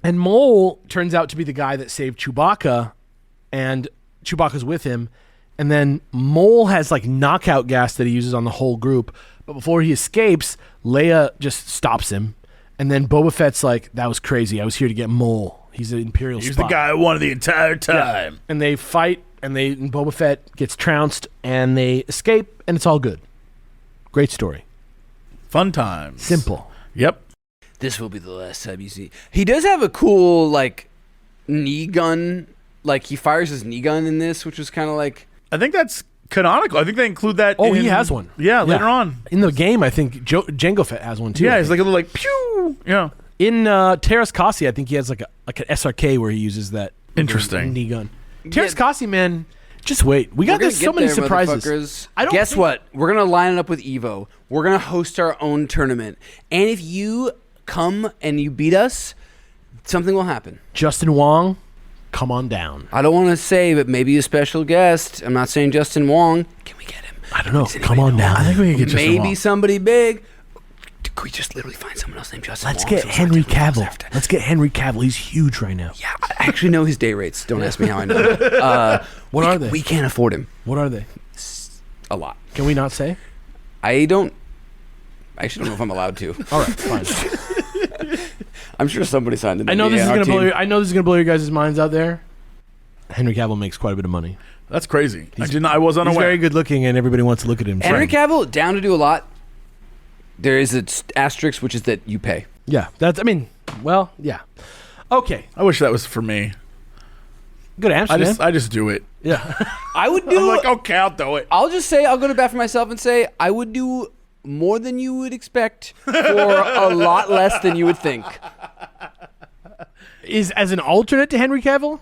And Mole turns out to be the guy that saved Chewbacca, and Chewbacca's with him. And then Mole has like knockout gas that he uses on the whole group. But before he escapes, Leia just stops him. And then Boba Fett's like, that was crazy. I was here to get Mole. He's an Imperial He's spy. the guy I wanted the entire time. And they fight, and Boba Fett gets trounced, and they escape, and it's all good. Great story. Fun times. Simple. Yep. This will be the last time you see. He does have a cool like knee gun like he fires his knee gun in this, which was kind of like. I think that's canonical. I think they include that. Oh, he has one. Yeah, later on in the game. I think Jango Fett has one too. Yeah, it's like a little like pew. Yeah. In Terras Kasi, I think he has like an SRK where he uses that interesting knee gun. Terras Kasi, man, just wait. We got so many surprises. Guess what? We're gonna line it up with Evo. We're gonna host our own tournament, and if you come and you beat us, something will happen. Justin Wong, come on down. I don't want to say, but maybe a special guest. I'm not saying Justin Wong. Can we get him? I don't know. Come on down. I think we can get Justin Wong. Maybe somebody big. Could we just literally find someone else named Justin Let's Wong? get Henry Cavill. Let's get Henry Cavill. He's huge right now. Yeah, I actually know his day rates. Don't ask me how I know. What are they? We can't afford him. What are they? A lot. Can we not say? I actually don't know if I'm allowed to. All right, fine. I'm sure somebody signed the I know this is gonna blow your guys' minds out there. Henry Cavill makes quite a bit of money. That's crazy. I was unaware. He's very good looking, and everybody wants to look at him. Henry Cavill, down to do a lot. There is an asterisk, which is that you pay. Yeah, yeah. Okay. I wish that was for me. Good answer, man. I just do it. Yeah. I would do. I'm like, okay, I'll do it. I'll just say, I'll go to bat for myself and say, I would do more than you would expect for a lot less than you would think. Is as an alternate to Henry Cavill?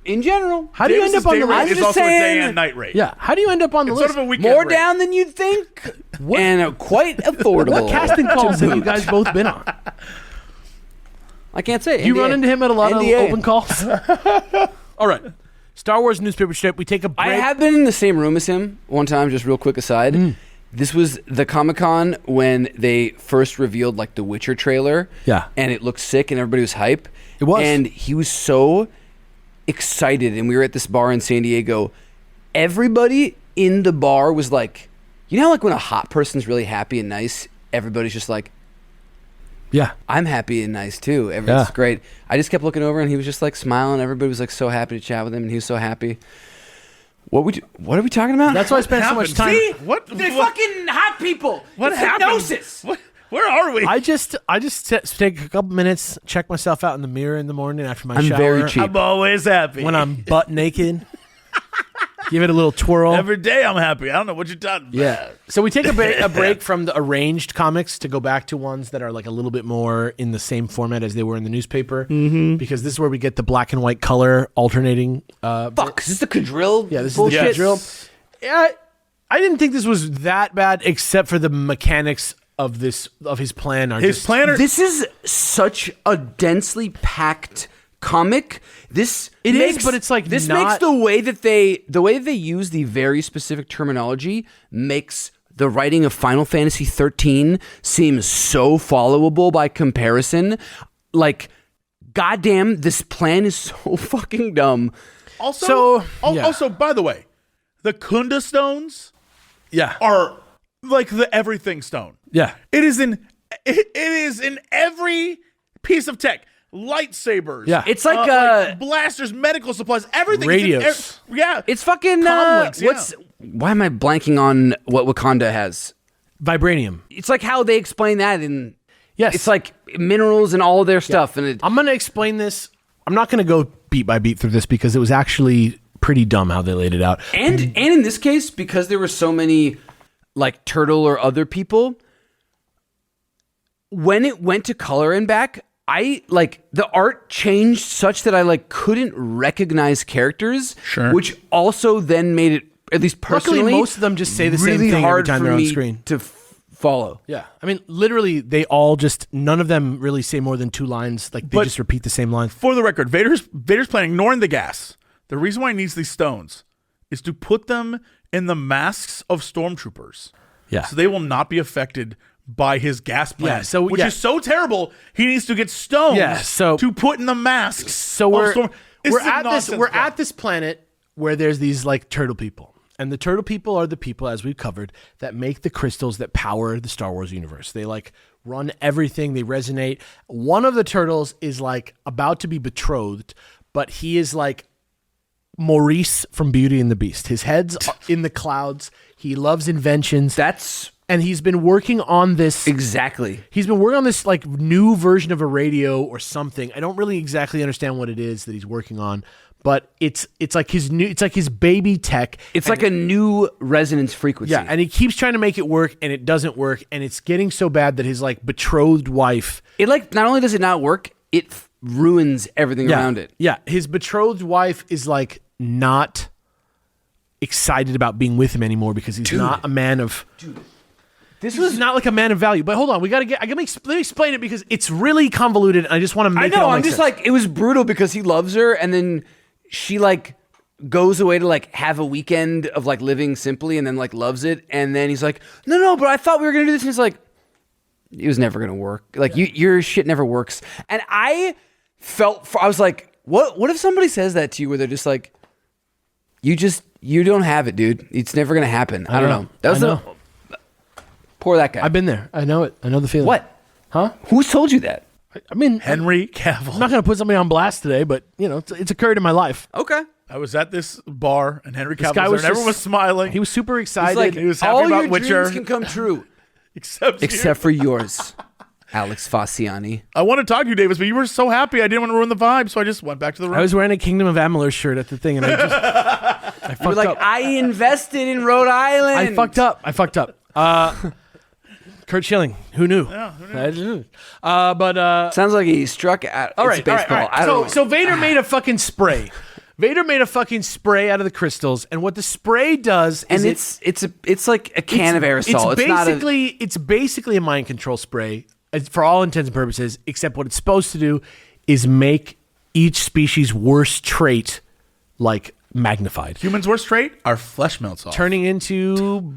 In general. How do you end up on the list? It's also a day and night rate. Yeah. How do you end up on the list? Sort of a weekend More rate. down than you'd think, and quite affordable. What casting calls have you guys both been on? I can't say. You run into him at a lot of NDA. open calls? All right. Star Wars newspaper strip. We take a break. I have been in the same room as him one time, just real quick aside. This was the Comic-Con when they first revealed like the Witcher trailer. Yeah. And it looked sick and everybody was hype. It was. And he was so excited, and we were at this bar in San Diego. Everybody in the bar was like, you know, like when a hot person's really happy and nice, everybody's just like, yeah, I'm happy and nice too. Everything's great. I just kept looking over, and he was just like smiling. Everybody was like so happy to chat with him, and he was so happy. What are we talking about? That's why I spent so much time. See? What? The fucking hot people. What It's happened? hypnosis. Where are we? I just take a couple minutes, check myself out in the mirror in the morning after my I'm shower. very cheap. I'm always happy. When I'm butt naked. Give it a little twirl. Every day I'm happy. I don't know what you're talking about. Yeah. So we take a break from the arranged comics to go back to ones that are like a little bit more in the same format as they were in the newspaper. Mm-hmm. Because this is where we get the black and white color alternating. Fuck, is this the quadrille? Yeah, this is bullshit? the drill. Yeah, I didn't think this was that bad, except for the mechanics of his plan. This is such a densely packed comic. This but it's like this not- makes the way that they use the very specific terminology makes the writing of Final Fantasy 13 seem so followable by comparison. Like, goddamn, this plan is so fucking dumb. Also, by the way, the Kunda stones, are like the everything stone. Yeah. It is in every piece of tech. Lightsabers. Yeah. It's like blasters, medical supplies, everything. Radios. It's fucking Comlinks, why am I blanking on what Wakanda has? Vibranium. It's like how they explain that in Yes. it's like minerals and all of their stuff and I'm going to explain this. I'm not going to go beat by beat through this because it was actually pretty dumb how they laid it out. and in this case, because there were so many like Turtle or other people, when it went to color and back, I like the art changed such that I like couldn't recognize characters, which also then made it, at least personally, Luckily, most of them just say the same really thing every hard time for they're on me screen. to follow. Yeah. I mean, literally, they all just, none of them really say more than two lines. Like, they just repeat the same line. For the record, Vader's plan, ignoring the gas. The reason why he needs these stones is to put them in the masks of stormtroopers. Yeah. So they will not be affected by his gas plan, Yeah, which is so terrible. He needs to get stones to put in the masks. So we're at this planet where there's these like turtle people. And the turtle people are the people, as we've covered, that make the crystals that power the Star Wars universe. They like run everything. They resonate. One of the turtles is like about to be betrothed, but he is like Maurice from Beauty and the Beast. His head's in the clouds. He loves inventions. That's and he's been working on this. Exactly. He's been working on this like new version of a radio or something. I don't really exactly understand what it is that he's working on, but it's like his baby tech. It's like a new resonance frequency. Yeah, and he keeps trying to make it work, and it doesn't work, and it's getting so bad that his like betrothed wife. It like not only does it not work, it ruins everything around it. Yeah, his betrothed wife is like not excited about being with him anymore because he's not a man of. This was not like a man of value. But hold on, let me explain it because it's really convoluted, and I just want to make it all I'm make just sense. like, it was brutal because he loves her, and then she like goes away to like have a weekend of like living simply, and then like loves it, and then he's like, no, but I thought we were gonna do this, and he's like, it was never gonna work. Like your shit never works. And I was like, what if somebody says that to you where they're just like, you don't have it, dude. It's never gonna happen. I don't know. That was poor that guy. I've been there. I know it. I know the feeling. What? Huh? Who's told you that? I mean, Henry Cavill. I'm not going to put somebody on blast today, but you know, it's occurred in my life. Okay. I was at this bar and Henry Cavill guy was was there and everyone was just- smiling. He was super excited. It's like, He was happy all about your Witcher. dreams can come true. Except For yours, Alex Fasciani. I want to talk to you, Davis, but you were so happy. I didn't want to ruin the vibe, so I just went back to the room. I was wearing a Kingdom of Amalur shirt at the thing, and I You're fucked like, up. I invested in Rhode Island. I fucked up. Kurt Schilling. Who knew? Yeah, who knew? But Sounds like he struck at all right, baseball. all right. I don't know. So Vader made a fucking spray. Vader made a fucking spray out of the crystals, and what the spray does is and it's like a can of aerosol. It's basically a mind control spray for all intents and purposes, except what it's supposed to do is make each species' worst trait like magnified, Humans' worst trait, our flesh melts off. turning into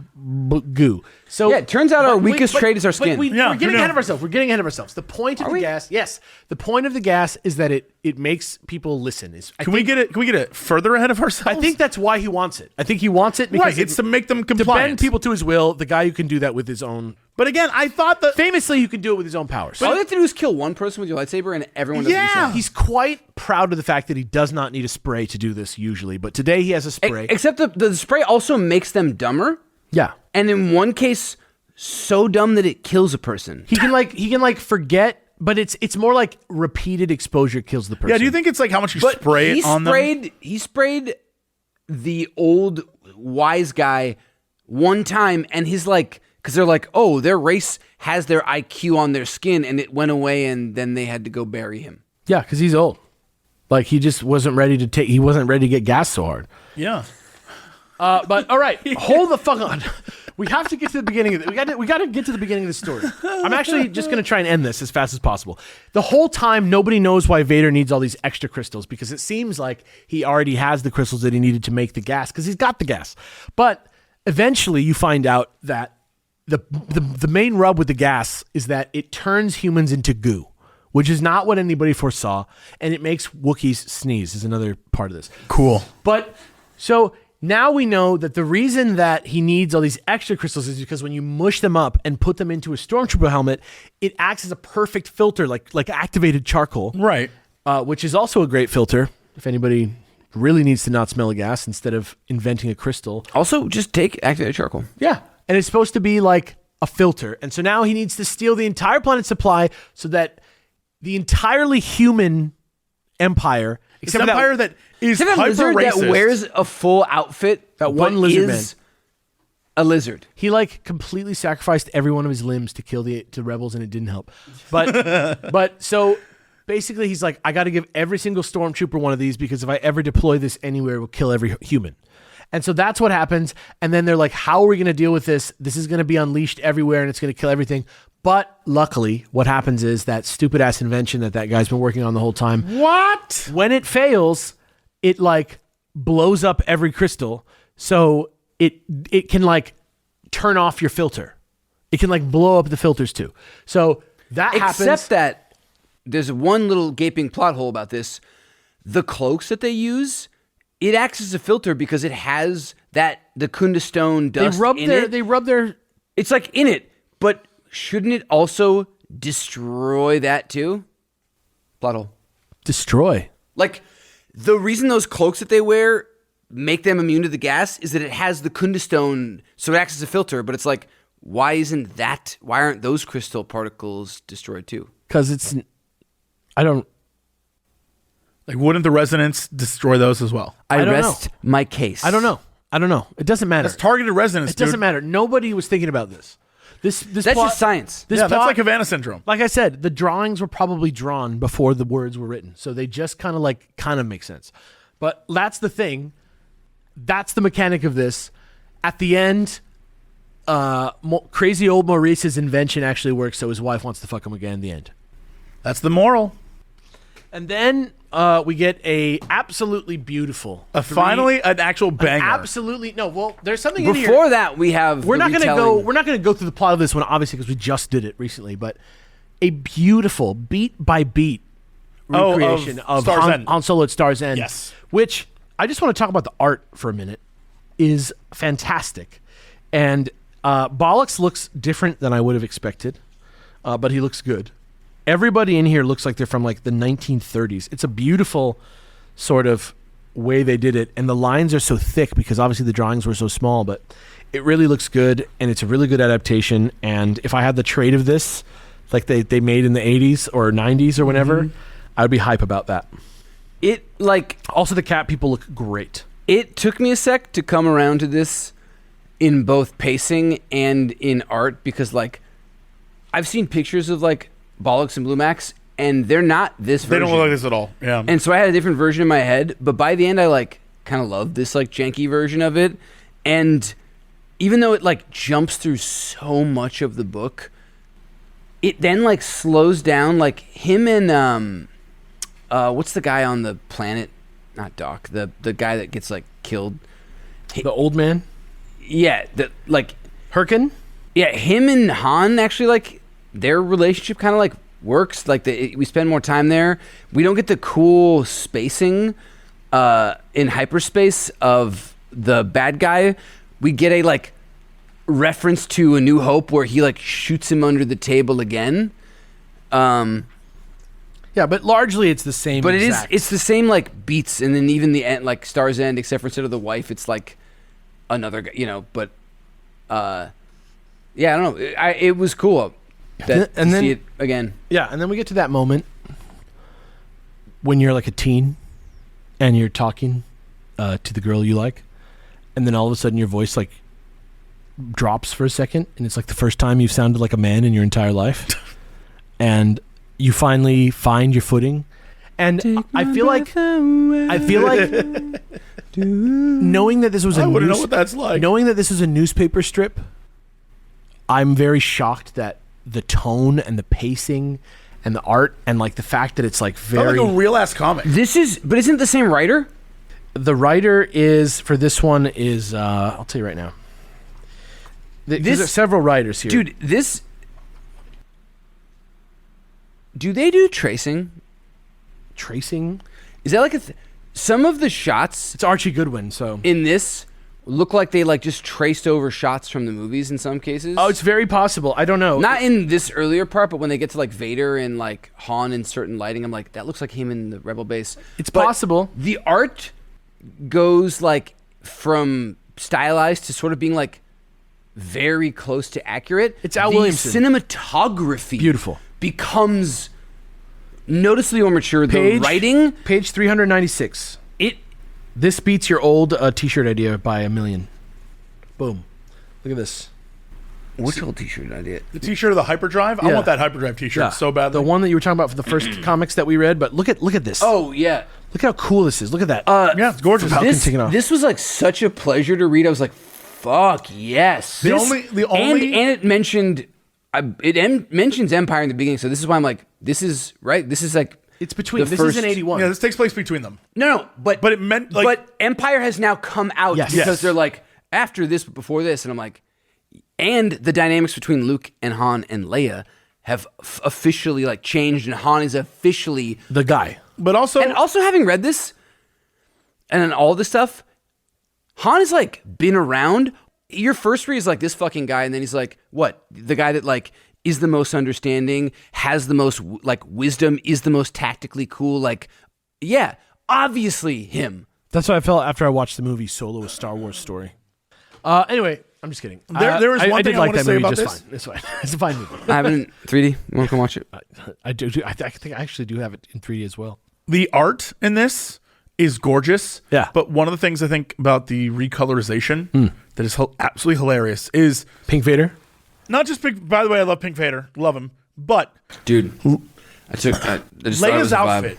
goo. So Yeah, it turns out our but weakest trait is our skin. We're Yeah, getting who knew? ahead of ourselves. We're getting ahead of ourselves. The point of the gas, the point of the gas is that it makes people listen. Can we get it further ahead of ourselves? I think that's why he wants it. I think he wants it because right. It's to make them to compliant. bend people to his will. The guy who can do that with his own. But again, I thought that Famously, you can do it with his own powers. all you have to do is kill one person with your lightsaber, and everyone does the same. He's quite proud of the fact that he does not need a spray to do this usually, but today he has a spray. Except the spray also makes them dumber, Yeah, and in one case, so dumb that it kills a person. he can like forget, but it's more like repeated exposure kills the person. Yeah, do you think it's like how much you spray it on them? He sprayed the old wise guy one time, and he's like, because they're like, oh, their race has their IQ on their skin, and it went away, and then they had to go bury him. Yeah, because he's old. Like he just wasn't ready to take. He wasn't ready to get gas so hard. Yeah. But all right, hold the fuck on. We have to get to the beginning of it. We got to get to the beginning of the story. I'm actually just going to try and end this as fast as possible. The whole time, nobody knows why Vader needs all these extra crystals because it seems like he already has the crystals that he needed to make the gas because he's got the gas. But eventually, you find out that the main rub with the gas is that it turns humans into goo, which is not what anybody foresaw, and it makes Wookiees sneeze is another part of this. Cool. But so now we know that the reason that he needs all these extra crystals is because when you mush them up and put them into a stormtrooper helmet, it acts as a perfect filter, like activated charcoal, Right. which is also a great filter if anybody really needs to not smell a gas instead of inventing a crystal. Also, just take activated charcoal. Yeah. And it's supposed to be like a filter. And so now he needs to steal the entire planet's supply so that the entirely human empire, It's except an for empire that is Is that a lizard that hyper-racist. wears a full outfit? That one but lizard is a lizard. he like completely sacrificed every one of his limbs to kill the rebels, and it didn't help. But so basically, he's like, I got to give every single stormtrooper one of these because if I ever deploy this anywhere, it will kill every human. And so that's what happens. And then they're like, how are we going to deal with this? This is going to be unleashed everywhere, and it's going to kill everything. But luckily, what happens is that stupid ass invention that guy's been working on the whole time. What? When it fails, it like blows up every crystal, so it can like turn off your filter. It can like blow up the filters too. So that happens. Except that there's one little gaping plot hole about this. The cloaks that they use, it acts as a filter because it has the Kunda stone dust in it. They rub their. It's like in it, but shouldn't it also destroy that too? Plot hole. Destroy. Like, the reason those cloaks that they wear make them immune to the gas is that it has the Kunda stone, so it acts as a filter, but it's like, why aren't those crystal particles destroyed too? Because I don't. Like, wouldn't the resonance destroy those as well? I don't rest my case. I don't know. It doesn't matter. That's targeted resonance, It doesn't matter. Nobody was thinking about this. This That's plot- just science. This That's plot- like Havana syndrome. Like I said, the drawings were probably drawn before the words were written, so they just kind of make sense. But that's the thing. That's the mechanic of this. At the end, crazy old Maurice's invention actually works, so his wife wants to fuck him again in the end. That's the moral. And then we get a absolutely beautiful, Finally, an actual banger. absolutely no. Well, there's something in here. Before that, we have We're the not going to retelling. go. We're not going to go through the plot of this one, obviously, because we just did it recently. But a beautiful beat by beat recreation of Star's End. Han Solo at Star's End. Yes. Which I just want to talk about the art for a minute. Is fantastic, and Bollocks looks different than I would have expected, but he looks good. Everybody in here looks like they're from like the 1930s. It's a beautiful sort of way they did it, and the lines are so thick because obviously the drawings were so small, but it really looks good, and it's a really good adaptation. And if I had the trade of this, like they made in the 80s or 90s or whenever, I would be hype about that. Also, the cat people look great. It took me a sec to come around to this in both pacing and in art because, like, I've seen pictures of, like, Bollocks and Blue Max, and they're not this version. They don't look like this at all. Yeah. And so I had a different version in my head, but by the end I, like, kind of loved this, like, janky version of it. And even though it, like, jumps through so much of the book, it then, like, slows down. Like, him and, what's the guy on the planet? Not Doc. The guy that gets, like, killed. The old man, Yeah, Herkin. Yeah, him and Han actually, like, their relationship kind of, like, works. Like, we spend more time there. We don't get the cool spacing in hyperspace of the bad guy. We get a, like, reference to A New Hope where he, like, shoots him under the table again. Yeah, but largely it's the same. But exact. it's the same, like, beats, and then even the end, like, Star's End, except for instead of the wife, it's like another guy, you know. But yeah, I don't know. It was cool to see it again. Yeah, and then we get to that moment when you're like a teen and you're talking to the girl you like, and then all of a sudden your voice like drops for a second, and it's like the first time you've sounded like a man in your entire life, and you finally find your footing. And I feel like knowing that this was I wouldn't know what that's like. knowing that this was a newspaper strip, I'm very shocked that the tone and the pacing and the art and like the fact that it's like Felt very like a real ass comic. But isn't it the same writer? the writer is for this one is I'll tell you right now. There's several writers here. Dude, do they do tracing? Tracing? Is that like some of the shots It's Archie Goodwin, so in this look like they like just traced over shots from the movies in some cases? oh, it's very possible. I don't know. Not in this earlier part, but when they get to like Vader and like Han in certain lighting, I'm like, that looks like him in the Rebel base. It's But possible. The art goes like from stylized to sort of being like very close to accurate. It's Al the Williamson. Cinematography Beautiful. becomes noticeably more mature. The writing, page 396. This beats your old t-shirt idea by a million. Boom. Look at this. which old t-shirt idea? The t-shirt of the hyperdrive? I Yeah. want that hyperdrive t-shirt so badly. The one that you were talking about for the first comics that we read, but look at this. Oh yeah. Look how cool this is. Look at that. yeah, it's gorgeous. Falcon taking off. This was like such a pleasure to read. I was like, "Fuck yes!" The only- and it mentioned mentions Empire in the beginning, so this is why I'm like, this is right. This is like it's between. the This first- is in 81. Yeah, this takes place between them. no, but But it meant, like- but Empire has now come out Yes. because Yes. they're like after this, but before this, and I'm like, and the dynamics between Luke and Han and Leia have officially like changed, and Han is officially The guy. But also, and also having read this and then all this stuff, Han has like been around. Your first read is like this fucking guy, and then he's like, what? The guy that like is the most understanding, has the most like wisdom, is the most tactically cool. Like, yeah, obviously him. That's what I felt after I watched the movie Solo: A Star Wars Story. Anyway, I'm just kidding. There is one I thing did I like wanna that say movie about just this. fine. It's fine. It's a fine movie. I have it in 3D. You want to come watch it? I do. I think I actually do have it in 3D as well. The art in this is gorgeous. Yeah. But one of the things I think about the recolorization that is absolutely hilarious is Pink Vader. not just Pink. By the way, I love Pink Vader. Love him. But Dude, I just thought it Leia's was a vibe. outfit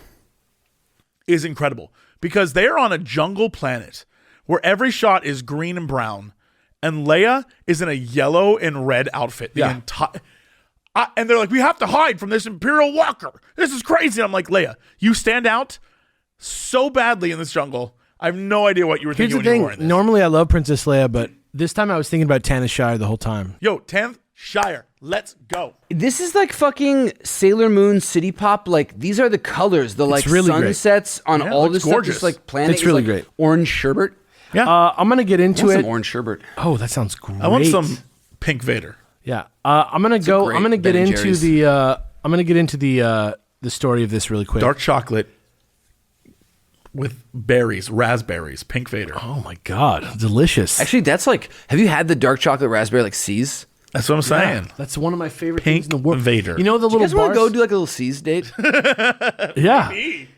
is incredible because they are on a jungle planet where every shot is green and brown, and Leia is in a yellow and red outfit. The entire, and they're like, we have to hide from this Imperial walker. This is crazy. And I'm like, Leia, you stand out so badly in this jungle. I have no idea what you were Here's thinking the when you were thing. wearing this. Normally, I love Princess Leia, but this time I was thinking about Tannis Shire the whole time. Yo, 10th Shire. Let's go. This is like fucking Sailor Moon City Pop. Like these are the colors, the like really great. sunsets on Yeah, all it this looks gorgeous. stuff. This like planet. It's really is, like, great. Orange sherbet. Yeah. I'm gonna get into Want it. some orange sherbet. Oh, that sounds great. I want some Pink Vader. Yeah. I'm gonna go. great I'm gonna get Ben and into Jerry's. the. I'm gonna get into the story of this really quick. Dark chocolate with berries, raspberries, Pink Vader. Oh my god, delicious. Actually, that's like. Have you had the dark chocolate raspberry like C's? That's what I'm saying. That's one of my favorite Pink things in the world. Vader. You know the You little guys want bars? to go do like a little C's date? Yeah.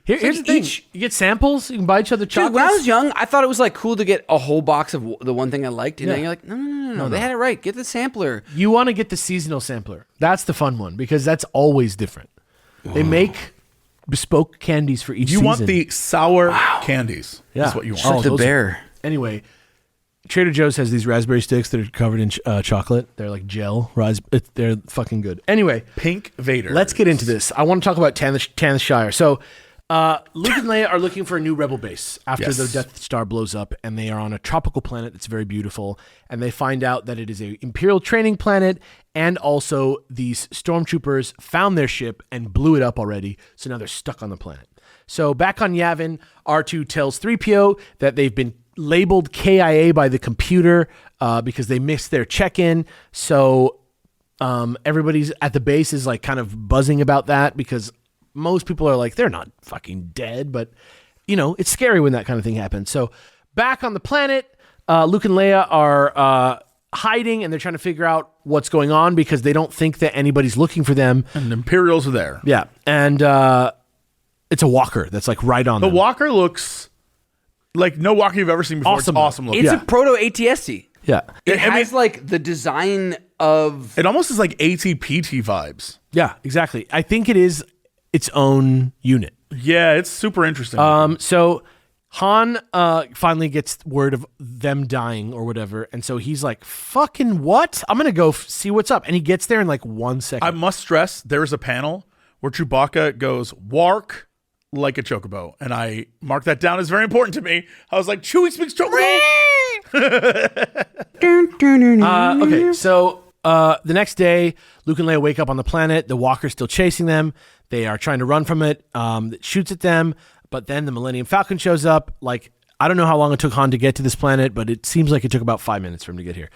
Here's the thing. each- You get samples. You can buy each other Dude, chocolates. when I was young, I thought it was like cool to get a whole box of the one thing I liked, and then you're like, no. They had it right. Get the sampler. You want to get the seasonal sampler. That's the fun one because that's always different. They make bespoke candies for each You season. want the sour candies. Yeah. That's what you want. Oh, Like the those are- bear. Anyway, Trader Joe's has these raspberry sticks that are covered in chocolate. They're like gel. They're fucking good. Anyway, Pink Vader. let's get into this. I want to talk about Tannis Shire. So, Luke and Leia are looking for a new rebel base after Yes. the Death Star blows up, and they are on a tropical planet that's very beautiful. And they find out that it is a Imperial training planet, and also these stormtroopers found their ship and blew it up already. So now they're stuck on the planet. So back on Yavin, R2 tells 3PO that they've been labeled KIA by the computer because they missed their check-in. So everybody's at the base is like kind of buzzing about that because most people are like, they're not fucking dead, but you know, it's scary when that kind of thing happens. So back on the planet, Luke and Leia are hiding and they're trying to figure out what's going on because they don't think that anybody's looking for them. And the Imperials are there. Yeah. And it's a walker that's like right on The them. walker looks like no walker you've ever seen before. Awesome. It's awesome looking. It's Yeah. a proto ATST. Yeah. It I mean- has like the design of. It almost is like ATPT vibes. Yeah, exactly. I think it is its own unit. Yeah, it's super interesting. So Han finally gets word of them dying or whatever, and so he's like, "Fucking what? I'm gonna go see what's up." And he gets there in like 1 second. I must stress there is a panel where Chewbacca goes "wark" like a chocobo, and I marked that down as very important to me. I was like, "Chewie speaks chocobo." Okay, so the next day, Luke and Leia wake up on the planet. The walker's still chasing them. They are trying to run from it. It shoots at them, but then the Millennium Falcon shows up. Like, I don't know how long it took Han to get to this planet, but it seems like it took about 5 minutes for him to get here.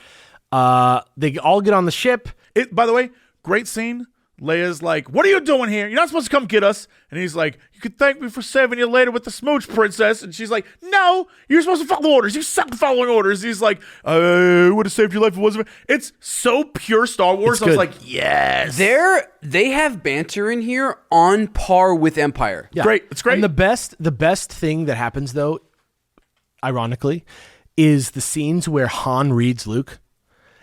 They all get on the ship. By the way, great scene. Leia's like, "What are you doing here? You're not supposed to come get us." And he's like, "You could thank me for saving you later with the smooch, princess." And she's like, "No, you're supposed to follow orders. You suck at following orders." He's like, "I would have saved your life if it wasn't." It's so pure Star Wars. It's I was good. like, "Yes." They have banter in here on par with Empire. Yeah. Great. It's great. And the best thing that happens, though, ironically, is the scenes where Han reads Luke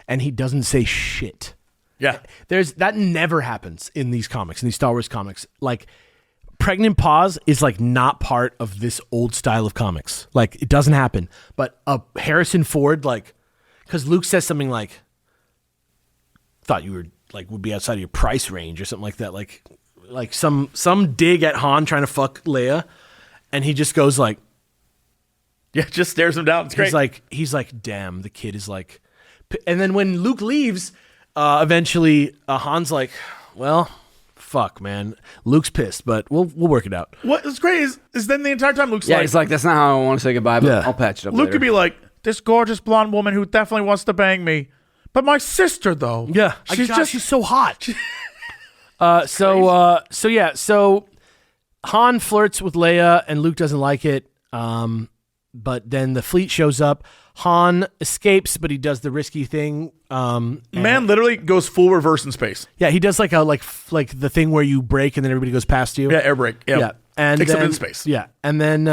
and he doesn't say shit. Yeah. That never happens in these comics, in these Star Wars comics. Like, pregnant pause is like not part of this old style of comics. Like, it doesn't happen. But Harrison Ford, like, because Luke says something like, "Thought you were like would be outside of your price range" or something like that. Like some dig at Han trying to fuck Leia, and he just goes like, Yeah, just stares him down. It's great. he's like, "Damn, the kid is like," and then when Luke leaves. Eventually, Han's like, "Well, fuck, man. Luke's pissed, but we'll work it out." What's great is then the entire time Luke's Yeah, like, he's like, that's not how I want to say goodbye, but Yeah. I'll patch it up Luke later. could be like, "This gorgeous blonde woman who definitely wants to bang me, but my sister though." Yeah, she's so hot. So Han flirts with Leia, and Luke doesn't like it. but then the fleet shows up. Han escapes, but he does the risky thing. Man literally goes full reverse in space. Yeah, he does like the thing where you brake and then everybody goes past you. Yeah, air brake. Yep. Yeah, and except then, in space. Yeah, and then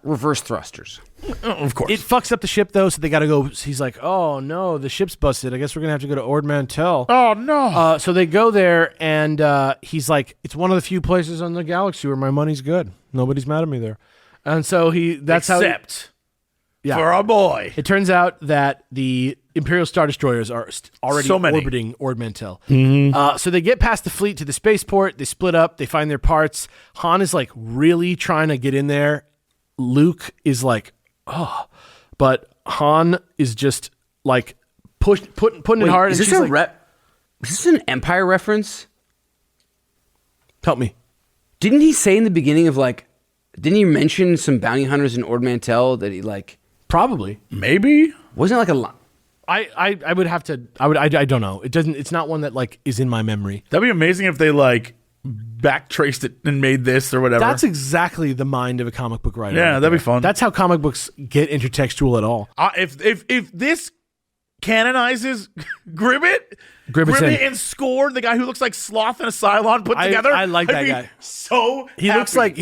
Reverse thrusters. Of course. it fucks up the ship though, so they got to go. He's like, "Oh no, the ship's busted. I guess we're gonna have to go to Ord Mantell." Oh no. So they go there, and he's like, "It's one of the few places on the galaxy where my money's good. Nobody's mad at me there." And so Except yeah. for our boy. It turns out that the Imperial Star Destroyers are already So many. orbiting Ord Mantell. So they get past the fleet to the spaceport. They split up. They find their parts. Han is like really trying to get in there. Luke is like, oh, but Han is just like putting it hard. Is and this she's a like, Is this an Empire reference? help me. Didn't he say in the beginning of like? Didn't he mention some bounty hunters in Ord Mantell that he like? Probably. Maybe. Wasn't it like a? I would have to. I don't know. It doesn't. It's not one that like is in my memory. That'd be amazing if they like backtraced it and made this or whatever. That's exactly the mind of a comic book writer. Yeah, right that'd be there. fun. That's how comic books get intertextual at all. If this canonizes Gribbet and Score, the guy who looks like Sloth and a Cylon put together, I like that I'd be guy. So He looks like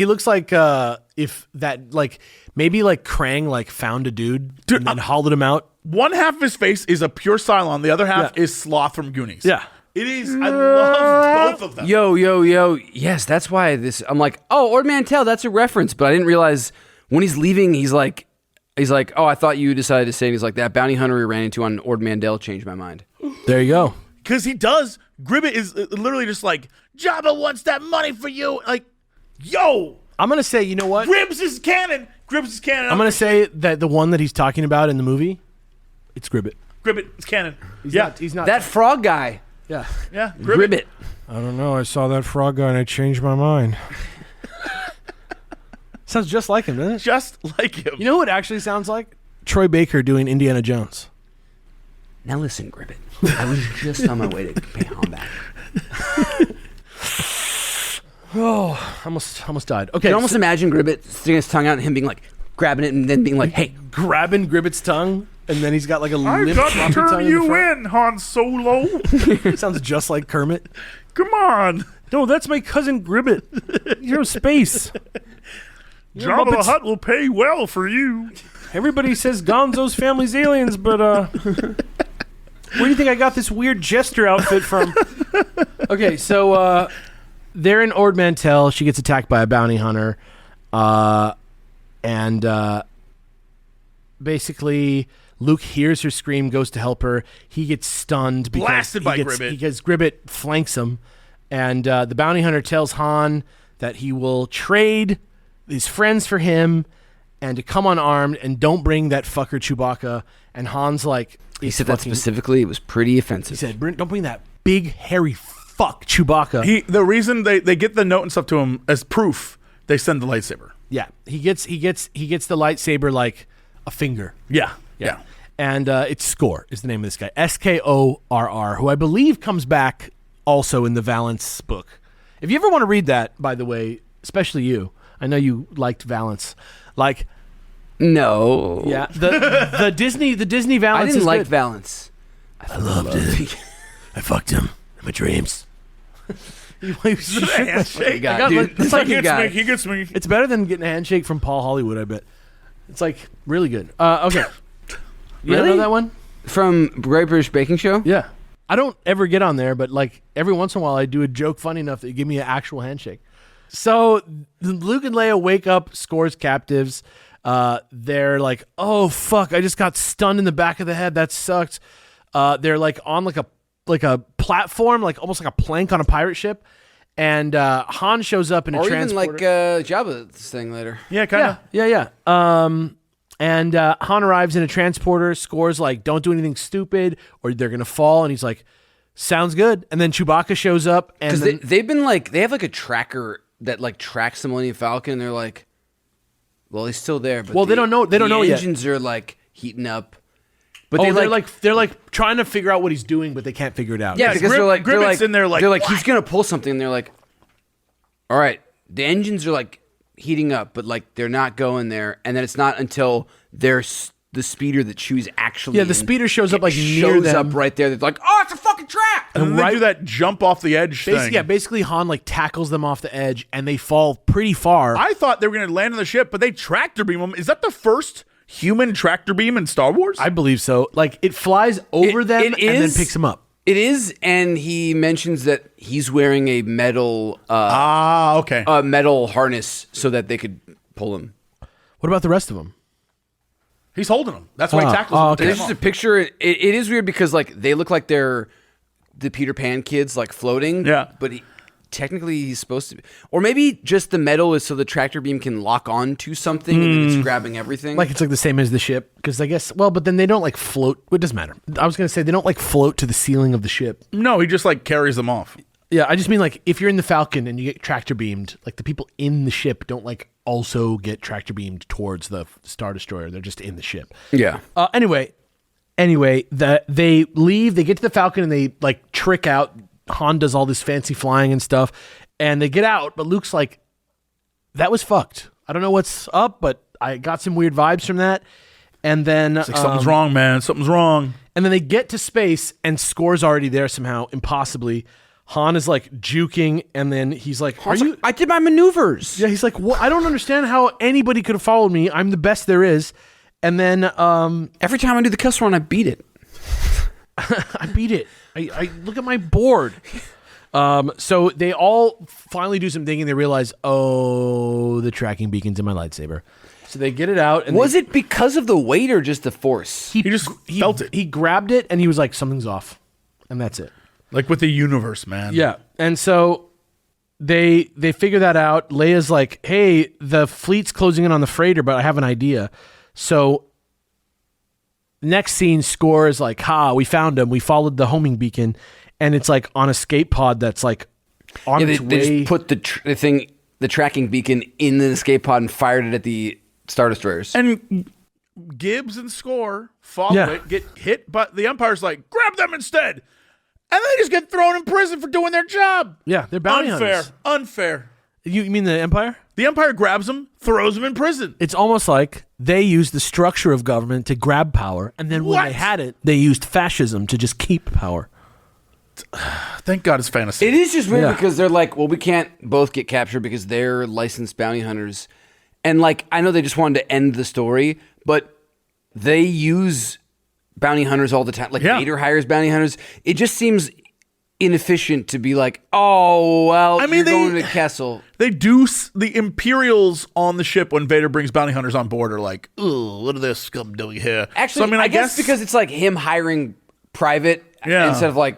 if that like maybe like Krang like found a dude and then hollowed him out. one half of his face is a pure Cylon, the other half Yeah. is Sloth from Goonies. Yeah. It is. I love both of them. Yo. Yes, that's why this. I'm like, oh, Ord Mantell. That's a reference, but I didn't realize when he's leaving. He's like, oh, I thought you decided to say. And he's like, that bounty hunter we ran into on Ord Mantell changed my mind. There you go. Because he does. Gribbet is literally just like, Jabba wants that money for you. Like, yo, I'm gonna say, you know what? Gribbs is canon. Gribbs is canon. I'm gonna say that the one that he's talking about in the movie, it's Gribbet. Gribbet is canon. He's not That frog guy, Yeah. Yeah. Gribbet. I don't know. I saw that frog guy and I changed my mind. Sounds just like him, doesn't it? Just like him. You know what it actually sounds like? Troy Baker doing Indiana Jones. Now listen, Gribbet. I was just on my way to pay Han back. Oh, almost died. I Okay, can almost imagine Gribbet sticking his tongue out and him being like grabbing it and then being like, "Hey, grabbing Gribbet's tongue, and then he's got like a I've limp got to floppy tongue turn in the you front. in, Han Solo. Sounds just like Kermit. Come on. No, that's my cousin Gribbet. You're space. Jabba the Hutt will pay well for you. Everybody says Gonzo's family's aliens, but where do you think I got this weird jester outfit from? Okay, so they're in Ord Mantell. She gets attacked by a bounty hunter, and basically Luke hears her scream, goes to help her. He gets stunned because Blasted by Gribbet. Because Gribbet flanks him, and the bounty hunter tells Han that he will trade his friends for him and to come unarmed and don't bring that fucker Chewbacca. And Han's like, he said that specifically. It was pretty offensive." he said, don't bring that big hairy fuck Chewbacca. The reason they get the note and stuff to him as proof, they send the lightsaber. Yeah, he gets the lightsaber like a finger. Yeah. And it's Score is the name of this guy, Skorr, who I believe comes back also in the Valance book. If you ever want to read that, by the way, especially you, I know you liked Valance, like. No. Yeah, the Disney Valance. I didn't is like good. Valance. I loved it. I fucked him in my dreams. Handshake. God, dude. It's like He gets me. it's better than getting a handshake from Paul Hollywood. I bet it's like really good. Okay, you Really? know that one? From Great British Baking Show? Yeah, I don't ever get on there, but like every once in a while, I do a joke funny enough that you give me an actual handshake. So Luke and Leia wake up, Score's captives. They're like, oh fuck, I just got stunned in the back of the head. That sucked. They're like on like a platform, like almost like a plank on a pirate ship. And Han shows up in a Or transporter. even like Jabba's thing later. Yeah, kind of. Yeah. And Han arrives in a transporter. Score's like, don't do anything stupid or they're going to fall. And he's like, sounds good. And then Chewbacca shows up. And Because they've been like, they have like a tracker that like tracks the Millennium Falcon. And they're like, well, he's still there. But they don't know. They don't know yet. yet. The engines are like heating up. But they're like trying to figure out what he's doing, but they can't figure it out. yeah, because Gribbet's in there like, they're like, what? he's gonna pull something. And they're like, all right, the engines are like heating up, but like they're not going there, and then it's not until there's the speeder that Chewie's actually Yeah, the speeder shows up like near shows them. up right there. They're like, oh, it's a fucking trap. And then they do that jump off the edge thing. Yeah, basically Han like tackles them off the edge, and they fall pretty far. I thought they were going to land on the ship, but they tractor beam them. Is that the first human tractor beam in Star Wars? I believe so. Like it flies over them and then picks them up. It is, and he mentions that he's wearing a metal okay. metal harness so that they could pull him. What about the rest of them? He's holding them. That's why he tackles them. okay. There's just a picture. It is weird because like they look like they're the Peter Pan kids like floating. Yeah. But technically he's supposed to be. Or maybe just the metal is so the tractor beam can lock on to something and then it's grabbing everything. Like it's like the same as the ship because I guess but then they don't like float. It doesn't matter. I was gonna say they don't like float to the ceiling of the ship. No, he just like carries them off. Yeah, I just mean like if you're in the Falcon and you get tractor beamed, like the people in the ship don't like also get tractor beamed towards the Star Destroyer. They're just in the ship. yeah. Anyway, they leave. They get to the Falcon and they like trick out. Han does all this fancy flying and stuff, and they get out. But Luke's like, "That was fucked. I don't know what's up, but I got some weird vibes from that." And then It's like, something's wrong, man. Something's wrong. And then they get to space, and Score's already there somehow, impossibly. Han is like juking, and then he's like, "Are you?" I did my maneuvers. Yeah, he's like, "What? I don't understand how anybody could have followed me. I'm the best there is." And then Every time I do the cuss run, I beat it. I beat it. I look at my board. So they all finally do some thinking. They realize, oh, the tracking beacon's in my lightsaber. So they get it out. And Was it because of the weight or just the force? He just felt it. He grabbed it and he was like, something's off. And that's it. Like with the universe, man. Yeah. And so they figure that out. Leia's like, hey, the fleet's closing in on the freighter, but I have an idea. So next scene, Score is like, we found him. We followed the homing beacon. And it's like on a escape pod that's like on its way. They just put the tracking beacon in the escape pod and fired it at the Star Destroyers. And Gibbs and Score follow it, get hit, but the Empire's like, grab them instead. And they just get thrown in prison for doing their job. Yeah, they're bounty hunters. Unfair. You mean the Empire? The Empire grabs them, throws them in prison. It's almost like they used the structure of government to grab power, and then when they had it, they used fascism to just keep power. Thank God it's fantasy. It is just weird because they're like, well, we can't both get captured because they're licensed bounty hunters. And like, I know they just wanted to end the story, but they use bounty hunters all the time. Like Vader hires bounty hunters. It just seems inefficient to be like, oh, well, you're going to Kessel. They do, the Imperials on the ship when Vader brings bounty hunters on board are like, ugh, what are this scum doing here? Actually, so, I guess because it's like him hiring private instead of like,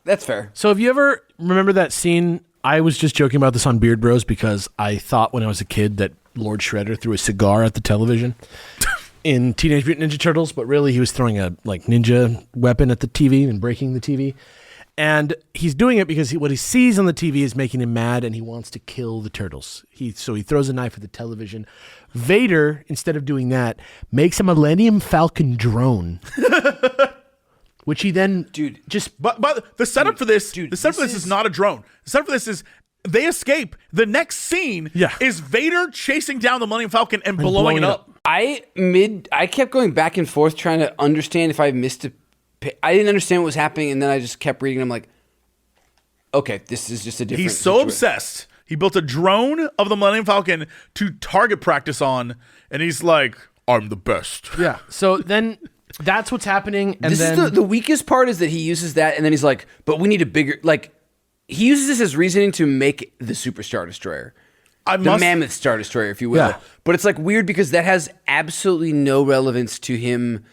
that's fair. So have you ever remember that scene? I was just joking about this on Beard Bros because I thought when I was a kid that Lord Shredder threw a cigar at the television in Teenage Mutant Ninja Turtles, but really he was throwing a like ninja weapon at the TV and breaking the TV. And he's doing it because what he sees on the TV is making him mad and he wants to kill the turtles. So he throws a knife at the television. Vader, instead of doing that, makes a Millennium Falcon drone. Which he then, But the setup for this, is not a drone. The setup for this is they escape. The next scene is Vader chasing down the Millennium Falcon and blowing it up. I kept going back and forth trying to understand if I missed I didn't understand what was happening, and then I just kept reading. I'm like, okay, this is just a different. He's so obsessed. He built a drone of the Millennium Falcon to target practice on, and he's like, I'm the best. Yeah. So then that's what's happening. And this is the weakest part is that he uses that, and then he's like, but we need a bigger, like, he uses this as reasoning to make the Super Star Destroyer. The Mammoth Star Destroyer, if you will. Yeah. But it's like weird because that has absolutely no relevance to him.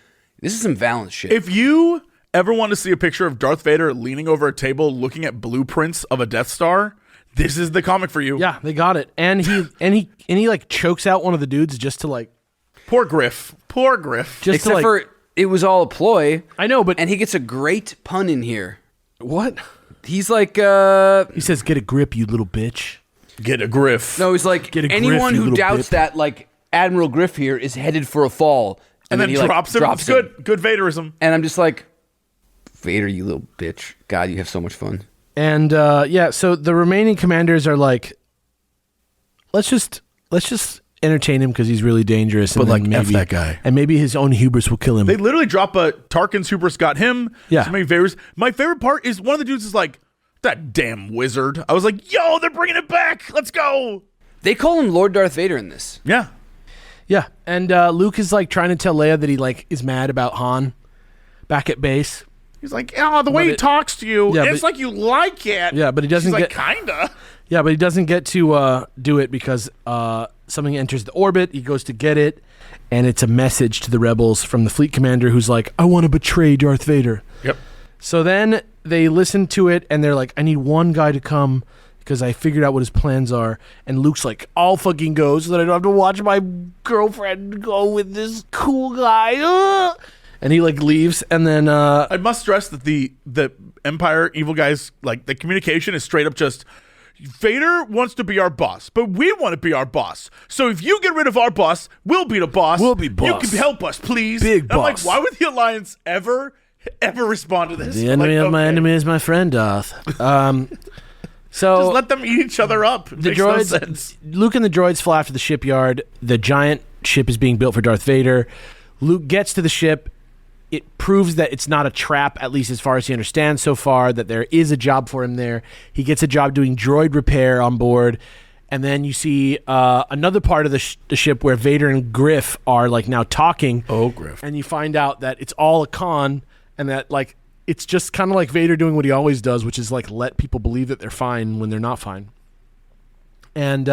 This is some Valance shit. If you ever want to see a picture of Darth Vader leaning over a table looking at blueprints of a Death Star, this is the comic for you. Yeah, they got it. And he like chokes out one of the dudes just to like Poor Griff. just Except for it was all a ploy. I know, but And he gets a great pun in here. what? He's like He says, "Get a grip, you little bitch." Get a Griff. No, he's like, Get a griff, anyone you who little doubts bit. that, like, Admiral Griff here is headed for a fall. And then he drops him. It's good. Good Vaderism. And I'm just like, Vader, you little bitch. God, you have so much fun. And so the remaining commanders are like, let's just let's just entertain him because he's really dangerous. But, and like, then F maybe, that guy. And maybe his own hubris will kill him. They literally drop a Tarkin's hubris got him. Yeah. So many Vaders. My favorite part is one of the dudes is like, that damn wizard. I was like, yo, they're bringing it back. Let's go. They call him Lord Darth Vader in this. Yeah. Yeah, and Luke is like trying to tell Leia that he like is mad about Han back at base. He's like, oh, the way he talks to you, Yeah, it's but- like you like it. Yeah, but he doesn't She's get like, kinda. Yeah, but he doesn't get to do it because something enters the orbit. He goes to get it, and it's a message to the rebels from the fleet commander who's like, I want to betray Darth Vader. Yep. So then they listen to it, and they're like, I need one guy to come because I figured out what his plans are. And Luke's like, I'll fucking go so that I don't have to watch my girlfriend go with this cool guy. And he like leaves, and then I must stress that the Empire evil guys, like the communication is straight up just, Vader wants to be our boss, but we want to be our boss. So if you get rid of our boss, we'll be the boss. We'll be boss. You can help us, please. Big And I'm like, boss. why would the Alliance ever respond to this? the I'm enemy like, of my okay. enemy is my friend, Darth. So Just let them eat each other up. It the makes no droids, sense. Luke and the droids fly after the shipyard. The giant ship is being built for Darth Vader. Luke gets to the ship. It proves that it's not a trap, at least as far as he understands so far, that there is a job for him there. He gets a job doing droid repair on board. And then you see another part of the ship where Vader and Griff are like now talking. Oh, Griff. And you find out that it's all a con, and that like it's just kind of like Vader doing what he always does, which is like let people believe that they're fine when they're not fine. And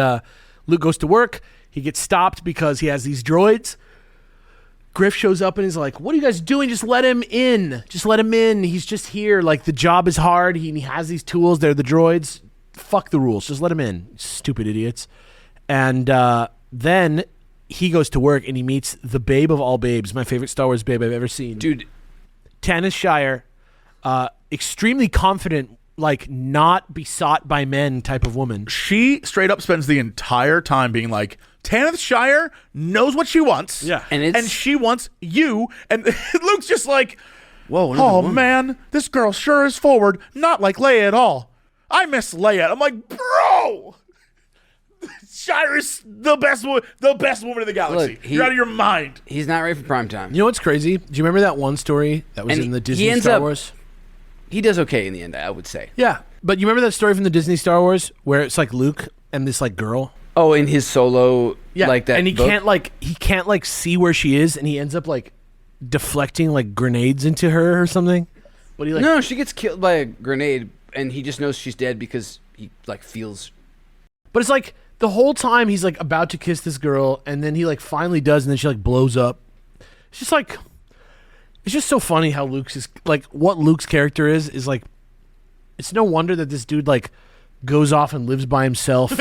Luke goes to work. He gets stopped because he has these droids. Griff shows up and is like, what are you guys doing? Just let him in. Just let him in. He's just here. Like, the job is hard. He has these tools. They're the droids. Fuck the rules. Just let him in. Stupid idiots. And then he goes to work and he meets the babe of all babes, my favorite Star Wars babe I've ever seen. Dude, Tanis Shire, extremely confident, like not besought by men type of woman. She straight up spends the entire time being like, Tanith Shire knows what she wants. Yeah. And she wants you. And Luke's just like, whoa, oh man, this girl sure is forward. Not like Leia at all. I miss Leia. I'm like, bro, Shire is the best woman in the galaxy. Look, You're out of your mind. he's not ready for prime time. You know what's crazy? Do you remember that one story that was And in the he Disney ends Star up- Wars? He does okay in the end, I would say. Yeah. But you remember that story from the Disney Star Wars where it's like Luke and this like girl? Oh, in his solo, like that. And he book? can't like see where she is, and he ends up like deflecting like grenades into her or something. What do you like? No, she gets killed by a grenade, and he just knows she's dead because he like feels. But it's like the whole time he's like about to kiss this girl, and then he like finally does, and then she like blows up. It's just like, it's just so funny how Luke's is like what Luke's character is like. It's no wonder that this dude like goes off and lives by himself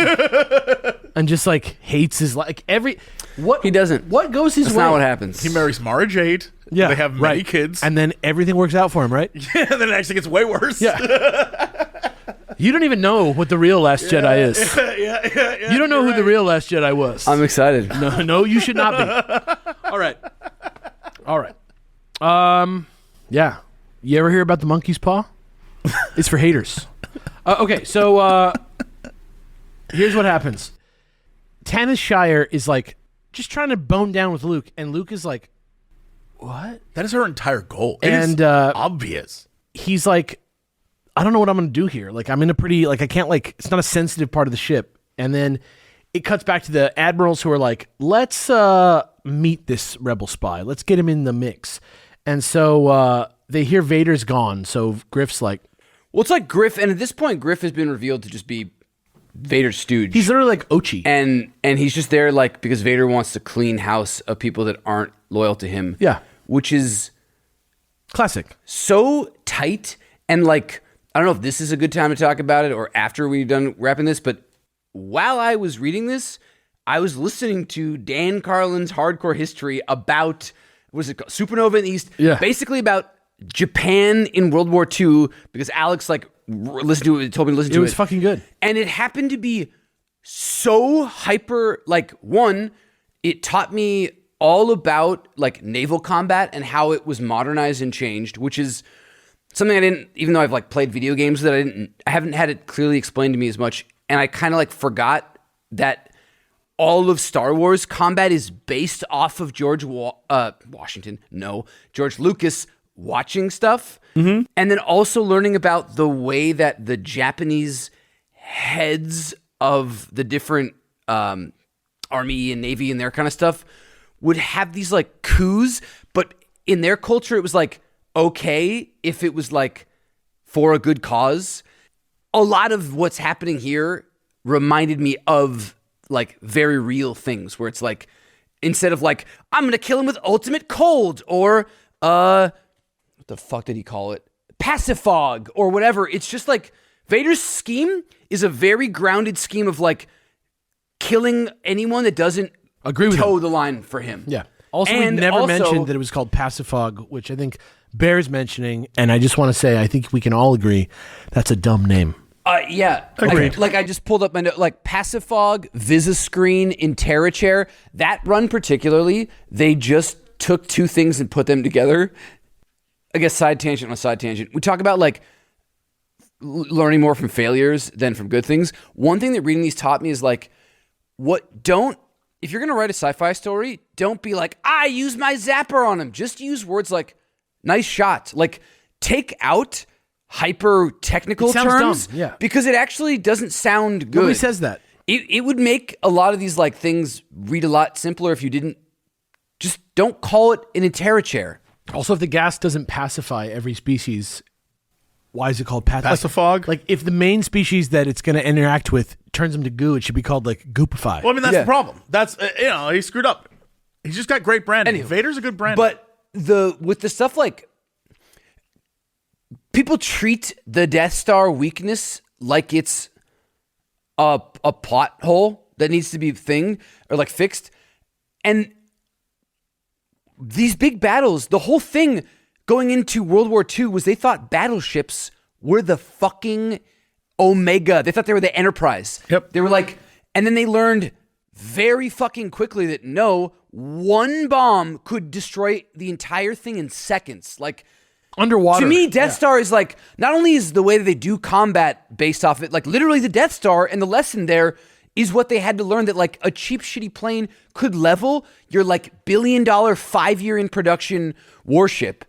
and just like hates his life. Like what He doesn't. What goes his That's way? not what happens. He marries Mara Jade. Yeah, They have many right. kids. and then everything works out for him, right? and then it actually gets way worse. Yeah. You don't even know what the real Last Jedi is. yeah. You don't know who the real Last Jedi was. I'm excited. No, you should not be. All right. Yeah. You ever hear about the monkey's paw? It's for haters. Okay, so here's what happens. Tanis Shire is like just trying to bone down with Luke, and Luke is like, what? That is her entire goal. It is And obvious. he's like, I don't know what I'm going to do here. Like, I'm in a pretty, like, I can't, like, it's not a sensitive part of the ship. And then it cuts back to the admirals who are like, let's meet this rebel spy. Let's get him in the mix. And so they hear Vader's gone. So Griff's like, Well, it's like Griff, and at this point, Griff has been revealed to just be Vader's stooge. he's literally like Ochi. and he's just there like because Vader wants to clean house of people that aren't loyal to him. Yeah. Which is Classic. so tight, and like I don't know if this is a good time to talk about it or after we're done wrapping this, but while I was reading this, I was listening to Dan Carlin's Hardcore History about what is it called? Supernova in the East. Yeah. Basically about Japan in World War II, because Alex like listened to it, told me to listen to it. It was fucking good. And it happened to be so hyper, like, one, it taught me all about like naval combat and how it was modernized and changed, which is something I didn't, even though I've like played video games that I haven't had it clearly explained to me as much. And I kind of like forgot that all of Star Wars combat is based off of George Lucas watching stuff, and then also learning about the way that the Japanese heads of the different army and navy and their kind of stuff would have these like coups, but in their culture it was like okay if it was like for a good cause. A lot of what's happening here reminded me of like very real things where it's like, instead of like, I'm going to kill him with ultimate cold or, what the fuck did he call it? Pacifog or whatever. It's just like Vader's scheme is a very grounded scheme of like killing anyone that doesn't toe the line for him. Yeah. Also, we never mentioned that it was called Pacifog, which I think bears mentioning. And I just want to say, I think we can all agree that's a dumb name. Yeah. I just pulled up my note, like Pacifog, Visiscreen, Interrachair. That run particularly, they just took two things and put them together. I guess side tangent on a side tangent. We talk about like learning more from failures than from good things. One thing that reading these taught me is like, if you're going to write a sci-fi story, don't be like, I use my zapper on him. Just use words like nice shot. Like take out hyper technical terms, because it actually doesn't sound good. Nobody says that. It would make a lot of these like things read a lot simpler if you don't call it an Interrachair. Also, if the gas doesn't pacify every species, why is it called Pacifog? Like if the main species that it's going to interact with turns them to goo, it should be called like goopify. Well, I mean that's the problem. That's he screwed up. He's just got great branding. Anyway, Vader's a good brand. But with the stuff like, people treat the Death Star weakness like it's a plot hole that needs to be fixed. And these big battles, the whole thing going into World War II was they thought battleships were the fucking Omega. They thought they were the Enterprise. Yep. They were like, and then they learned very fucking quickly that no, one bomb could destroy the entire thing in seconds. Like, underwater. To me, Death Star is like, not only is the way that they do combat based off it, like literally the Death Star, and the lesson there is what they had to learn, that like a cheap, shitty plane could level your like $1 billion 5-year in production warship.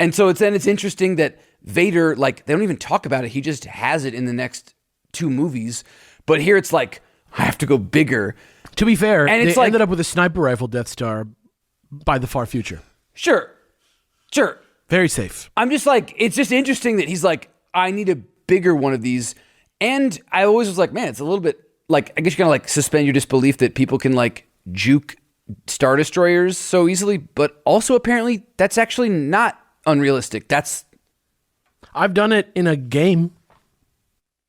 And so it's interesting that Vader, like they don't even talk about it. He just has it in the next 2 movies. But here it's like, I have to go bigger. To be fair, and they ended up with a sniper rifle Death Star by the far future. Sure. Very safe. I'm just like, it's just interesting that he's like, I need a bigger one of these. And I always was like, man, it's a little bit like, I guess you're gonna like suspend your disbelief that people can like juke Star Destroyers so easily, but also apparently that's actually not unrealistic. I've done it in a game.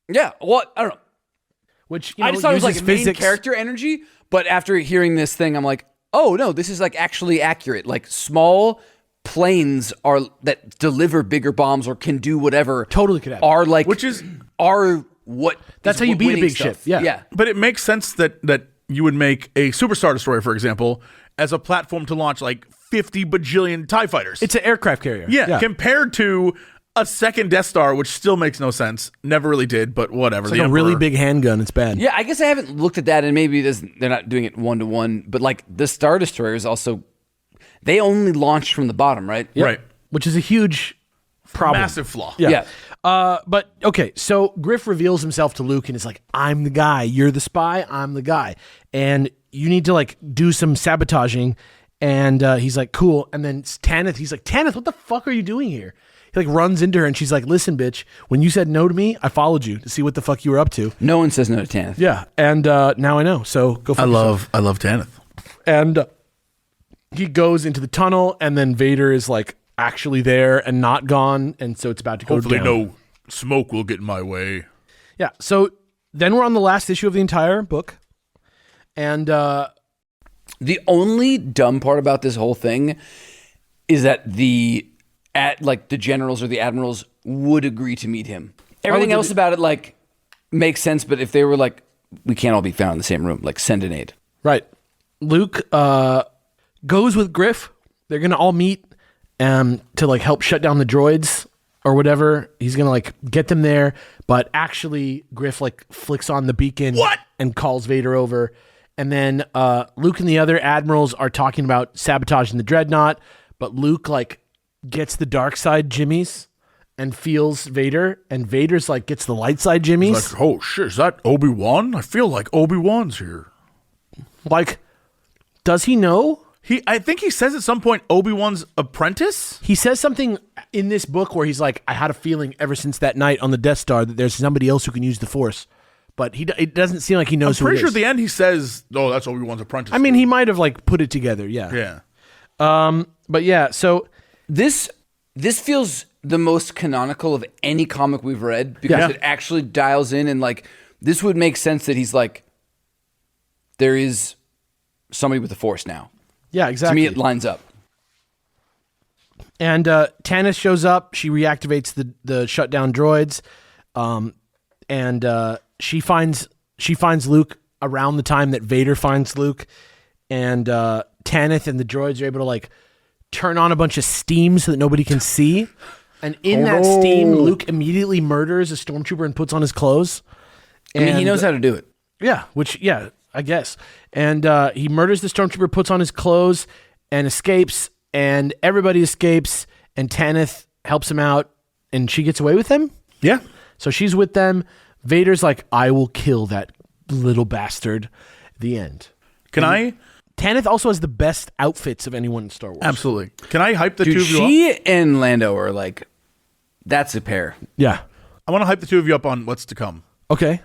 Yeah, well, I don't know. Which, I just thought it was like main character energy, but after hearing this thing, I'm like, oh no, this is like actually accurate. Like small planes that deliver bigger bombs or can do whatever. Totally could happen. Are like, that's how you beat a big ship. Yeah. But it makes sense that you would make a Super Star Destroyer, for example, as a platform to launch like 50 bajillion TIE fighters. It's an aircraft carrier. Yeah, compared to a second Death Star, which still makes no sense. Never really did, but whatever. It's like a really big handgun. It's bad. Yeah, I guess I haven't looked at that, and maybe they're not doing it 1-to-1, but like the Star Destroyers also, they only launch from the bottom, right? Yep. Right. Which is a huge problem. Massive flaw. Yeah. But okay, so Griff reveals himself to Luke and is like, I'm the guy. You're the spy. I'm the guy. And you need to like do some sabotaging. And he's like, cool. And then Tanith, he's like, Tanith, what the fuck are you doing here? He like runs into her and she's like, listen, bitch, when you said no to me, I followed you to see what the fuck you were up to. No one says no to Tanith. Yeah. And now I know. So go fuck yourself. I love Tanith. And he goes into the tunnel and then Vader is like actually there and not gone. And so it's about to go Hopefully down. no smoke will get in my way. Yeah. So then we're on the last issue of the entire book. And the only dumb part about this whole thing is that the generals or the admirals would agree to meet him. Everything else about it like makes sense, but if they were like, we can't all be found in the same room, like send an aid. Right. Luke goes with Griff. They're gonna all meet to like help shut down the droids or whatever. He's gonna like get them there, but actually Griff like flicks on the beacon and calls Vader over. And then Luke and the other admirals are talking about sabotaging the dreadnought, but Luke like gets the dark side jimmies and feels Vader, and Vader's like gets the light side jimmies. He's like, oh shit, is that Obi-Wan? I feel like Obi-Wan's here. Like, does he know? I think he says at some point Obi-Wan's apprentice. He says something in this book where he's like, I had a feeling ever since that night on the Death Star that there's somebody else who can use the Force. But it doesn't seem like he knows who it is. I'm pretty sure at the end he says, oh, that's Obi-Wan's apprentice. I mean, he might have like put it together, yeah. Yeah. But yeah, so This feels the most canonical of any comic we've read because it actually dials in, and like this would make sense that he's like, there is somebody with the Force now. yeah, To exactly. me, it lines up. And Tannis shows up. She reactivates the shutdown droids, and she finds Luke around the time that Vader finds Luke, and Tanith and the droids are able to like turn on a bunch of steam so that nobody can see. And in that steam, Luke immediately murders a stormtrooper and puts on his clothes. I mean, he knows how to do it. Yeah, I guess. And he murders the stormtrooper, puts on his clothes, and escapes. And everybody escapes. And Tanith helps him out, and she gets away with him. Yeah. So she's with them. Vader's like, I will kill that little bastard. The end. Tanith also has the best outfits of anyone in Star Wars. Absolutely. Can I hype the Dude, two of you up? she and Lando are like, that's a pair. Yeah. I want to hype the two of you up on what's to come. Okay.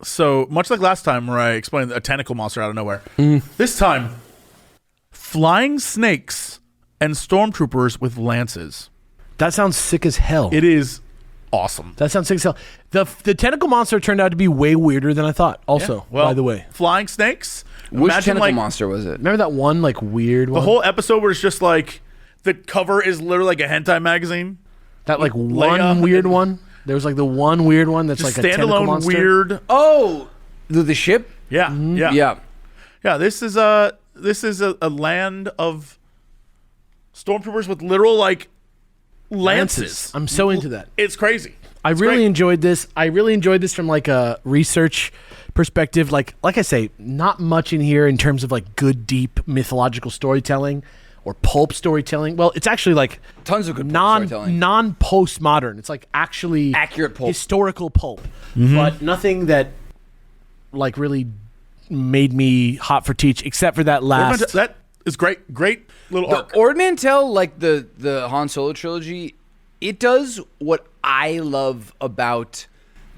So much like last time where I explained a tentacle monster out of nowhere, this time, flying snakes and stormtroopers with lances. That sounds sick as hell. It is awesome. That sounds sick as hell. The tentacle monster turned out to be way weirder than I thought, also, Well, by the way. flying snakes. Which Imagine, tentacle like, monster was it? Remember that one, like, weird one? the whole episode where it's just like the cover is literally like a hentai magazine. That, like, Leia one weird and- one? There was, like, the one weird one that's, Just like, a tentacle standalone monster? weird. Oh, the ship? Yeah. Yeah. Yeah. Yeah, this is a land of stormtroopers with literal like lances. I'm so into that. It's crazy. I It's really great. enjoyed this. I really enjoyed this from like a research perspective. Like I say, not much in here in terms of like good, deep mythological storytelling or pulp storytelling. Well, it's actually like Tons of good storytelling. non-postmodern. It's like actually Accurate pulp. historical pulp, but nothing that like really made me hot for teach, except for that last. That is great. Great little arc. Ord Mantell, like the Han Solo trilogy, it does what I love about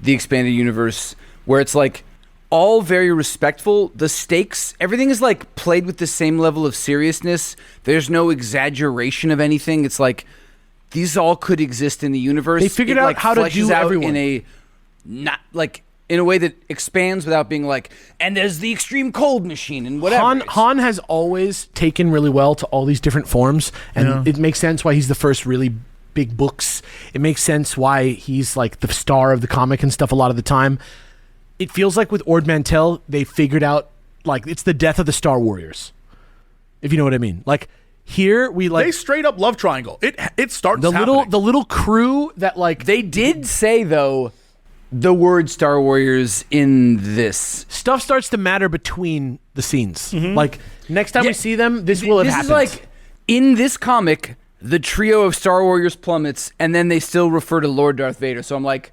the expanded universe, where it's like all very respectful. The stakes, everything is like played with the same level of seriousness. There's no exaggeration of anything. It's like these all could exist in the universe. They figured It, out like, how to fleshes do out everyone. in a not like in a way that expands without being like, and there's the extreme cold machine and whatever. Han has always taken really well to all these different forms, and it makes sense why he's the first really big books. It makes sense why he's like the star of the comic and stuff a lot of the time. It feels like with Ord Mantell, they figured out like it's the death of the Star Warriors, if you know what I mean. Like here we like They straight up love triangle. It starts the happening. little crew that like They did say, though, the word Star Warriors in this. stuff starts to matter between the scenes. Like next time we see them, this will have This happened. is like, in this comic, the trio of Star Warriors plummets, and then they still refer to Lord Darth Vader. So I'm like,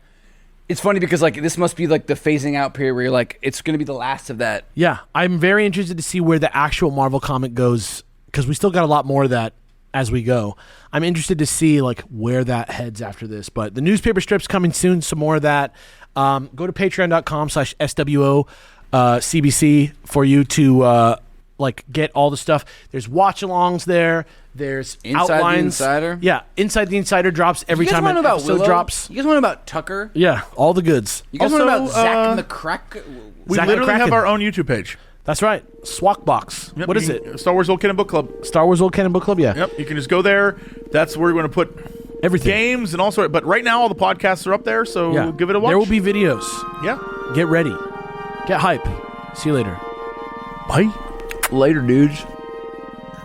it's funny because like this must be like the phasing out period where you're like, it's going to be the last of that. Yeah, I'm very interested to see where the actual Marvel comic goes, because we still got a lot more of that as we go. I'm interested to see like where that heads after this. But the newspaper strip's coming soon, some more of that. Go to patreon.com/SWO CBC for you to like get all the stuff. There's watch-alongs there. There's Inside the outlines. Insider? Yeah, Inside the Insider drops every You guys time want an to know about episode Willow? drops. You guys want to know about Tucker? Yeah, all the goods. You guys Also, want to know about Zach and the Crack? we Zach literally McCracken. have our own YouTube page. That's right. Swakbox. Yep, What is you it? can- Star Wars Old Canon Book Club. Star Wars Old Canon Book Club? Yeah. Yep, you can just go there. That's where we're going to put Everything. games and all sorts. But right now, all the podcasts are up there, so Yeah. give it a watch. There will be videos. Yeah. Get ready. Get hype. See you later. Bye. Later, dudes.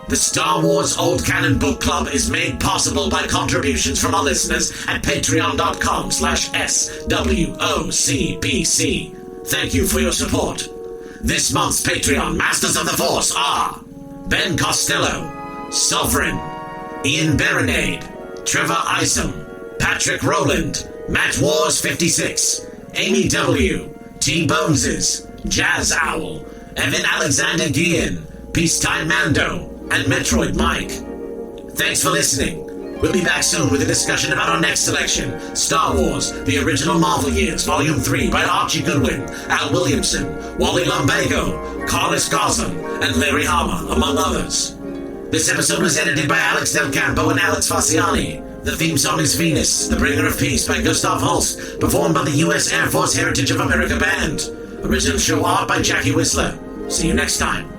The Star Wars Old Canon Book Club is made possible by contributions from our listeners at patreon.com/SWOCBC. Thank you for your support. This month's Patreon Masters of the Force are Ben Costello, Sovereign, Ian Baronade, Trevor Isom, Patrick Rowland, Matt Wars 56, Amy W, T Boneses, Jazz Owl, Evan Alexander Guillen, Peacetime Mando, and Metroid Mike. Thanks for listening. We'll be back soon with a discussion about our next selection, Star Wars, The Original Marvel Years, Volume 3 by Archie Goodwin, Al Williamson, Wally Lumbago, Carlos Garzon, and Larry Hama, among others. This episode was edited by Alex Del Campo and Alex Fasciani. The theme song is Venus, The Bringer of Peace by Gustav Holst, performed by the U.S. Air Force Heritage of America Band. Original show art by Jackie Whistler. See you next time.